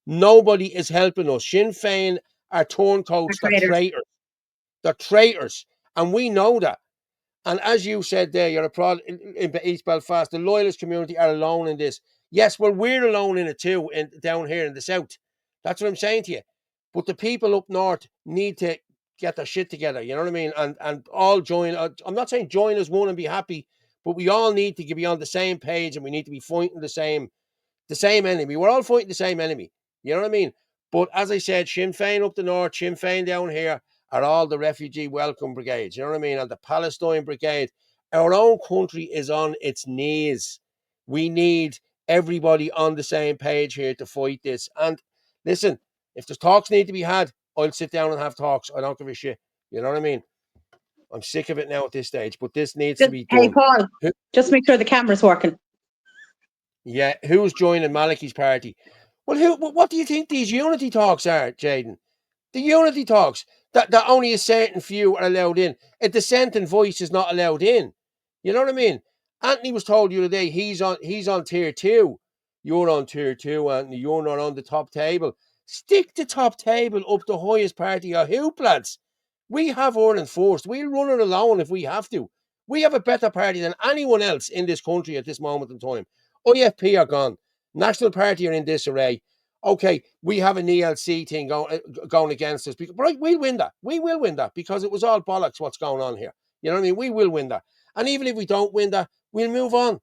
Nobody is helping us. Sinn Féin are turncoats. They're traitors. They're traitors, and we know that. And as you said there, you're a prod in East Belfast. The loyalist community are alone in this. Yes, well, we're alone in it too, down here in the south. That's what I'm saying to you. But the people up north need to get their shit together. You know what I mean? And all join. I'm not saying join as one and be happy, but we all need to be on the same page, and we need to be fighting the same enemy. We're all fighting the same enemy. You know what I mean? But as I said, Sinn Féin up the north, Sinn Féin down here are all the refugee welcome brigades. You know what I mean? And the Palestine brigade. Our own country is on its knees. We need everybody on the same page here to fight this. And listen, if there's talks need to be had, I'll sit down and have talks. I don't give a shit. You know what I mean? I'm sick of it now at this stage, but this needs to be done. Hey, Paul, just make sure the camera's working. Yeah, who's joining Malachi's party? Well, what do you think these unity talks are, Jaden? The unity talks that only a certain few are allowed in. A dissenting voice is not allowed in. You know what I mean? Anthony was told the other day he's on tier 2. You're on tier 2, Anthony. You're not on the top table. Stick the top table up the highest party of hoop, lads. We have Ireland first. We'll run it alone if we have to. We have a better party than anyone else in this country at this moment in time. IFP are gone. National Party are in disarray. Okay, we have an ELC thing going against us. But we'll win that. We will win that because it was all bollocks what's going on here. You know what I mean? We will win that. And even if we don't win that, we'll move on.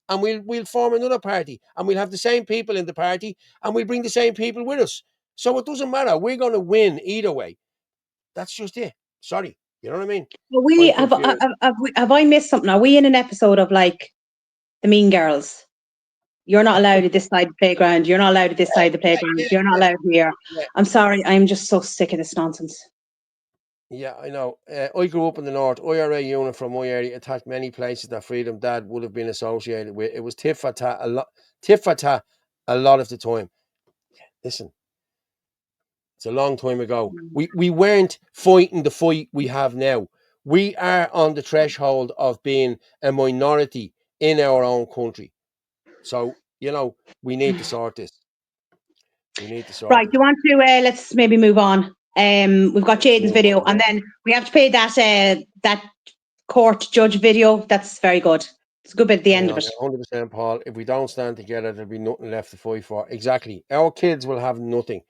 And we'll form another party. And we'll have the same people in the party. And we'll bring the same people with us. So it doesn't matter. We're going to win either way. That's just it. Sorry. You know what I mean? Well, have I missed something? Are we in an episode of like the Mean Girls? You're not allowed at this side of the playground. You're not allowed at this side of the playground. You're not allowed here. I'm sorry. I'm just so sick of this nonsense. Yeah, I know. I grew up in the north. IRA unit from my area attacked many places that Freedom Dad would have been associated with. It was tit for tat a lot of the time. Listen, it's a long time ago. We weren't fighting the fight we have now. We are on the threshold of being a minority in our own country. So, we need to sort this. We need to sort Right, do you want to, let's maybe move on. We've got Jaden's video, and then we have to pay that court judge video. That's very good. It's a good bit at the end of it. 100%, Paul. If we don't stand together, there'll be nothing left to fight for. Exactly. Our kids will have nothing.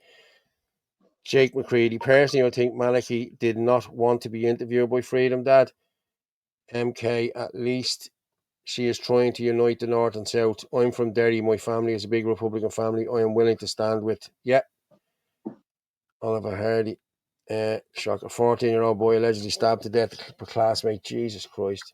Jake McCready. Personally, I think Malachi did not want to be interviewed by Freedom Dad. MK, at least she is trying to unite the North and South. I'm from Derry. My family is a big Republican family. I am willing to stand with. Yeah. Oliver Hardy. Shock. A 14-year-old boy allegedly stabbed to death by classmate. Jesus Christ.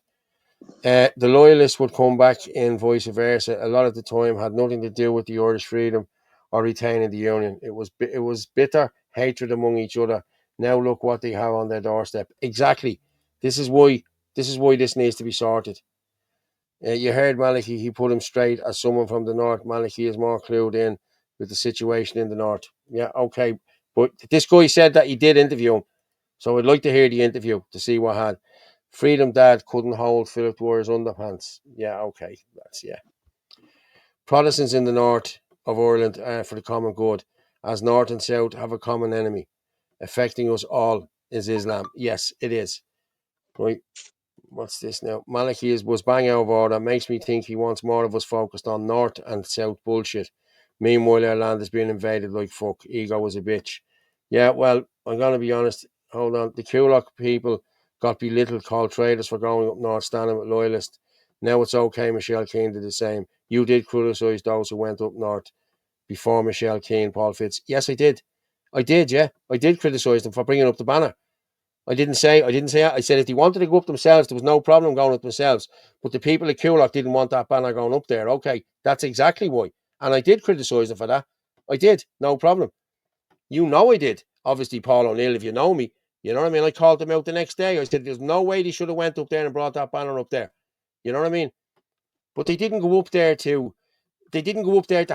The loyalists would come back in vice versa. A lot of the time had nothing to do with the Irish freedom or retaining the union. It was bitter hatred among each other. Now look what they have on their doorstep. Exactly. This is why this needs to be sorted. You heard Malachi. He put him straight as someone from the north. Malachi is more clued in with the situation in the north. Yeah, okay. But this guy said that he did interview him. So I'd like to hear the interview to see what had. Freedom Dad couldn't hold Philip Dwyer's underpants. Yeah, okay. Protestants in the north of Ireland are for the common good, as north and south have a common enemy affecting us all is Islam. Yes, it is. Right. What's this now? Malachi was bang out of order. Makes me think he wants more of us focused on north and south bullshit. Meanwhile, our land is being invaded like fuck. Ego was a bitch. Yeah, well, I'm going to be honest. Hold on. The Kulak people got belittled, called traitors for going up north, standing with loyalists. Now it's okay. Michelle Keane did the same. You did criticise those who went up north before Michelle Keane, Paul Fitz. Yes, I did. I did, yeah. I did criticise them for bringing up the banner. I didn't say I said if they wanted to go up themselves, there was no problem going up themselves. But the people at Kulak didn't want that banner going up there. Okay, that's exactly why. And I did criticise them for that. I did, no problem. You know I did. Obviously, Paul O'Neill, if you know me, you know what I mean? I called them out the next day. I said there's no way they should have went up there and brought that banner up there. You know what I mean? But they didn't go up there to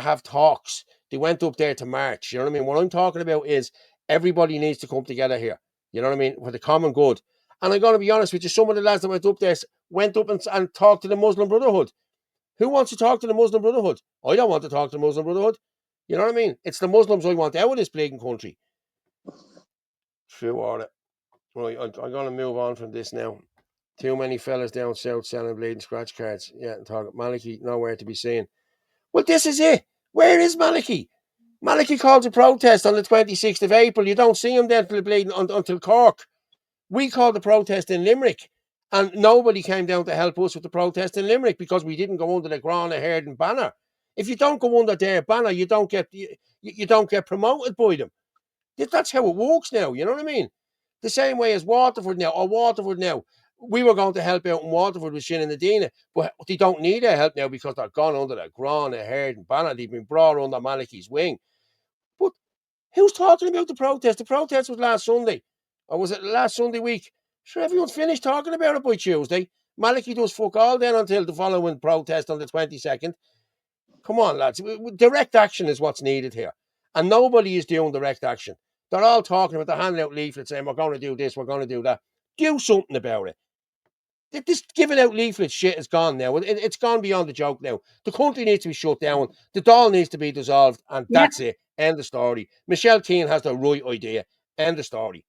have talks. They went up there to march. You know what I mean? What I'm talking about is everybody needs to come together here. You know what I mean? For the common good. And I'm going to be honest with you, some of the lads that went up there went up and talked to the Muslim Brotherhood. Who wants to talk to the Muslim Brotherhood? I don't want to talk to the Muslim Brotherhood. You know what I mean? It's the Muslims I want out of this bleeding country. True order. Right, I'm going to move on from this now. Too many fellas down south selling bleeding scratch cards. Yeah, and talking Malachy, nowhere to be seen. Well, this is it. Where is Malachy? Malachy called a protest on the 26th of April. You don't see him then for the bleeding until Cork. We called the protest in Limerick, and nobody came down to help us with the protest in Limerick because we didn't go under the Grana Herdon banner. If you don't go under their banner, you don't get promoted by them. That's how it works now. You know what I mean? The same way as Waterford now. We were going to help out in Waterford with Shin and Nadina, but they don't need our help now because they're gone under the Grana Herdon banner. They've been brought under Malachy's wing. But who's talking about the protest? The protest was last Sunday. Or was it last Sunday week? Sure, everyone's finished talking about it by Tuesday. Malachy does fuck all then until the following protest on the 22nd. Come on, lads. Direct action is what's needed here. And nobody is doing direct action. They're all talking about, they're handing out leaflets saying, we're going to do this, we're going to do that. Do something about it. This giving out leaflets shit is gone now. It's gone beyond the joke now. The country needs to be shut down. The Dáil needs to be dissolved. And that's it. End of story. Michelle Keane has the right idea. End of story.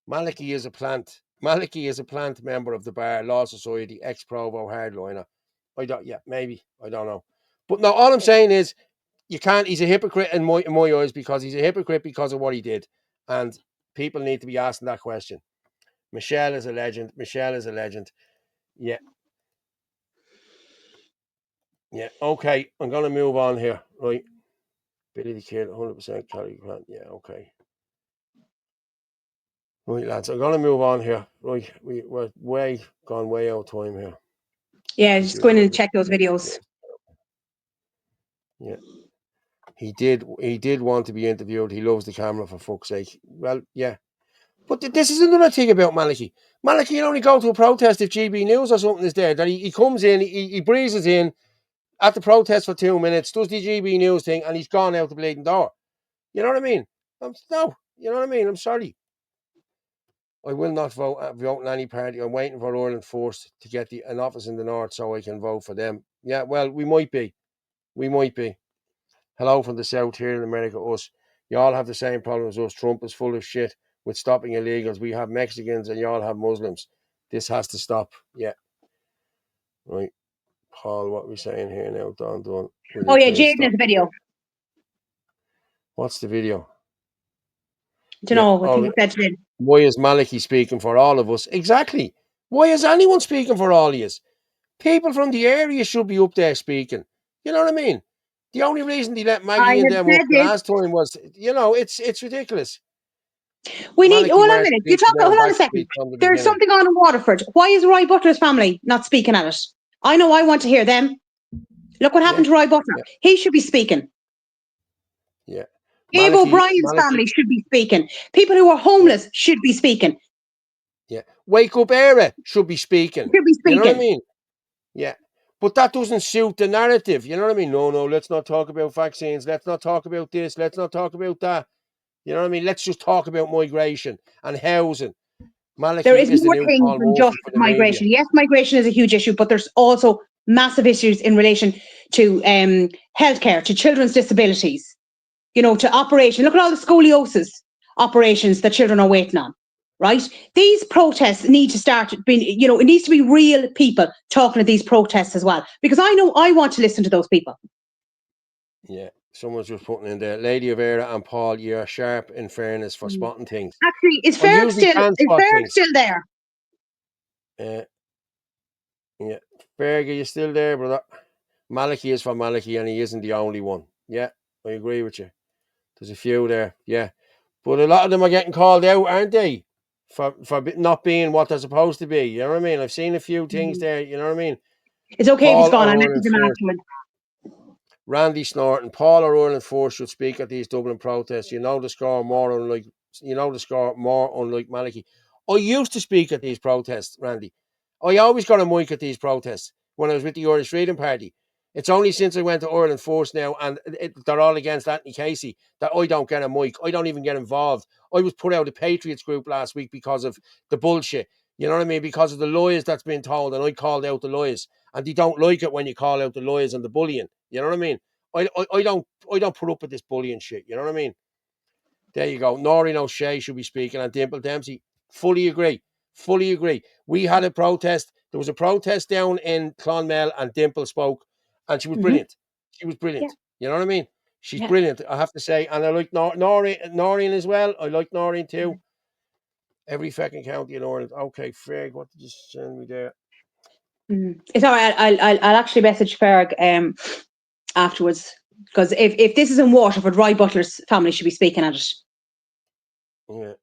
Malachy is a plant. Malachy is a plant member of the Bar Law Society, ex-Provo hardliner. Maybe. I don't know. But no, all I'm saying is, you can't. He's a hypocrite in my eyes because he's a hypocrite because of what he did, and people need to be asking that question. Michelle is a legend. Yeah. Okay, I'm gonna move on here. Right, Billy the Kid, 100% Cali Grant. Yeah. Okay. Right, lads, I'm gonna move on here. Right, we're gone way out of time here. Yeah, just go in and check those videos. Yeah. He did want to be interviewed. He loves the camera, for fuck's sake. Well, yeah. But this is another thing about Malachy. Malachy can only go to a protest if GB News or something is there. That he comes in, he breezes in at the protest for 2 minutes, does the GB News thing, and he's gone out the bleeding door. You know what I mean? You know what I mean? I'm sorry. I will not vote in any party. I'm waiting for Ireland First to get an office in the north so I can vote for them. Yeah, well, we might be. Hello from the south here in America, us. You all have the same problems as us. Trump is full of shit with stopping illegals. We have Mexicans and you all have Muslims. This has to stop. Yeah. Right. Paul, what are we saying here now? Don. Oh, yeah, Jaden has a video. What's the video? Do you know? I think that's it. Why is Malachy speaking for all of us? Exactly. Why is anyone speaking for all of us? People from the area should be up there speaking. You know what I mean? The only reason they let Maggie and them up last time was, it's ridiculous. We need, hold on a minute. Hold on a second. There's something on in Waterford. Why is Roy Butler's family not speaking at it? I know I want to hear them. Look what happened to Roy Butler. Yeah. He should be speaking. Yeah. Dave O'Brien's family should be speaking. People who are homeless should be speaking. Yeah. Wake Up Era should be speaking. You know what I mean? Yeah. But that doesn't suit the narrative. You know what I mean? No, let's not talk about vaccines. Let's not talk about this. Let's not talk about that. You know what I mean? Let's just talk about migration and housing. Malachy there is more the things than just migration. Media. Yes, migration is a huge issue, but there's also massive issues in relation to healthcare, to children's disabilities, to operation. Look at all the scoliosis operations that children are waiting on. Right? These protests need to start being, it needs to be real people talking at these protests as well. Because I know I want to listen to those people. Yeah, someone's just putting in there. Lady of Era and Paul, you're sharp in fairness for spotting things. Actually, is Ferg still there? Yeah. Ferg, are you still there, brother? Malachy is for Malachy and he isn't the only one. Yeah, I agree with you. There's a few there, yeah. But a lot of them are getting called out, aren't they? For not being what they're supposed to be. You know what I mean? I've seen a few things there, you know what I mean? It's okay if he's gone. I messaged him afterwards. Randy Snorton, Paul or Ireland Force should speak at these Dublin protests. The score more unlike Malachy. I used to speak at these protests, Randy. I always got a mic at these protests when I was with the Irish Freedom Party. It's only since I went to Ireland Force now, and they're all against Anthony Casey, that I don't get a mic. I don't even get involved. I was put out of the Patriots group last week because of the bullshit. You know what I mean? Because of the lies that's been told, and I called out the lies, and they don't like it when you call out the lies and the bullying. You know what I mean? I don't put up with this bullying shit. You know what I mean? There you go. Noreen O'Shea should be speaking, and Dimple Dempsey. Fully agree. Fully agree. We had a protest. There was a protest down in Clonmel, and Dimple spoke, and she was brilliant. She was brilliant. You know what I mean? She's brilliant, I have to say. And I like Noreen as well. I like Noreen too. Every fucking county in Ireland. Okay, Ferg, what did you send me there? It's all right. I'll actually message Ferg afterwards, because if this is in Waterford, Roy Butler's family should be speaking at it. Yeah.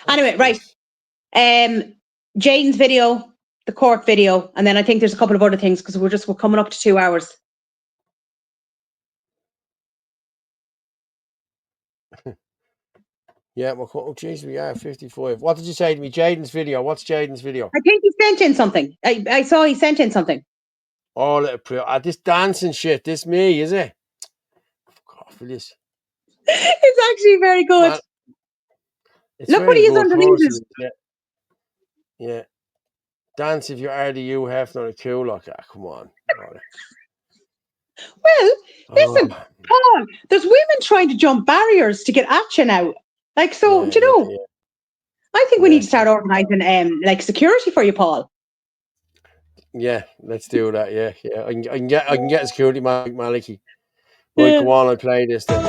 Anyway, right. Jane's video, the court video, and then I think there's a couple of other things, because we're coming up to 2 hours. Yeah, oh jeez, we are 55. What did you say to me? Jaden's video. What's Jaden's video? I think he sent in something. I saw he sent in something. Oh, this dancing shit. This me, is it? Fuck off with this. It's actually very good. Man, it's Look very what he is good underneath it. Yeah. Yeah. Dance if you're RDU, Hefner, a cool like that. Come on. Well, listen, Paul, there's women trying to jump barriers to get at you now. Like, so, do you know? I think we need to start organising like security for you, Paul. Yeah, let's do that. Yeah. I can get a security Mike Maliki. Right, go on, I'll play this then.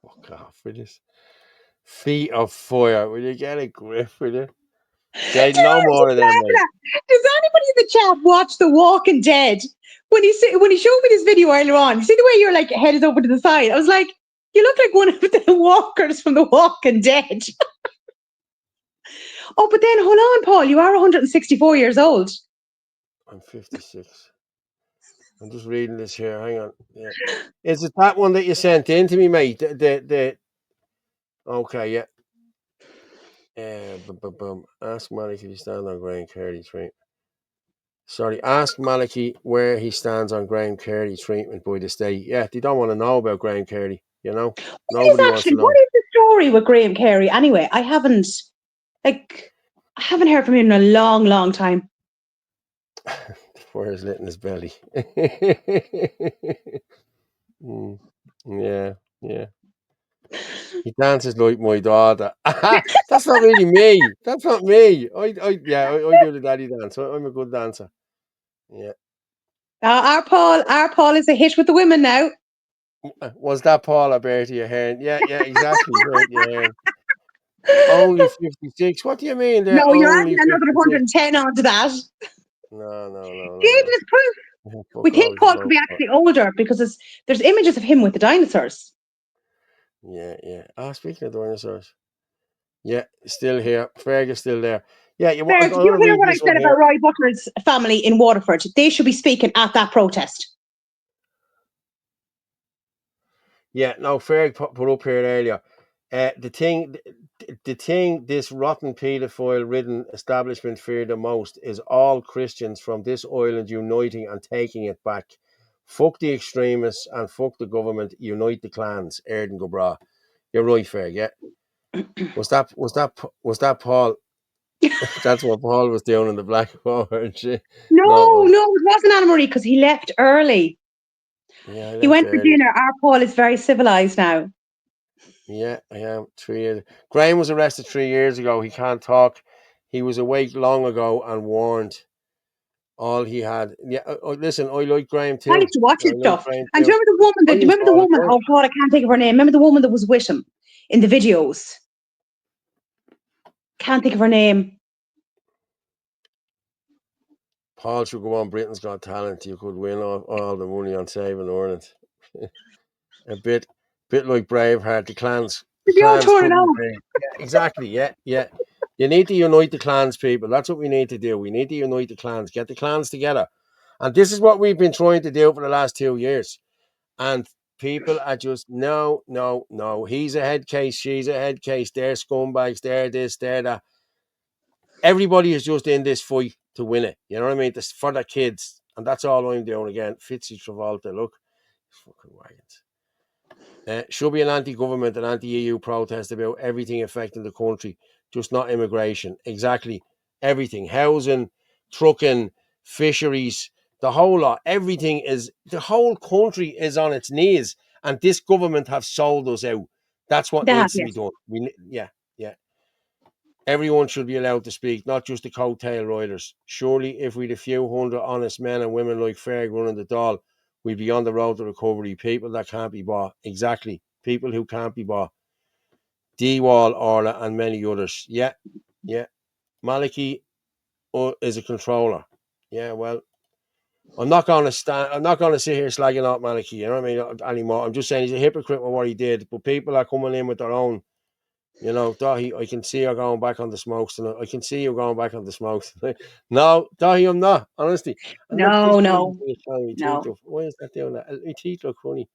Fuck off with this. Feet of fire. Will you get a grip with it? Jade, no more of them, mate. Does anybody in the chat watch The Walking Dead? When he showed me this video earlier on, you see the way your like head is over to the side? I was like, you look like one of the walkers from The Walking Dead. Oh, but then hold on, Paul, you are 164 years old. I'm 56. I'm just reading this here. Hang on. Yeah. Is it that one that you sent in to me, mate? Okay, yeah. Boom. Ask Maliki if he stands on Graham Carey treatment. Sorry, ask Maliki where he stands on Graham Carey treatment by the state. Yeah, they don't want to know about Graham Carey, you know? Nobody wants to know. What is the story with Graham Carey anyway? I haven't heard from him in a long, long time. Where's lit in his belly? Yeah. He dances like my daughter. That's not really me. That's not me. I do the daddy dance. I'm a good dancer. Yeah. Our Paul is a hit with the women now. Was that Paul or Bertie Ahern? Yeah, exactly. Bertie Ahern. Only 56. What do you mean? They're no, you're only adding another 110 onto that. No. There's proof. We think Paul could be actually older because there's images of him with the dinosaurs. Yeah. Speaking of dinosaurs. Yeah, still here. Ferg is still there. Yeah, you hear what I said about Roy Butler's family in Waterford? They should be speaking at that protest. Yeah, no, Ferg put up here earlier. The thing this rotten paedophile-ridden establishment fear the most is all Christians from this island uniting and taking it back. Fuck the extremists and fuck the government. Unite the clans. Erden go bra. You're right, Ferg. Yeah. Was that Paul? That's what Paul was doing in the Black Forest. No, it wasn't Anna Marie because he left early. Yeah, he went for dinner. Our Paul is very civilized now. Yeah, I am. 3 years. Graham was arrested 3 years ago. He can't talk. He was awake long ago and warned. All he had. Yeah, listen, I like Graham too. I used to watch his stuff. And do you remember the woman? Oh God, I can't think of her name. Remember the woman that was with him in the videos? Can't think of her name. Paul should go on Britain's Got Talent. You could win all the money on saving Ireland. A bit like Braveheart. The clans They'll be all clans turning couldn't out. agree. Yeah, exactly. Yeah, yeah. You need to unite the clans, people. That's what we need to do. We need to unite the clans, get the clans together. And this is what we've been trying to do for the last 2 years. And people are just, no, no, no. He's a head case, she's a head case, they're scumbags, they're this, they're that. Everybody is just in this fight to win it. You know what I mean? This for the kids. And that's all I'm doing again. Fitzy Travolta, look. Fucking wagons. Should be an anti-government and anti-EU protest about everything affecting the country, just not immigration. Exactly. Everything. Housing, trucking, fisheries, the whole lot. Everything is, the whole country is on its knees. And this government have sold us out. That's what They have, needs to be yes. done. Yeah. Everyone should be allowed to speak, not just the coattail riders. Surely, if we'd a few hundred honest men and women like Ferg running the doll, we'd be on the road to recovery. People that can't be bought. Exactly. People who can't be bought. D-Wall, Orla, and many others. Yeah. Maliki is a controller. Yeah, well, I'm not going to sit here slagging out Maliki, you know what I mean, anymore. I'm just saying he's a hypocrite with what he did. But people are coming in with their own. You know, Dahi, I can see you're going back on the smokes tonight. I can see you going back on the smokes tonight. No, Dahi, I'm not, honestly. And look, this No. teeth look. Why is that doing that? My teeth look funny.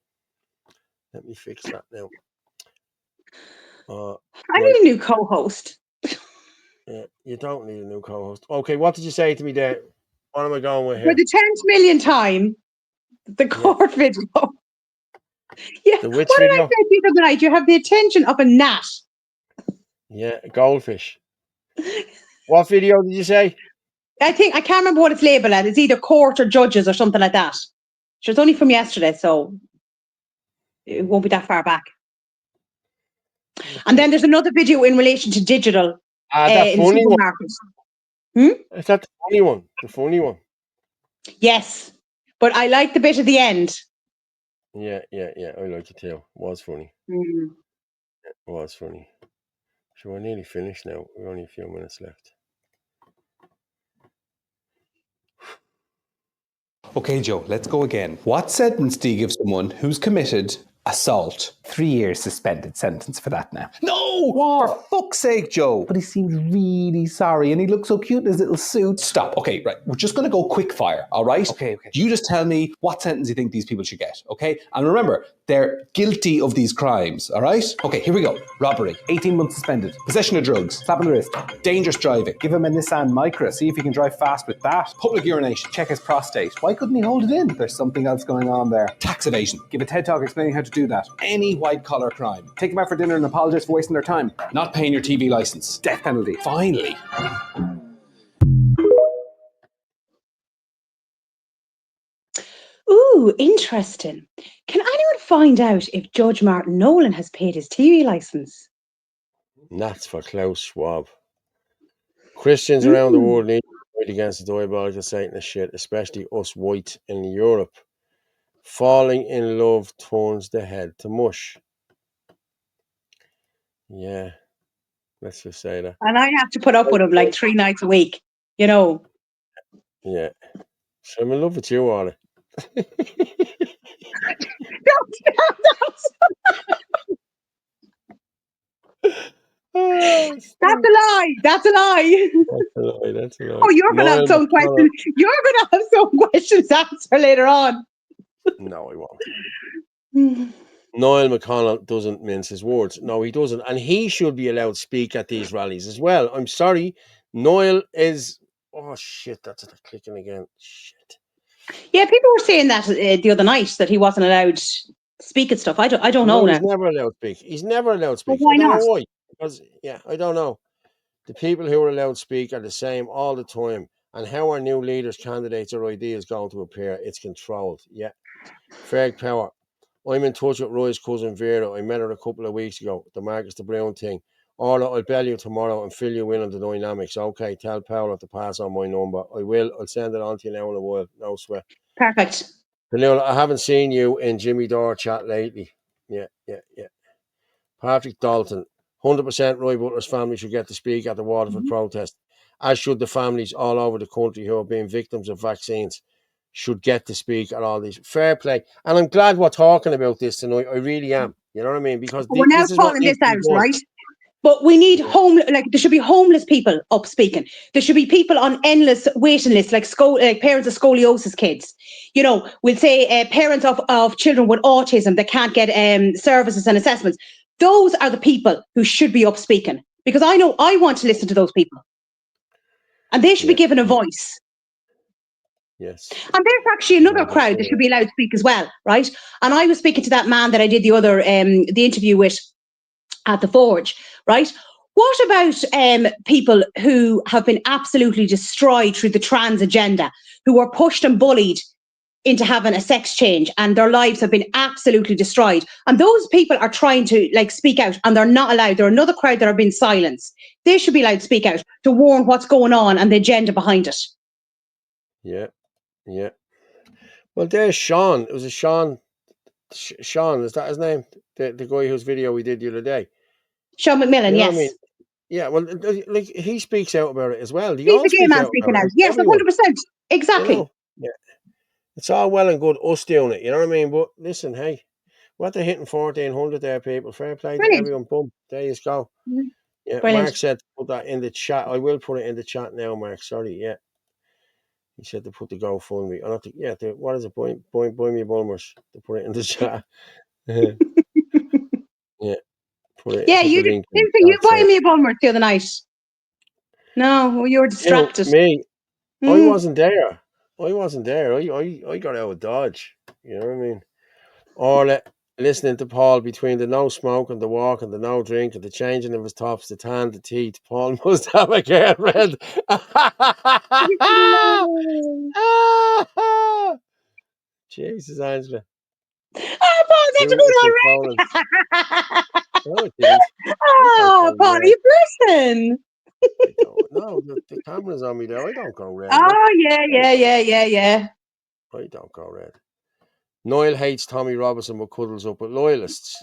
Let me fix that now. I need a new co-host. Yeah, you don't need a new co-host. Okay, what did you say to me there? What am I going with For here? the 10th million time, the court video. Yeah. The What which did I video? say to you the other night? You have the attention of a gnat. Yeah, goldfish. What video did you say? I can't remember what it's labelled at. It's either court or judges or something like that. So it's only from yesterday, so it won't be that far back. And then there's another video in relation to digital That in funny one. supermarkets. Is that the funny one? The funny one. Yes, but I like the bit at the end. Yeah. I like it too. It was funny. Mm. It was funny. So we're nearly finished now. We're only a few minutes left. Okay, Joe, let's go again. What sentence do you give someone who's committed assault? 3 years suspended sentence for that now. No! What? For fuck's sake, Joe. But he seems really sorry and he looks so cute in his little suit. Stop. Okay, right. We're just going to go quick fire, all right? Okay. You just tell me what sentence you think these people should get, okay? And remember, they're guilty of these crimes, all right? Okay, here we go. Robbery. 18 months suspended. Possession of drugs. Slap on the wrist. Dangerous driving. Give him a Nissan Micra. See if he can drive fast with that. Public urination. Check his prostate. Why couldn't he hold it in? There's something else going on there. Tax evasion. Give a TED Talk explaining how to do that. Any white-collar crime. Take them out for dinner and apologise for wasting their time. Not paying your TV licence. Death penalty. Finally. Ooh, interesting. Can anyone find out if Judge Martin Nolan has paid his TV licence? That's for Klaus Schwab. Christians around the world need to fight against the diabolical Satanist shit, especially us whites in Europe. Falling in love turns the head to mush. Yeah, let's just say that. And I have to put up with him like 3 nights a week, you know. Yeah. So I'm in love with you, Orla. That's a lie. That's a lie. That's a lie. Oh, you're going to have some questions. You're going to have some questions answered later on. No, I won't. Niall McConnell doesn't mince his words. No, he doesn't. And he should be allowed to speak at these rallies as well. I'm sorry. Niall is... Oh, shit. That's it. Clicking again. Shit. Yeah, people were saying that the other night, that he wasn't allowed to speak and stuff. I don't know now. He's never allowed to speak. He's never allowed to speak. Well, why I don't not? know why. Because, I don't know. The people who are allowed to speak are the same all the time. And how our new leaders, candidates, or ideas going to appear, it's controlled. Yeah. Ferg Power. I'm in touch with Roy's cousin Vera. I met her a couple of weeks ago. The Marcus the Brown thing. Orla, I'll bell you tomorrow and fill you in on the dynamics. Okay, tell Paula to pass on my number. I will. I'll send it on to you now in a while. No sweat. Perfect. Vanilla, I haven't seen you in Jimmy Dore chat lately. Yeah. Patrick Dalton. 100% Roy Butler's family should get to speak at the Waterford protest, as should the families all over the country who have been victims of vaccines. should get to speak at all these. Fair play. And I'm glad we're talking about this tonight. I really am. You know what I mean? Because We're now this is what calling needs this to out, be done. right? But we need there should be homeless people up speaking. There should be people on endless waiting lists, like parents of scoliosis kids. You know, we'll say parents of children with autism that can't get services and assessments. Those are the people who should be up speaking, because I know I want to listen to those people, and they should be given a voice. Yes. And there's actually another crowd that should be allowed to speak as well, right? And I was speaking to that man that I did the interview with at the Forge, right? What about people who have been absolutely destroyed through the trans agenda, who were pushed and bullied into having a sex change, and their lives have been absolutely destroyed? And those people are trying to speak out, and they're not allowed. They're another crowd that are being silenced. They should be allowed to speak out to warn what's going on and the agenda behind it. Yeah, yeah. Well, there's Sean. It was a Sean. Sean, is that his name? The guy whose video we did the other day. Sean McMillan, You know yes. what I mean? Yeah, well, like he speaks out about it as well. They He's all the gay speak man out speaking about out. it. Yes, Everyone. 100%. Exactly. You know? Yeah. It's all well and good us doing it, you know what I mean? But listen, hey, what they're hitting 1,400 there, people. Fair play to everyone. Boom. There you go. Mm-hmm. Yeah, Brilliant. Mark said to put that in the chat. I will put it in the chat now, Mark. Sorry, yeah. He said to put the GoFundMe. What is it? Buy me Bulmers. To put it in the chat. Yeah. Put You the link in you the chat. buying me a bummer the other night. No, you were distracted. Me? I wasn't there. I got out of Dodge. You know what I mean? Orla listening to Paul between the no smoke and the walk and the no drink and the changing of his tops, the tan, the teeth. Paul must have a girlfriend. Jesus, Angela. Oh, Paul, that's a good one, No, it didn't. Oh, Paul, you listen. No, the camera's on me there. I don't go red. Oh, yeah. I don't go red. Niall hates Tommy Robinson but cuddles up with loyalists.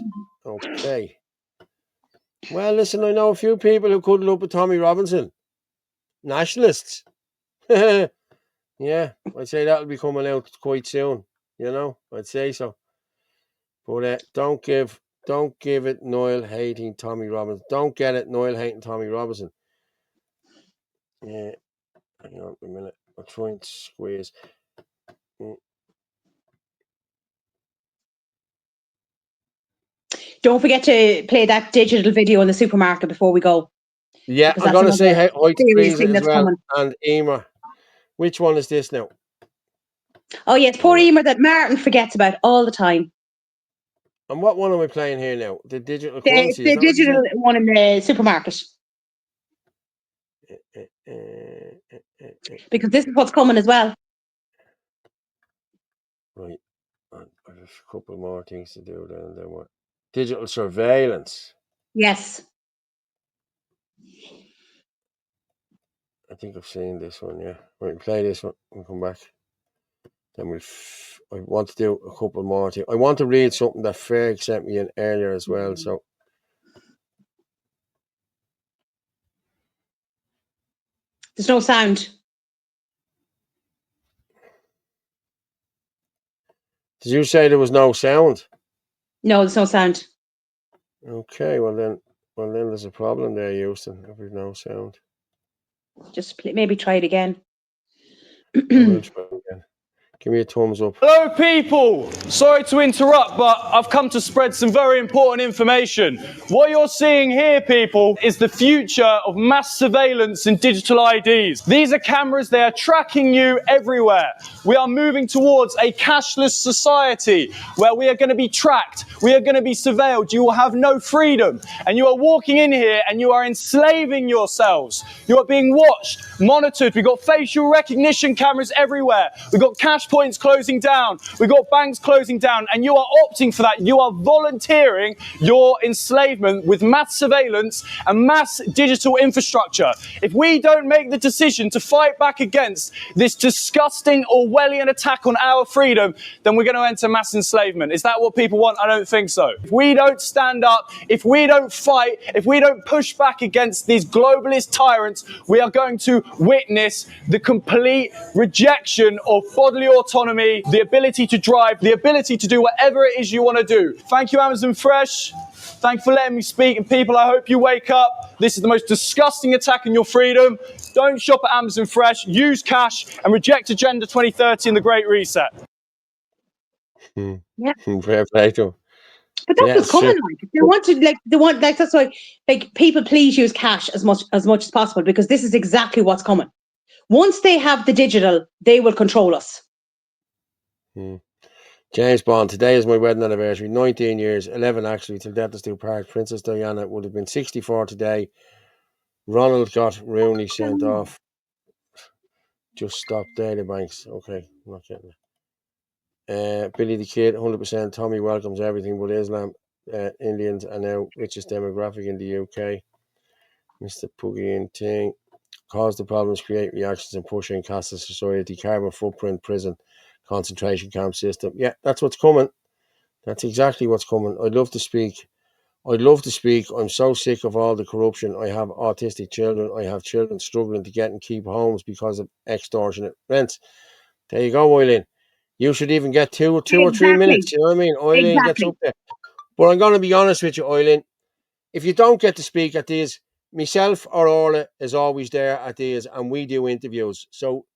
Okay. Well, listen, I know a few people who cuddle up with Tommy Robinson. Nationalists. Yeah, I'd say that'll be coming out quite soon. You know, I'd say so. But don't give it Niall hating Tommy Robinson. Don't get it, Niall hating Tommy Robinson. Yeah, hang on a minute. I'll try and squeeze. Don't forget to play that digital video in the supermarket before we go. Yeah, I'm going to say hi to Teresa as well. Coming. And Emer. Which one is this now? Oh, yes, poor Emer that Martin forgets about all the time. And what one am I playing here now? The digital currency? The digital one in the supermarket. Because this is what's coming as well. Right. I have a couple more things to do then what? Digital surveillance. Yes. I think I've seen this one, yeah. Right, play this one and come back. Then I want to do a couple more things. I want to read something that Ferg sent me in earlier as well, so. There's no sound. Did you say there was no sound? No, there's no sound. Okay, well then there's a problem there, Houston, if there's no sound. Just maybe try it again. I will try it again. Give me a thumbs up. Hello, people. Sorry to interrupt, but I've come to spread some very important information. What you're seeing here, people, is the future of mass surveillance and digital IDs. These are cameras, they are tracking you everywhere. We are moving towards a cashless society where we are going to be tracked, we are going to be surveilled, you will have no freedom. And you are walking in here and you are enslaving yourselves. You are being watched, monitored. We've got facial recognition cameras everywhere. We've got cash points closing down. We've got banks closing down, and you are opting for that. You are volunteering your enslavement with mass surveillance and mass digital infrastructure. If we don't make the decision to fight back against this disgusting Orwellian attack on our freedom, then we're going to enter mass enslavement. Is that what people want? I don't think so. If we don't stand up, if we don't fight, if we don't push back against these globalist tyrants, we are going to witness the complete rejection of bodily autonomy, the ability to drive, the ability to do whatever it is you want to do. Thank you, Amazon Fresh. Thank you for letting me speak. And people, I hope you wake up. This is the most disgusting attack on your freedom. Don't shop at Amazon Fresh, use cash, and reject Agenda 2030 and the Great Reset. Yeah. Fair play to him. But that's Yeah, what's it's true. coming. Like they want that's why people please use cash as much as possible, because this is exactly what's coming. Once they have the digital, they will control us. James Bond, today is my wedding anniversary. 19 years, 11 actually, till death us do part. Princess Diana would have been 64 today. Ronald got Rooney sent off. Just stopped there, the banks. Okay, I'm not getting it. Billy the Kid, 100%. Tommy welcomes everything but Islam. Indians are now richest demographic in the UK. Mr. Puggy and Ting. Cause the problems, create reactions, and push in cashless society, carbon footprint, prison, concentration camp system. Yeah, that's what's coming. That's exactly what's coming. I'd love to speak. I'm so sick of all the corruption. I have autistic children. I have children struggling to get and keep homes because of extortionate rents. There you go, Eileen. You should even get two or 3 minutes. You know what I mean? Eileen gets up there. But I'm going to be honest with you, Eileen. If you don't get to speak at these, myself or Orla is always there at these, and we do interviews. So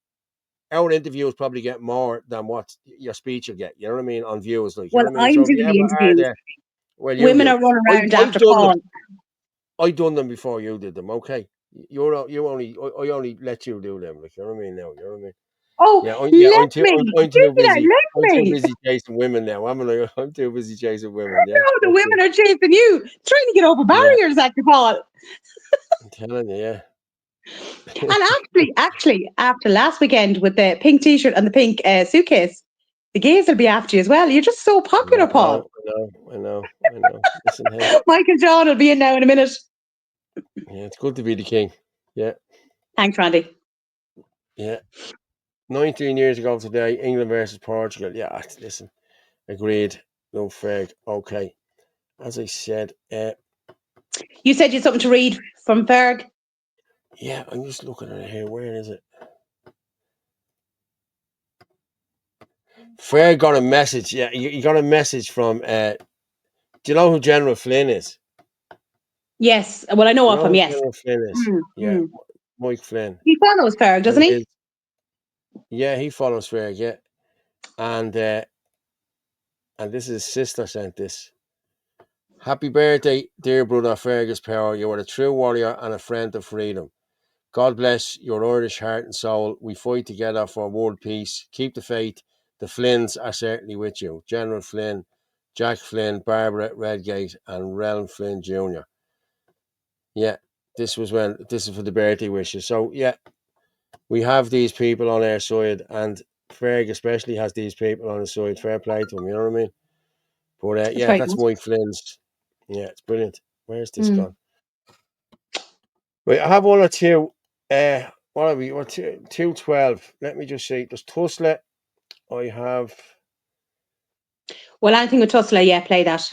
our interviews probably get more than what your speech will get. You know what I mean? On views, like, you Well, know what I mean? I'm So if doing you the ever are interviews. there, well, you Women do. are running around I've after done Paul. them. I done them before you did them. Okay, I only let you do them. Like, you know what I mean? Now, you know what I mean? Oh, Yeah, let me. I'm too Let busy. I'm too me. busy chasing women now. I'm too busy chasing women. Yeah, No, the that's it. women are chasing you, trying to get over Yeah, barriers, actually, Paul. I'm telling you. Yeah. And actually, after last weekend with the pink T-shirt and the pink suitcase, the gays will be after you as well. You're just so popular, Paul. I know. Listen, hey, Michael John will be in now in a minute. yeah, it's good to be the king. Yeah, Thanks, Randy. yeah. 19 years ago today, England versus Portugal. Yeah, listen, agreed. No Ferg. Okay. As I said, You said you had something to read from Ferg. yeah, I'm just looking at it here. Where is it? Ferg got a message. Yeah, you got a message from. Do you know who General Flynn is? Yes. Well, I know You of know him, who yes. General Flynn is? Yeah, Mike Flynn. He follows Ferg, doesn't he? Yeah, he follows Ferg. Yeah, and this is his sister sent this. Happy birthday, dear brother Fergus Power. You are a true warrior and a friend of freedom. God bless your Irish heart and soul. We fight together for world peace. Keep the faith. The Flynns are certainly with you. General Flynn, Jack Flynn, Barbara Redgate, and Relm Flynn Jr. Yeah, this is for the birthday wishes. So yeah, we have these people on our side, and Ferg especially has these people on his side. Fair play to him, you know what I mean? But yeah, that's Mike Flynn's. Yeah, it's brilliant. Where's this gone? Wait, I have one or two. What are we? What 2:12? Let me just see. There's Tussle. I have. Well, anything with Tussle, yeah, play that.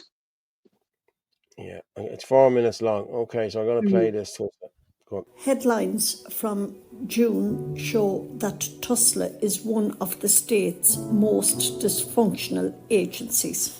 Yeah, it's 4 minutes long. Okay, so I'm going to play this Tussle. Go on. Headlines from June show that Tussle is one of the state's most dysfunctional agencies.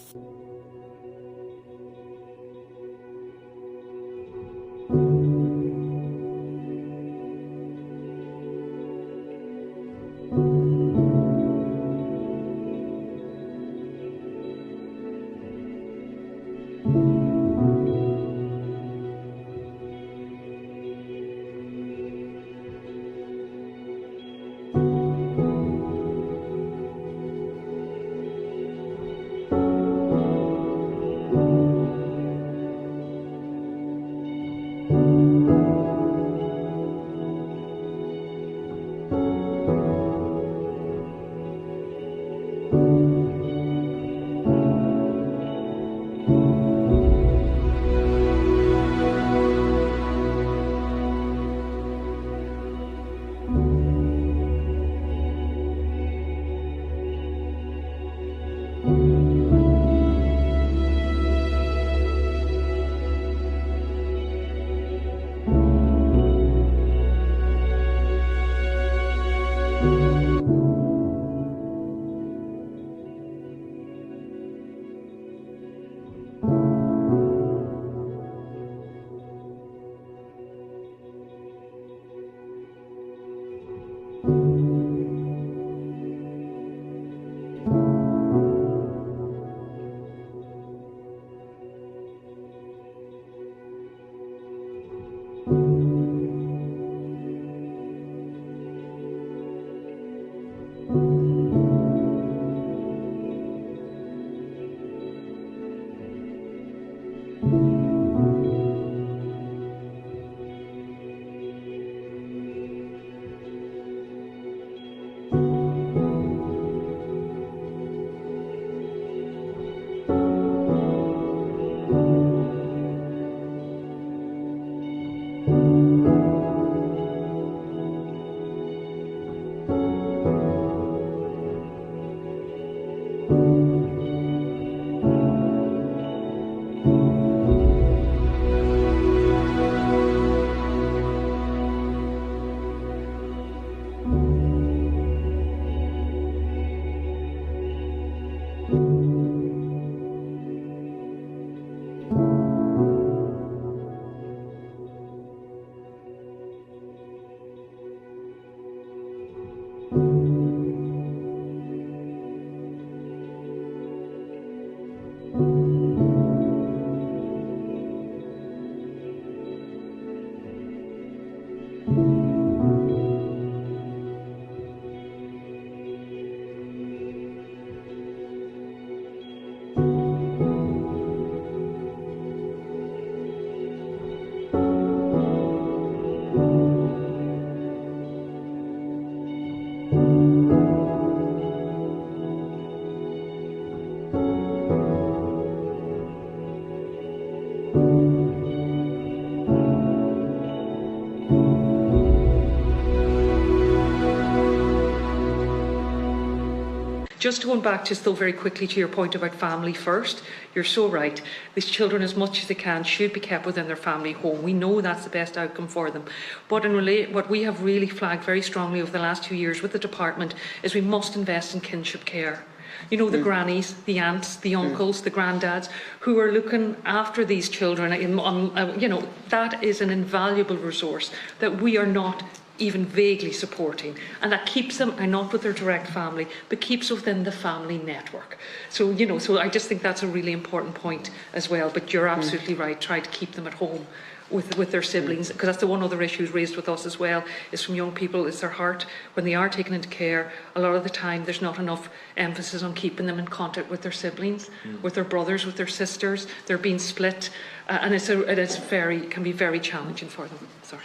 Just going back just though very quickly to your point about family first, you're so right. These children, as much as they can, should be kept within their family home. We know that's the best outcome for them. But what we have really flagged very strongly over the last 2 years with the department is we must invest in kinship care. You know, the grannies, the aunts, the uncles, the granddads who are looking after these children. You know, that is an invaluable resource that we are not even vaguely supporting, and that keeps them, and not with their direct family, but keeps within the family network. So, you know, so I just think that's a really important point as well. But you're absolutely right, try to keep them at home with their siblings, because that's the one other issue raised with us as well, is from young people, is their heart, when they are taken into care, a lot of the time there's not enough emphasis on keeping them in contact with their siblings, with their brothers, with their sisters. They're being split, and it can be very challenging for them. Sorry.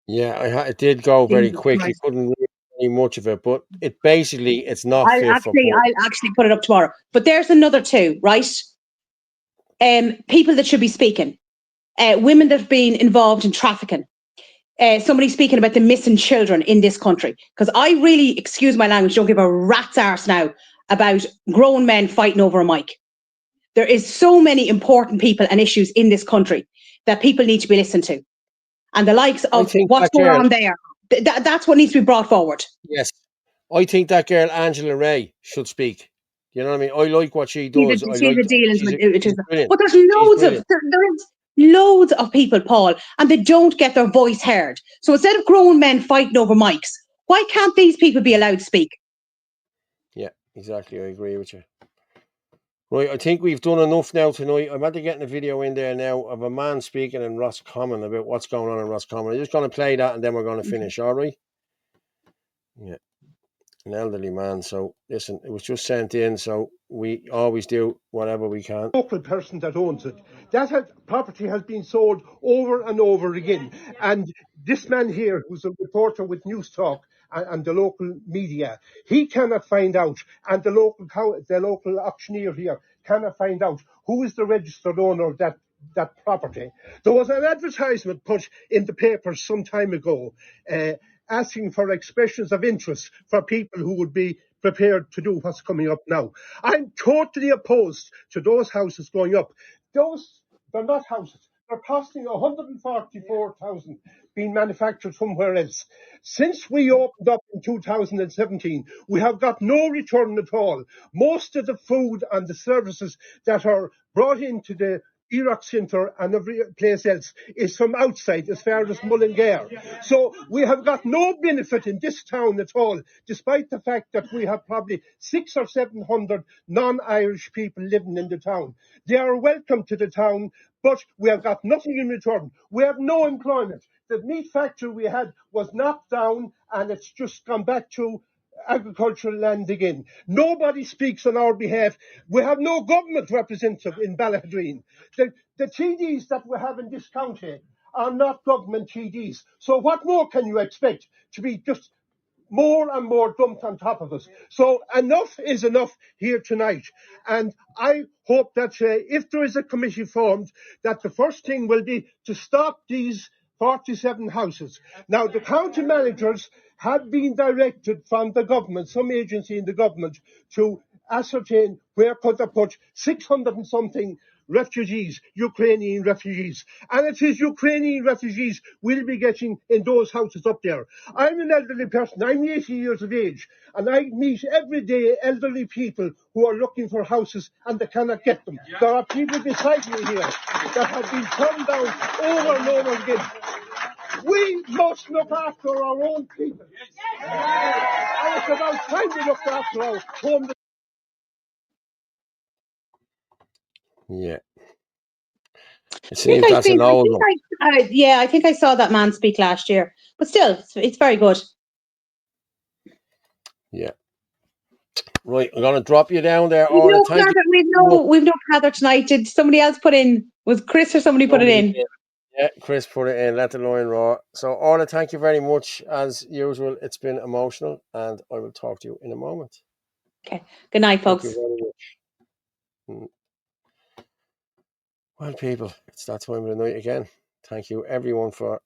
Yeah, it did go very Jesus quickly. Christ. Couldn't really see much of it, but it's not I'll fit for purpose. actually put it up tomorrow. But there's another two, right? People that should be speaking. Women that have been involved in trafficking. Somebody speaking about the missing children in this country. Because I really, excuse my language, don't give a rat's arse now about grown men fighting over a mic. There is so many important people and issues in this country that people need to be listened to. And the likes of what's going on there, that's what needs to be brought forward. Yes. I think that girl, Angela Ray, should speak. You know what I mean? I like what she does. She's a dealings with She's brilliant. but there's loads of people, Paul, and they don't get their voice heard. So instead of grown men fighting over mics, why can't these people be allowed to speak? Yeah, exactly. I agree with you. Right, I think we've done enough now tonight. I'm actually getting a video in there now of a man speaking in Roscommon about what's going on in Roscommon. I'm just going to play that and then we're going to finish, all right? Yeah, an elderly man. So, listen, it was just sent in, so we always do whatever we can. Local person that owns it. Property has been sold over and over again. And this man here, who's a reporter with News Talk and the local media, he cannot find out, and the local auctioneer here cannot find out who is the registered owner of that property. There was an advertisement put in the papers some time ago asking for expressions of interest for people who would be prepared to do what's coming up now. I'm totally opposed to those houses going up. They're not houses. They're costing 144,000 being manufactured somewhere else. Since we opened up in 2017, we have got no return at all. Most of the food and the services that are brought into the Iraq Centre and every place else is from outside, as far as Mullingar. So we have got no benefit in this town at all, despite the fact that we have probably 600 or 700 non-Irish people living in the town. They are welcome to the town, but we have got nothing in return. We have no employment. The meat factory we had was knocked down and it's just gone back to agricultural land again. Nobody speaks on our behalf. We have no government representative in Ballaghaderreen. The TDs that we have in this county are not government TDs. So what more can you expect to be just more and more dumped on top of us? So enough is enough here tonight. And I hope that if there is a committee formed, that the first thing will be to stop these 47 houses. Now, the county managers have been directed from the government, some agency in the government, to ascertain where could they put 600 and something refugees, Ukrainian refugees. And it is Ukrainian refugees we'll be getting in those houses up there. I'm an elderly person, I'm 80 years of age, and I meet every day elderly people who are looking for houses and they cannot get them. There are people beside me here that have been turned down over and over again. We must look after our own people. And it's about time we looked after our own. Yeah. It seems that's an old one. I think I saw that man speak last year. But still, it's very good. Yeah. Right, I'm going to drop you down there. We've no Cather tonight. Did somebody else put in? Was Chris or somebody put it in? Yeah, Chris put it in. Let the line roar. So, Orla, thank you very much. As usual, it's been emotional, and I will talk to you in a moment. Okay. Good night, Thank folks. you very much. Well, people, it's that time of the night again. Thank you, everyone, for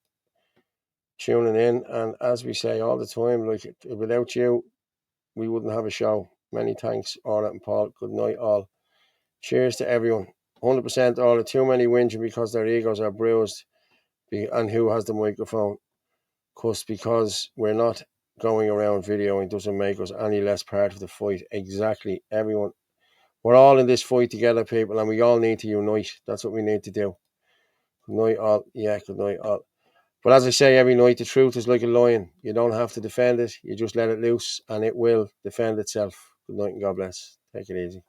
tuning in. And as we say all the time, like, without you, we wouldn't have a show. Many thanks, Orla and Paul. Good night, all. Cheers to everyone. 100% Orla. Too many whinging because their egos are bruised. And who has the microphone? Because we're not going around videoing doesn't make us any less part of the fight. Exactly. Everyone. We're all in this fight together, people, and we all need to unite. That's what we need to do. Good night, all. Yeah, good night, all. But as I say every night, the truth is like a lion. You don't have to defend it. You just let it loose, and it will defend itself. Good night, and God bless. Take it easy.